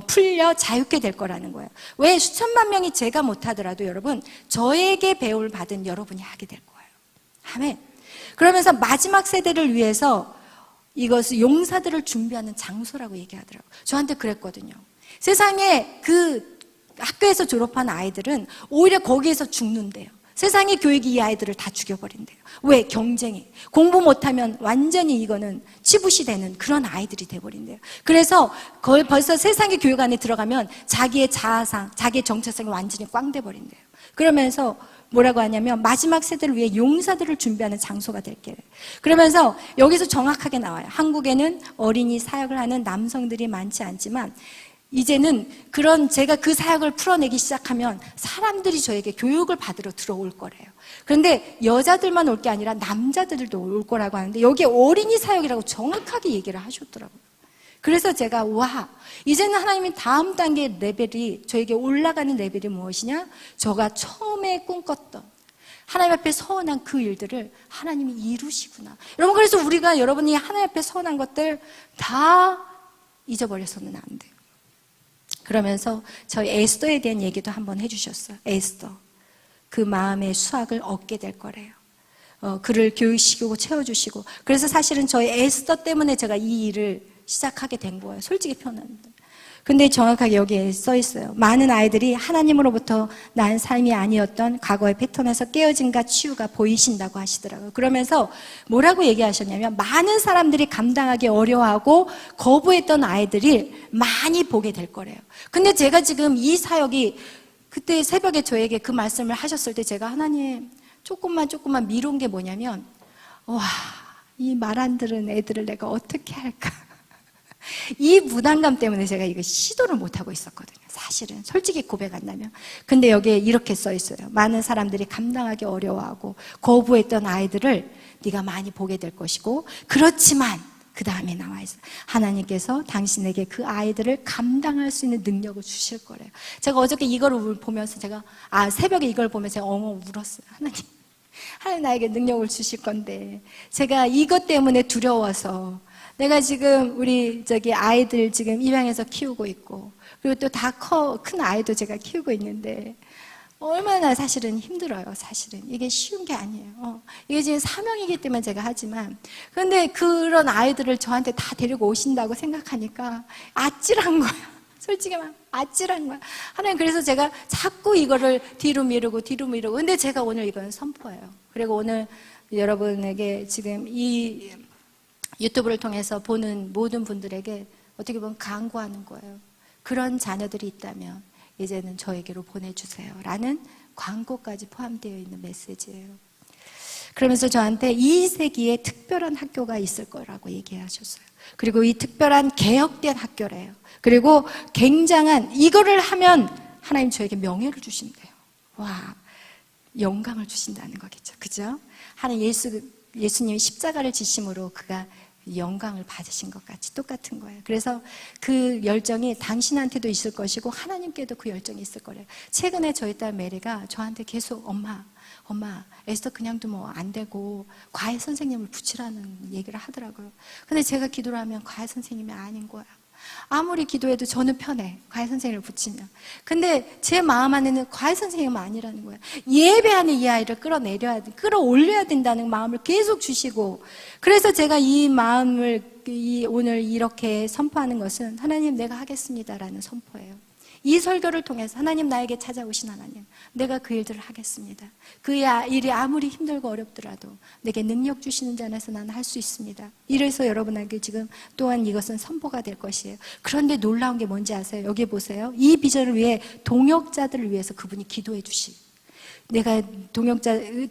풀려 자유케 될 거라는 거예요. 왜? 수천만 명이 제가 못하더라도 여러분, 저에게 배움을 받은 여러분이 하게 될 거예요. 아멘. 그러면서 마지막 세대를 위해서 이것을 용사들을 준비하는 장소라고 얘기하더라고요. 저한테 그랬거든요. 세상에 그 학교에서 졸업한 아이들은 오히려 거기에서 죽는데요. 세상의 교육이 이 아이들을 다 죽여버린대요. 왜? 경쟁이. 공부 못하면 완전히 이거는 치부시 되는 그런 아이들이 돼버린대요. 그래서 벌써 세상의 교육 안에 들어가면 자기의 자아상, 자기의 정체성이 완전히 꽝 돼버린대요. 그러면서 뭐라고 하냐면 마지막 세대를 위해 용사들을 준비하는 장소가 될게요. 그러면서 여기서 정확하게 나와요. 한국에는 어린이 사역을 하는 남성들이 많지 않지만 이제는 제가 그 사역을 풀어내기 시작하면 사람들이 저에게 교육을 받으러 들어올 거래요. 그런데 여자들만 올 게 아니라 남자들도 올 거라고 하는데 여기에 어린이 사역이라고 정확하게 얘기를 하셨더라고요. 그래서 제가 이제는 하나님이 다음 단계 레벨이 저에게 올라가는 레벨이 무엇이냐? 제가 처음에 꿈꿨던 하나님 앞에 서원한 그 일들을 하나님이 이루시구나. 여러분, 그래서 우리가 여러분이 하나님 앞에 서원한 것들 다 잊어버려서는 안 돼요. 그러면서 저희 에스더에 대한 얘기도 한번 해주셨어요. 에스더, 그 마음의 수확을 얻게 될 거래요. 그를 교육시키고 채워주시고. 그래서 사실은 저희 에스더 때문에 제가 이 일을 시작하게 된 거예요. 솔직히 표현합니다. 근데 정확하게 여기에 써 있어요. 많은 아이들이 하나님으로부터 난 삶이 아니었던 과거의 패턴에서 깨어짐과 치유가 보이신다고 하시더라고요. 그러면서 뭐라고 얘기하셨냐면, 많은 사람들이 감당하기 어려워하고 거부했던 아이들이 많이 보게 될 거래요. 근데 제가 지금 이 사역이, 그때 새벽에 저에게 그 말씀을 하셨을 때 제가 하나님 조금만 미룬 게 뭐냐면, 이 말 안 들은 애들을 내가 어떻게 할까? 이 부담감 때문에 제가 이거 시도를 못하고 있었거든요. 사실은 솔직히 고백한다면. 근데 여기에 이렇게 써 있어요. 많은 사람들이 감당하기 어려워하고 거부했던 아이들을 네가 많이 보게 될 것이고, 그렇지만 그 다음에 나와 있어요. 하나님께서 당신에게 그 아이들을 감당할 수 있는 능력을 주실 거래요. 제가 어저께 이걸 보면서 새벽에 이걸 보면서 제가 엉엉 울었어요. 하나님 나에게 능력을 주실 건데 제가 이것 때문에 두려워서, 내가 지금 우리 아이들 지금 입양해서 키우고 있고, 그리고 또 다 큰 아이도 제가 키우고 있는데 얼마나 사실은 힘들어요. 사실은 이게 쉬운 게 아니에요. 이게 지금 사명이기 때문에 제가 하지만, 그런데 그런 아이들을 저한테 다 데리고 오신다고 생각하니까 아찔한 거야. 솔직히 막 아찔한 거야. 하나님, 그래서 제가 자꾸 이거를 뒤로 미루고. 근데 제가 오늘 이건 선포해요. 그리고 오늘 여러분에게 지금 이 유튜브를 통해서 보는 모든 분들에게 어떻게 보면 강구하는 거예요. 그런 자녀들이 있다면 이제는 저에게로 보내주세요 라는 광고까지 포함되어 있는 메시지예요. 그러면서 저한테 이 세기에 특별한 학교가 있을 거라고 얘기하셨어요. 그리고 이 특별한 개혁된 학교래요. 그리고 굉장한, 이거를 하면 하나님 저에게 명예를 주신대요. 영광을 주신다는 거겠죠. 그죠? 하나님 예수님이 십자가를 지심으로 그가 영광을 받으신 것 같이 똑같은 거예요. 그래서 그 열정이 당신한테도 있을 것이고 하나님께도 그 열정이 있을 거래요. 최근에 저희 딸 메리가 저한테 계속 엄마 에스더 그냥 두면 안 되고 과외 선생님을 붙이라는 얘기를 하더라고요. 근데 제가 기도를 하면 과외 선생님이 아닌 거야. 아무리 기도해도 저는 편해, 과외 선생님을 붙이면. 근데 제 마음 안에는 과외 선생님은 아니라는 거예요. 예배하는 이 아이를 끌어올려야 된다는 마음을 계속 주시고, 그래서 제가 이 마음을 오늘 이렇게 선포하는 것은 하나님 내가 하겠습니다라는 선포예요. 이 설교를 통해서 하나님 나에게 찾아오신 하나님, 내가 그 일들을 하겠습니다. 그 일이 아무리 힘들고 어렵더라도 내게 능력 주시는 자 안에서 나는 할 수 있습니다. 이래서 여러분에게 지금 또한 이것은 선포가 될 것이에요. 그런데 놀라운 게 뭔지 아세요? 여기 보세요. 이 비전을 위해 동역자들을 위해서 그분이 기도해 주시. 내가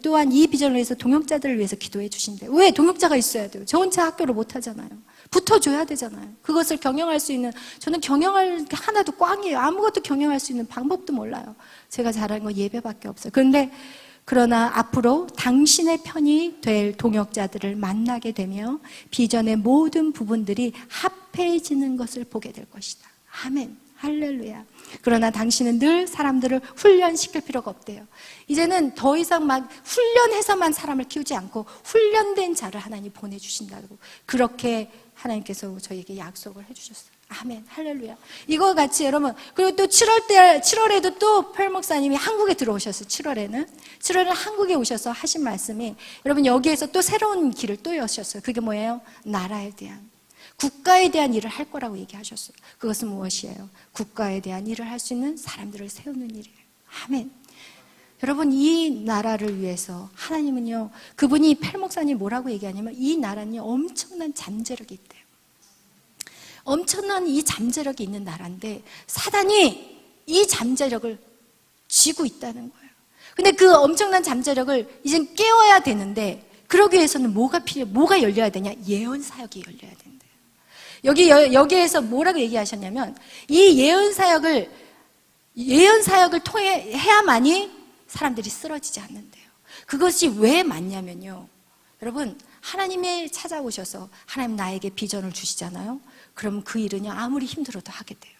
또한 이 비전을 위해서 동역자들을 위해서 기도해 주신대. 왜? 동역자가 있어야 돼요. 저 혼자 학교를 못 하잖아요. 붙어줘야 되잖아요. 그것을 경영할 수 있는, 저는 경영할 게 하나도 꽝이에요. 아무것도 경영할 수 있는 방법도 몰라요. 제가 잘하는 건 예배밖에 없어요. 그러나 앞으로 당신의 편이 될 동역자들을 만나게 되며 비전의 모든 부분들이 합해지는 것을 보게 될 것이다. 아멘. 할렐루야. 그러나 당신은 늘 사람들을 훈련시킬 필요가 없대요. 이제는 더 이상 막 훈련해서만 사람을 키우지 않고 훈련된 자를 하나님 보내주신다고, 그렇게 하나님께서 저에게 약속을 해주셨어요. 아멘. 할렐루야. 이거 같이 여러분, 그리고 또 7월에도 또 펄 목사님이 한국에 들어오셨어요. 7월에는 한국에 오셔서 하신 말씀이, 여러분 여기에서 또 새로운 길을 또 여셨어요. 그게 뭐예요? 나라에 대한, 국가에 대한 일을 할 거라고 얘기하셨어요. 그것은 무엇이에요? 국가에 대한 일을 할 수 있는 사람들을 세우는 일이에요. 아멘. 여러분, 이 나라를 위해서 하나님은요, 그분이 펠 목사님 뭐라고 얘기하냐면, 이 나라는 엄청난 잠재력이 있대요. 엄청난 이 잠재력이 있는 나라인데 사단이 이 잠재력을 쥐고 있다는 거예요. 근데 그 엄청난 잠재력을 이젠 깨워야 되는데, 그러기 위해서는 뭐가 열려야 되냐? 예언 사역이 열려야 된대요. 여기에서 뭐라고 얘기하셨냐면, 이 예언 사역을 통해 해야만이 사람들이 쓰러지지 않는데요. 그것이 왜 맞냐면요, 여러분, 하나님이 찾아오셔서 하나님 나에게 비전을 주시잖아요. 그럼 그 일은요, 아무리 힘들어도 하게 돼요.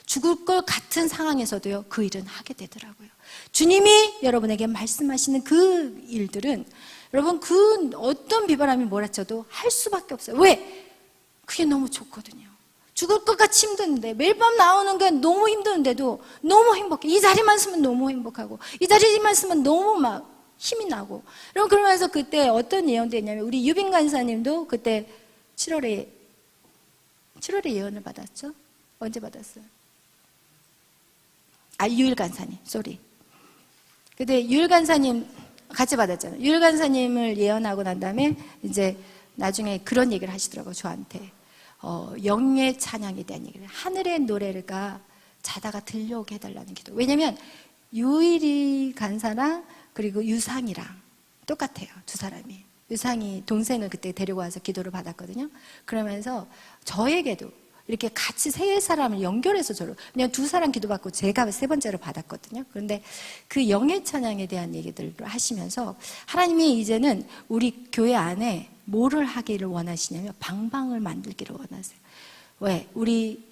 죽을 것 같은 상황에서도요, 그 일은 하게 되더라고요. 주님이 여러분에게 말씀하시는 그 일들은 여러분, 그 어떤 비바람이 몰아쳐도 할 수밖에 없어요. 왜? 그게 너무 좋거든요. 죽을 것 같이 힘든데, 매일 밤 나오는 게 너무 힘드는데도 너무 행복해. 이 자리만 있으면 너무 행복하고, 이 자리만 있으면 너무 막 힘이 나고. 여러분, 그러면서 그때 어떤 예언도 있냐면, 우리 유빈 간사님도 그때 7월에 예언을 받았죠? 언제 받았어요? 유일 간사님, 쏘리. 근데 유일 간사님 같이 받았잖아요. 유일 간사님을 예언하고 난 다음에 이제 나중에 그런 얘기를 하시더라고요, 저한테. 영의 찬양에 대한 얘기를. 하늘의 노래가 자다가 들려오게 해달라는 기도. 왜냐면 유일이 간사랑 그리고 유상이랑 똑같아요, 두 사람이. 유상이 동생을 그때 데리고 와서 기도를 받았거든요. 그러면서 저에게도 이렇게 같이 세 사람을 연결해서 저를, 그냥 두 사람 기도받고 제가 세 번째로 받았거든요. 그런데 그 영의 찬양에 대한 얘기들을 하시면서 하나님이 이제는 우리 교회 안에 뭐를 하기를 원하시냐면 방방을 만들기를 원하세요. 왜? 우리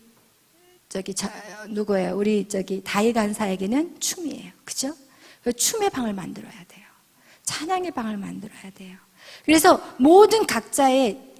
누구예요? 우리 다윗 간사에게는 춤이에요. 그죠? 춤의 방을 만들어야 돼요. 찬양의 방을 만들어야 돼요. 그래서 모든 각자의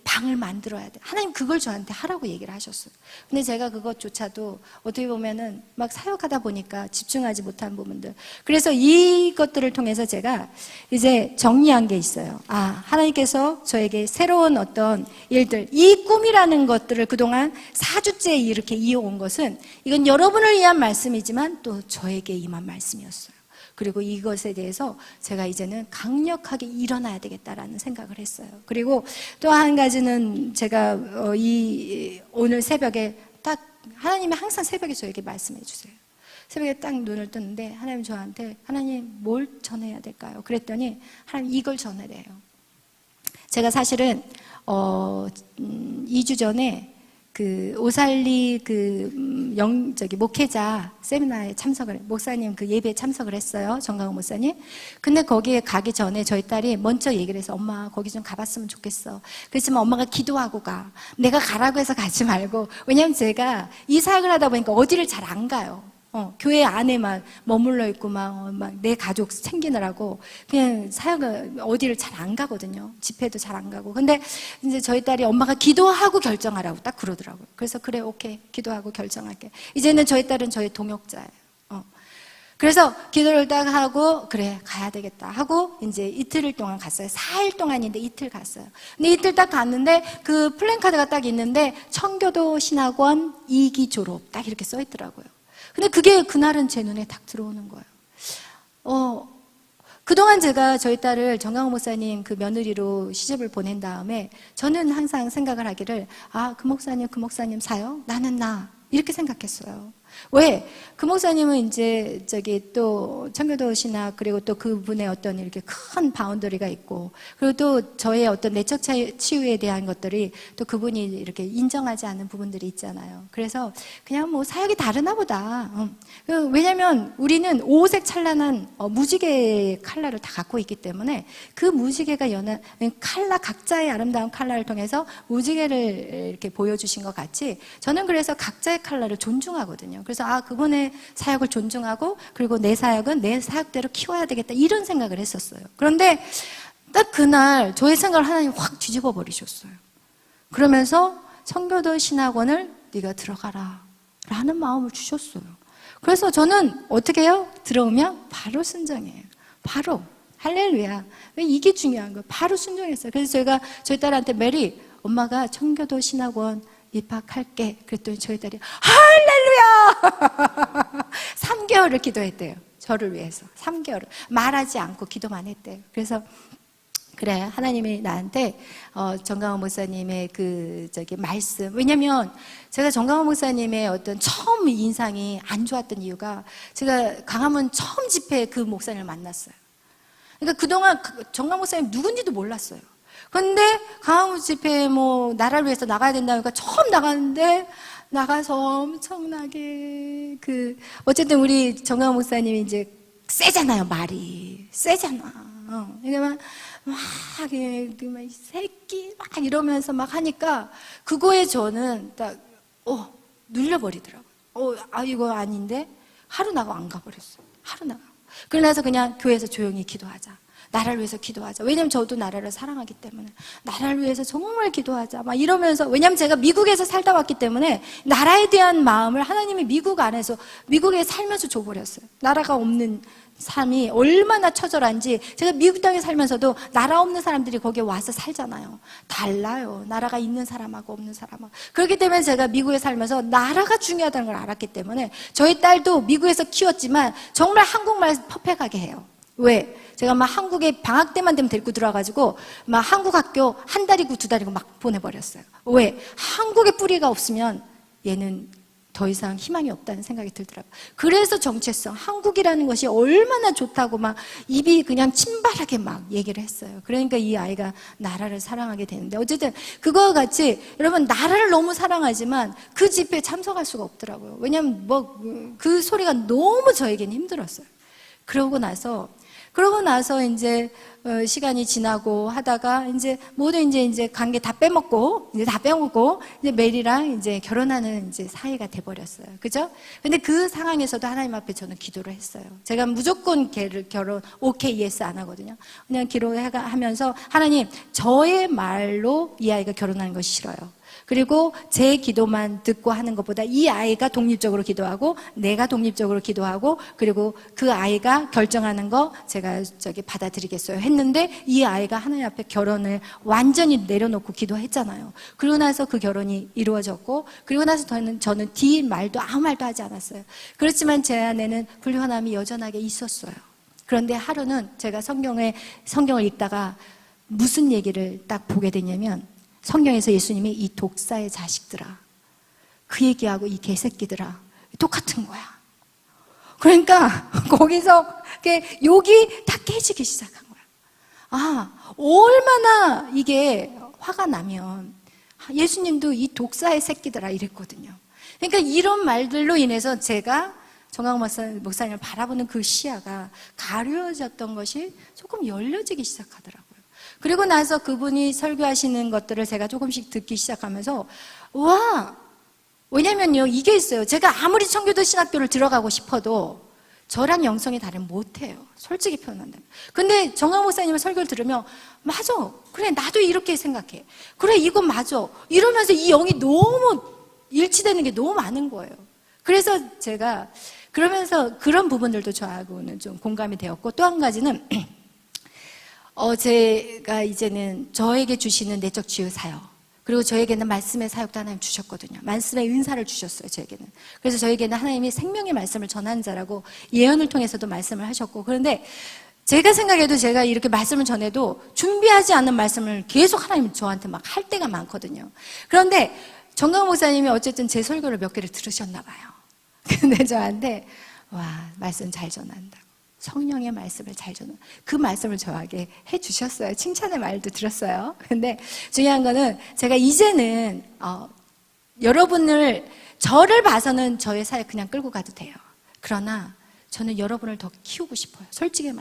방을 만들어야 돼. 하나님 그걸 저한테 하라고 얘기를 하셨어요. 근데 제가 그것조차도 어떻게 보면은 막 사역하다 보니까 집중하지 못한 부분들. 그래서 이것들을 통해서 제가 이제 정리한 게 있어요. 하나님께서 저에게 새로운 어떤 일들, 이 꿈이라는 것들을 그동안 4주째 이렇게 이어온 것은 이건 여러분을 위한 말씀이지만 또 저에게 임한 말씀이었어요. 그리고 이것에 대해서 제가 이제는 강력하게 일어나야 되겠다라는 생각을 했어요. 그리고 또 한 가지는 제가 오늘 새벽에 딱 하나님이 항상 새벽에 저에게 말씀해 주세요. 새벽에 딱 눈을 뜨는데 하나님 저한테 하나님 뭘 전해야 될까요? 그랬더니 하나님 이걸 전해래요. 제가 사실은 2주 전에 그 오살리 목회자 세미나에 목사님 그 예배에 참석을 했어요. 정강호 목사님. 근데 거기에 가기 전에 저희 딸이 먼저 얘기를 해서 엄마 거기 좀 가봤으면 좋겠어. 그랬지만 엄마가 기도하고 가. 내가 가라고 해서 가지 말고. 왜냐면 제가 이 사역을 하다 보니까 어디를 잘 안 가요. 교회 안에만 머물러 있고 막 내 가족 챙기느라고 그냥 사역을 어디를 잘 안 가거든요. 집회도 잘 안 가고. 근데 이제 저희 딸이 엄마가 기도하고 결정하라고 딱 그러더라고요. 그래서 그래, 오케이, 기도하고 결정할게. 이제는 저희 딸은 저의 동역자예요. 그래서 기도를 딱 하고 그래 가야 되겠다 하고 이제 이틀 동안 갔어요. 4일 동안인데 이틀 갔어요. 근데 이틀 딱 갔는데 그 플랜카드가 딱 있는데 청교도 신학원 2기 졸업 딱 이렇게 써 있더라고요. 근데 그게 그날은 제 눈에 딱 들어오는 거예요. 그동안 제가 저희 딸을 정강호 목사님 그 며느리로 시집을 보낸 다음에 저는 항상 생각을 하기를 그 목사님 사요? 나는 나. 이렇게 생각했어요. 왜? 그 목사님은 이제 또 청교도 신학 그리고 또 그분의 어떤 이렇게 큰 바운더리가 있고 그리고 또 저의 어떤 내적 치유에 대한 것들이 또 그분이 이렇게 인정하지 않는 부분들이 있잖아요. 그래서 그냥 뭐 사역이 다르나 보다. 왜냐면 우리는 오색 찬란한 무지개의 컬러를 다 갖고 있기 때문에 그 무지개가 연한 컬러 각자의 아름다운 컬러를 통해서 무지개를 이렇게 보여주신 것 같이 저는 그래서 각자의 컬러를 존중하거든요. 그래서 그분의 사역을 존중하고 그리고 내 사역은 내 사역대로 키워야 되겠다 이런 생각을 했었어요. 그런데 딱 그날 저의 생각을 하나님 확 뒤집어 버리셨어요. 그러면서 청교도 신학원을 네가 들어가라 라는 마음을 주셨어요. 그래서 저는 어떻게 해요? 들어오면 바로 순종해요. 바로 할렐루야. 이게 중요한 거예요. 바로 순종했어요. 그래서 제가 저희 딸한테 메리 엄마가 청교도 신학원 입학할게. 그랬더니 저희 딸이 할렐루야! 3개월을 기도했대요. 저를 위해서. 3개월을. 말하지 않고 기도만 했대요. 그래서 그래 하나님이 나한테 정강호 목사님의 말씀. 왜냐면 제가 정강호 목사님의 어떤 처음 인상이 안 좋았던 이유가 제가 강화문 처음 집회에 그 목사님을 만났어요. 그러니까 그동안 정강호 목사님 누군지도 몰랐어요. 근데 강화문 집회에 나라를 위해서 나가야 된다니까 처음 나갔는데 나가서 엄청나게 어쨌든 우리 정강호 목사님이 이제 세잖아요. 말이 세잖아. 그러니까 막 새끼 막 이러면서 막 하니까 그거에 저는 딱 눌려버리더라고요. 이거 아닌데 하루 나고 안 가버렸어요. 하루 나가. 그러나서 그냥 교회에서 조용히 기도하자. 나라를 위해서 기도하자. 왜냐면 저도 나라를 사랑하기 때문에 나라를 위해서 정말 기도하자. 막 이러면서 왜냐면 제가 미국에서 살다 왔기 때문에 나라에 대한 마음을 하나님이 미국 안에서 미국에 살면서 줘버렸어요. 나라가 없는 삶이 얼마나 처절한지 제가 미국 땅에 살면서도 나라 없는 사람들이 거기에 와서 살잖아요. 달라요. 나라가 있는 사람하고 없는 사람하고. 그렇기 때문에 제가 미국에 살면서 나라가 중요하다는 걸 알았기 때문에 저희 딸도 미국에서 키웠지만 정말 한국말 퍼펙하게 해요. 왜? 제가 막 한국에 방학 때만 되면 데리고 들어와가지고 막 한국 학교 한 달이고 두 달이고 막 보내버렸어요. 왜? 한국에 뿌리가 없으면 얘는 더 이상 희망이 없다는 생각이 들더라고요. 그래서 정체성, 한국이라는 것이 얼마나 좋다고 막 입이 그냥 침발하게 막 얘기를 했어요. 그러니까 이 아이가 나라를 사랑하게 되는데 어쨌든 그거와 같이 여러분 나라를 너무 사랑하지만 그 집회에 참석할 수가 없더라고요. 왜냐하면 그 소리가 너무 저에게는 힘들었어요. 그러고 나서 이제 시간이 지나고 하다가 이제 모두 이제 관계 다 빼먹고 이제 메리랑 이제 결혼하는 이제 사이가 돼버렸어요. 그죠? 근데 그 상황에서도 하나님 앞에 저는 기도를 했어요. 제가 무조건 걔를 결혼 오케이 예스 안 하거든요. 그냥 기도하면서 하나님 저의 말로 이 아이가 결혼하는 것이 싫어요. 그리고 제 기도만 듣고 하는 것보다 이 아이가 독립적으로 기도하고 내가 독립적으로 기도하고 그리고 그 아이가 결정하는 거 제가 받아들이겠어요 했는데 이 아이가 하나님 앞에 결혼을 완전히 내려놓고 기도했잖아요. 그러고 나서 그 결혼이 이루어졌고 그리고 나서 저는 뒤 말도 아무 말도 하지 않았어요. 그렇지만 제 안에는 불편함이 여전하게 있었어요. 그런데 하루는 제가 성경을 읽다가 무슨 얘기를 딱 보게 되냐면 성경에서 예수님이 이 독사의 자식들아 그 얘기하고 이 개새끼들아 똑같은 거야. 그러니까 거기서 욕이 다 깨지기 시작한 거야. 얼마나 이게 화가 나면 예수님도 이 독사의 새끼들아 이랬거든요. 그러니까 이런 말들로 인해서 제가 정강 목사님을 바라보는 그 시야가 가려졌던 것이 조금 열려지기 시작하더라고요. 그리고 나서 그분이 설교하시는 것들을 제가 조금씩 듣기 시작하면서 왜냐면요 이게 있어요. 제가 아무리 청교도 신학교를 들어가고 싶어도 저랑 영성이 다르면 못해요. 솔직히 표현한다면. 근데 정강 목사님의 설교를 들으면 맞아. 그래 나도 이렇게 생각해. 그래 이건 맞아. 이러면서 이 영이 너무 일치되는 게 너무 많은 거예요. 그래서 제가 그러면서 그런 부분들도 저하고는 좀 공감이 되었고 또 한 가지는 제가 이제는 저에게 주시는 내적 치유 사역 그리고 저에게는 말씀의 사역도 하나님 주셨거든요. 말씀의 은사를 주셨어요. 저에게는. 그래서 저에게는 하나님이 생명의 말씀을 전하는 자라고 예언을 통해서도 말씀을 하셨고 그런데 제가 생각해도 제가 이렇게 말씀을 전해도 준비하지 않은 말씀을 계속 하나님 저한테 막 할 때가 많거든요. 그런데 정강 목사님이 어쨌든 제 설교를 몇 개를 들으셨나 봐요. 근데 저한테 말씀 잘 전한다. 성령의 말씀을 잘 전하. 그 말씀을 저에게 해주셨어요. 칭찬의 말도 들었어요. 근데 중요한 거는 제가 이제는 저를 봐서는 저의 사역 그냥 끌고 가도 돼요. 그러나 저는 여러분을 더 키우고 싶어요. 솔직히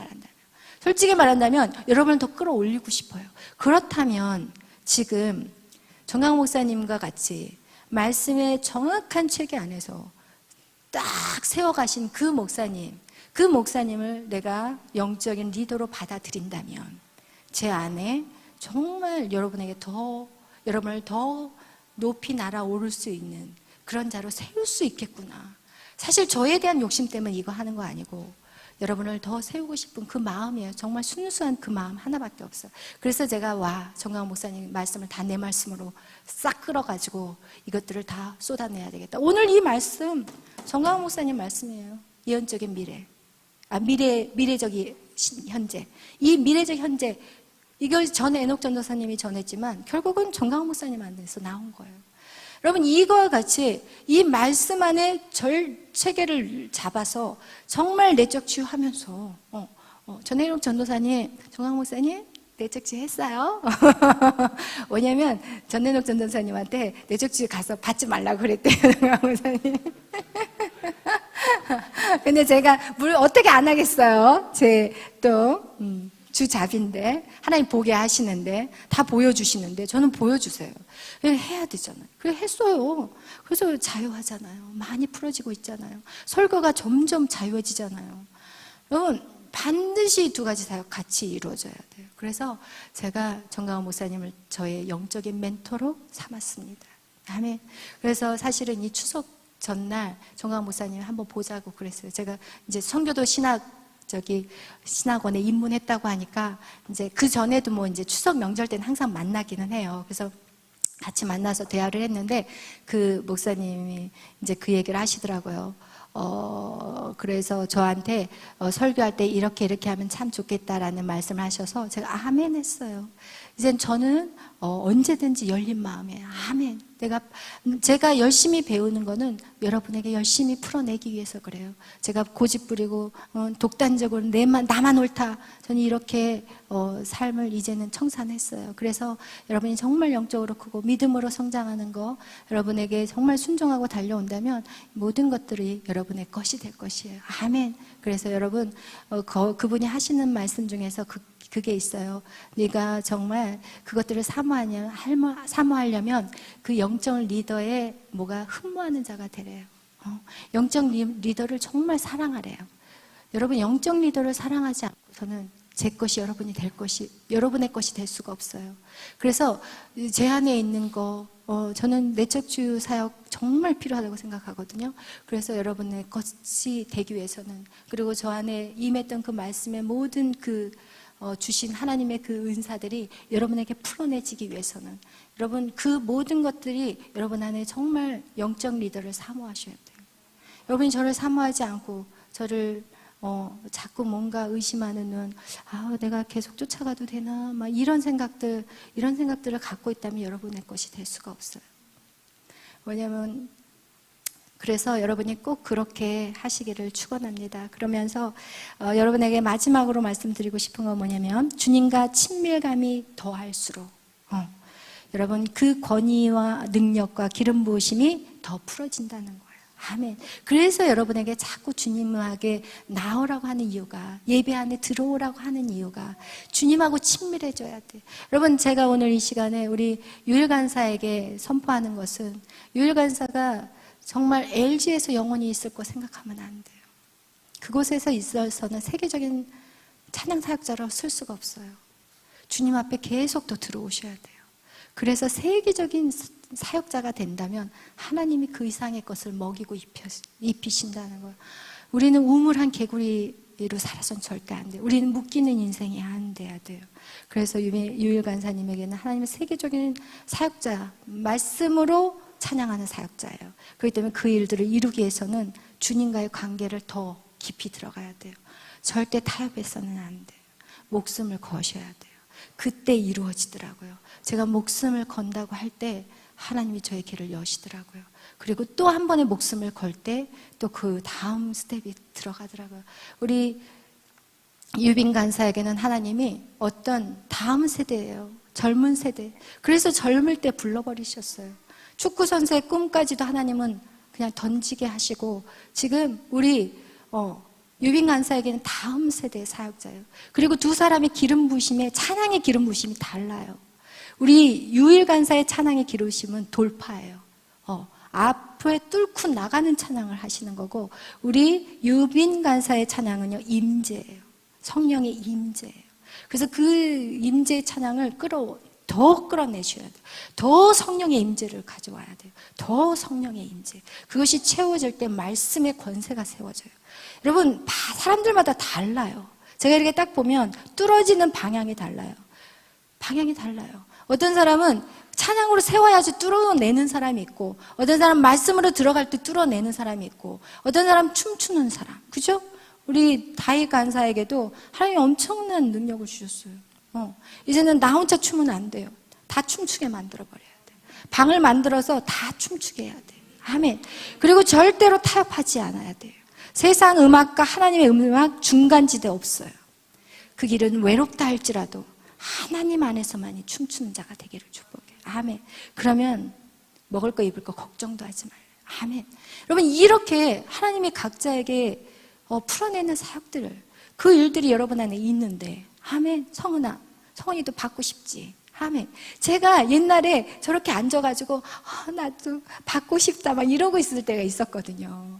말한다면 여러분을 더 끌어올리고 싶어요. 그렇다면 지금 정강 목사님과 같이 말씀의 정확한 체계 안에서 딱 세워가신 그 목사님을 내가 영적인 리더로 받아들인다면 제 안에 정말 여러분을 더 높이 날아오를 수 있는 그런 자로 세울 수 있겠구나. 사실 저에 대한 욕심 때문에 이거 하는 거 아니고 여러분을 더 세우고 싶은 그 마음이에요. 정말 순수한 그 마음 하나밖에 없어요. 그래서 제가 정강 목사님 말씀을 다 내 말씀으로 싹 끌어가지고 이것들을 다 쏟아내야 되겠다. 오늘 이 말씀 정강 목사님 말씀이에요. 예언적인 미래. 미래적인 현재. 이 미래적 현재, 이걸 전에 에녹 전도사님이 전했지만 결국은 정강 목사님한테서 나온 거예요. 여러분 이거와 같이 이 말씀 안에 체계를 잡아서 정말 내적 치유하면서 전에녹 전도사님, 정강 목사님 내적 치유 했어요. 왜냐면 전에녹 전도사님한테 내적 치유 가서 받지 말라고 그랬대요. 정강 목사님. 근데 제가 어떻게 안 하겠어요. 주잡인데 하나님 보게 하시는데 다 보여주시는데 저는 보여주세요. 해야 되잖아요. 그래 했어요. 그래서 자유하잖아요. 많이 풀어지고 있잖아요. 설교가 점점 자유해지잖아요. 여러분 반드시 두 가지 사역 같이 이루어져야 돼요. 그래서 제가 정강원 목사님을 저의 영적인 멘토로 삼았습니다. 아멘. 그래서 사실은 이 추석 전날 정강원 목사님 한번 보자고 그랬어요. 제가 이제 선교도 신학원에 입문했다고 하니까 이제 그 전에도 뭐 이제 추석 명절 때는 항상 만나기는 해요. 그래서 같이 만나서 대화를 했는데 그 목사님이 이제 그 얘기를 하시더라고요. 그래서 저한테 설교할 때 이렇게 하면 참 좋겠다라는 말씀을 하셔서 제가 아멘 했어요. 이젠 저는 언제든지 열린 마음에 아멘. 제가 열심히 배우는 거는 여러분에게 열심히 풀어내기 위해서 그래요. 제가 고집부리고 독단적으로 나만 옳다. 저는 이렇게 삶을 이제는 청산했어요. 그래서 여러분이 정말 영적으로 크고 믿음으로 성장하는 거, 여러분에게 정말 순종하고 달려온다면 모든 것들이 여러분의 것이 될 것이에요. 아멘. 그래서 여러분 그분이 하시는 말씀 중에서 그게 있어요. 네가 정말 그것들을 사모하려면 그 영적 리더의 뭐가 흠모하는 자가 되래요. 영적 리더를 정말 사랑하래요. 여러분 영적 리더를 사랑하지 않고서는 제 것이 여러분의 것이 될 수가 없어요. 그래서 제 안에 있는 거 저는 내적주의 사역 정말 필요하다고 생각하거든요. 그래서 여러분의 것이 되기 위해서는, 그리고 저 안에 임했던 그 말씀의 모든 주신 하나님의 그 은사들이 여러분에게 풀어내지기 위해서는 여러분 그 모든 것들이 여러분 안에 정말 영적 리더를 사모하셔야 돼요. 여러분이 저를 사모하지 않고 저를 자꾸 뭔가 의심하는 눈, 내가 계속 쫓아가도 되나, 막 이런 생각들을 갖고 있다면 여러분의 것이 될 수가 없어요. 왜냐하면 그래서 여러분이 꼭 그렇게 하시기를 축원합니다. 그러면서 여러분에게 마지막으로 말씀드리고 싶은 건 뭐냐면, 주님과 친밀감이 더할수록 여러분 그 권위와 능력과 기름 부으심이 더 풀어진다는 거예요. 아멘. 그래서 여러분에게 자꾸 주님에게 나오라고 하는 이유가, 예배 안에 들어오라고 하는 이유가 주님하고 친밀해져야 돼. 여러분 제가 오늘 이 시간에 우리 유일간사에게 선포하는 것은, 유일간사가 정말 LG에서 영원히 있을 거 생각하면 안 돼요. 그곳에서 있어서는 세계적인 찬양 사역자로 쓸 수가 없어요. 주님 앞에 계속 더 들어오셔야 돼요. 그래서 세계적인 사역자가 된다면 하나님이 그 이상의 것을 먹이고 입히신다는 거예요. 우리는 우물한 개구리로 살아선 절대 안 돼요. 우리는 묶이는 인생이 안 돼야 돼요. 그래서 유일간사님에게는 하나님의 세계적인 사역자, 말씀으로 찬양하는 사역자예요. 그렇기 때문에 그 일들을 이루기 위해서는 주님과의 관계를 더 깊이 들어가야 돼요. 절대 타협해서는 안 돼요. 목숨을 거셔야 돼요. 그때 이루어지더라고요. 제가 목숨을 건다고 할 때 하나님이 저의 길을 여시더라고요. 그리고 또 한 번의 목숨을 걸 때 또 그 다음 스텝이 들어가더라고요. 우리 유빈 간사에게는 하나님이 어떤 다음 세대예요. 젊은 세대. 그래서 젊을 때 불러버리셨어요. 축구 선수의 꿈까지도 하나님은 그냥 던지게 하시고, 지금 우리 유빈 간사에게는 다음 세대의 사역자예요. 그리고 두 사람의 기름 부으심에, 찬양의 기름 부으심이 달라요. 우리 유일 간사의 찬양의 기름 부으심은 돌파예요. 앞에 뚫고 나가는 찬양을 하시는 거고, 우리 유빈 간사의 찬양은요, 임재예요. 성령의 임재예요. 그래서 그 임재의 찬양을 더 끌어내셔야 돼요. 더 성령의 임재를 가져와야 돼요. 더 성령의 임재. 그것이 채워질 때 말씀의 권세가 세워져요. 여러분, 사람들마다 달라요. 제가 이렇게 딱 보면 뚫어지는 방향이 달라요. 방향이 달라요. 어떤 사람은 찬양으로 세워야지 뚫어내는 사람이 있고, 어떤 사람은 말씀으로 들어갈 때 뚫어내는 사람이 있고, 어떤 사람은 춤추는 사람. 그죠? 우리 다윗 간사에게도 하나님이 엄청난 능력을 주셨어요. 이제는 나 혼자 춤은 안 돼요. 다 춤추게 만들어버려야 돼요. 방을 만들어서 다 춤추게 해야 돼요. 아멘. 그리고 절대로 타협하지 않아야 돼요. 세상 음악과 하나님의 음악 중간지대 없어요. 그 길은 외롭다 할지라도 하나님 안에서만이 춤추는 자가 되기를 축복해요. 아멘. 그러면 먹을 거 입을 거 걱정도 하지 말아요. 아멘. 여러분, 이렇게 하나님이 각자에게 풀어내는 사역들을, 그 일들이 여러분 안에 있는데, 아멘. 성은이도 받고 싶지. 아멘. 제가 옛날에 저렇게 앉아가지고 나도 받고 싶다 막 이러고 있을 때가 있었거든요.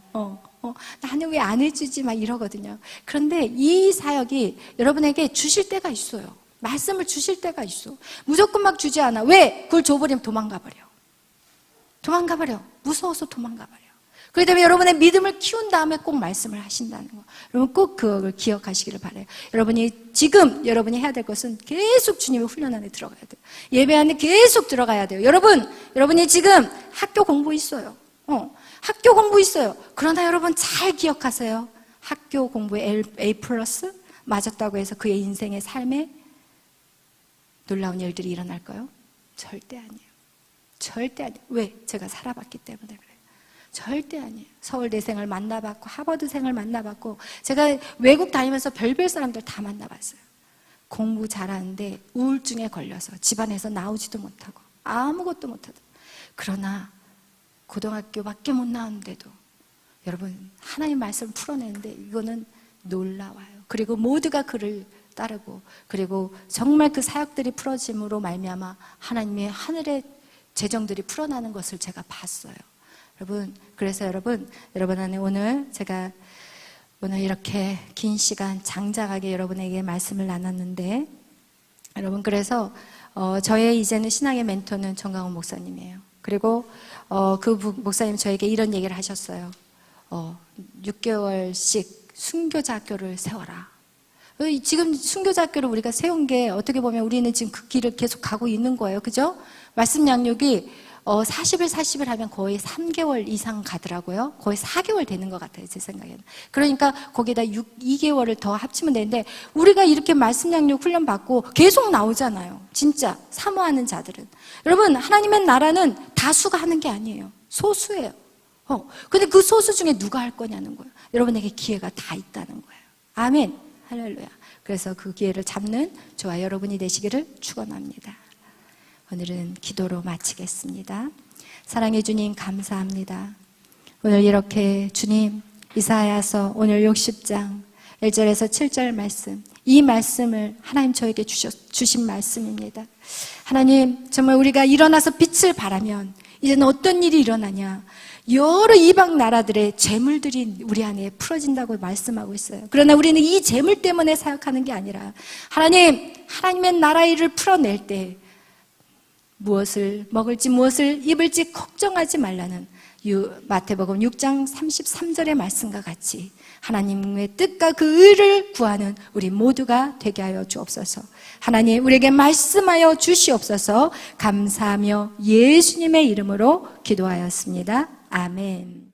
나는 왜 안 해주지 막 이러거든요. 그런데 이 사역이 여러분에게 주실 때가 있어요. 말씀을 주실 때가 있어. 무조건 막 주지 않아. 왜? 그걸 줘버리면 도망가버려. 무서워서 도망가버려. 그렇기 때문에 여러분의 믿음을 키운 다음에 꼭 말씀을 하신다는 거. 여러분 꼭 그걸 기억하시기를 바라요. 여러분이 해야 될 것은 계속 주님의 훈련 안에 들어가야 돼요. 예배 안에 계속 들어가야 돼요. 여러분이 지금 학교 공부 있어요. 학교 공부 있어요. 그러나 여러분 잘 기억하세요. 학교 공부에 A+ 맞았다고 해서 그의 인생의 삶에 놀라운 일들이 일어날까요? 절대 아니에요. 절대 아니에요. 왜? 제가 살아봤기 때문에 그래요. 절대 아니에요. 서울대생을 만나봤고 하버드생을 만나봤고 제가 외국 다니면서 별별 사람들 다 만나봤어요. 공부 잘하는데 우울증에 걸려서 집안에서 나오지도 못하고 아무것도 못하고 그러나 고등학교밖에 못 나왔는데도 여러분 하나님 말씀을 풀어내는데 이거는 놀라워요. 그리고 모두가 그를 따르고 그리고 정말 그 사역들이 풀어짐으로 말미암아 하나님의 하늘의 재정들이 풀어나는 것을 제가 봤어요. 그래서 여러분 안에 오늘 제가 오늘 이렇게 긴 시간 장장하게 여러분에게 말씀을 나눴는데 여러분 그래서 저의 이제는 신앙의 멘토는 정강훈 목사님이에요. 그리고 그 목사님 저에게 이런 얘기를 하셨어요. 6개월씩 순교자 학교를 세워라. 지금 순교자 학교를 우리가 세운 게 어떻게 보면 우리는 지금 그 길을 계속 가고 있는 거예요. 그죠? 말씀 양육이 40일 하면 거의 3개월 이상 가더라고요. 거의 4개월 되는 것 같아요, 제 생각에는. 그러니까 거기다 2개월을 더 합치면 되는데 우리가 이렇게 말씀 양육 훈련 받고 계속 나오잖아요. 진짜 사모하는 자들은. 여러분 하나님의 나라는 다수가 하는 게 아니에요. 소수예요. 근데 그 소수 중에 누가 할 거냐는 거예요. 여러분에게 기회가 다 있다는 거예요. 아멘. 할렐루야. 그래서 그 기회를 잡는 저와 여러분이 되시기를 축원합니다. 오늘은 기도로 마치겠습니다. 사랑해 주님 감사합니다. 오늘 이렇게 주님 이사야서 오늘 60장 1절에서 7절 말씀 이 말씀을 하나님 저에게 주신 말씀입니다. 하나님 정말 우리가 일어나서 빛을 발하면 이제는 어떤 일이 일어나냐 여러 이방 나라들의 재물들이 우리 안에 풀어진다고 말씀하고 있어요. 그러나 우리는 이 재물 때문에 사역하는 게 아니라 하나님의 나라 일을 풀어낼 때 무엇을 먹을지 무엇을 입을지 걱정하지 말라는 마태복음 6장 33절의 말씀과 같이 하나님의 뜻과 그 의를 구하는 우리 모두가 되게 하여 주옵소서. 하나님 우리에게 말씀하여 주시옵소서. 감사하며 예수님의 이름으로 기도하였습니다. 아멘.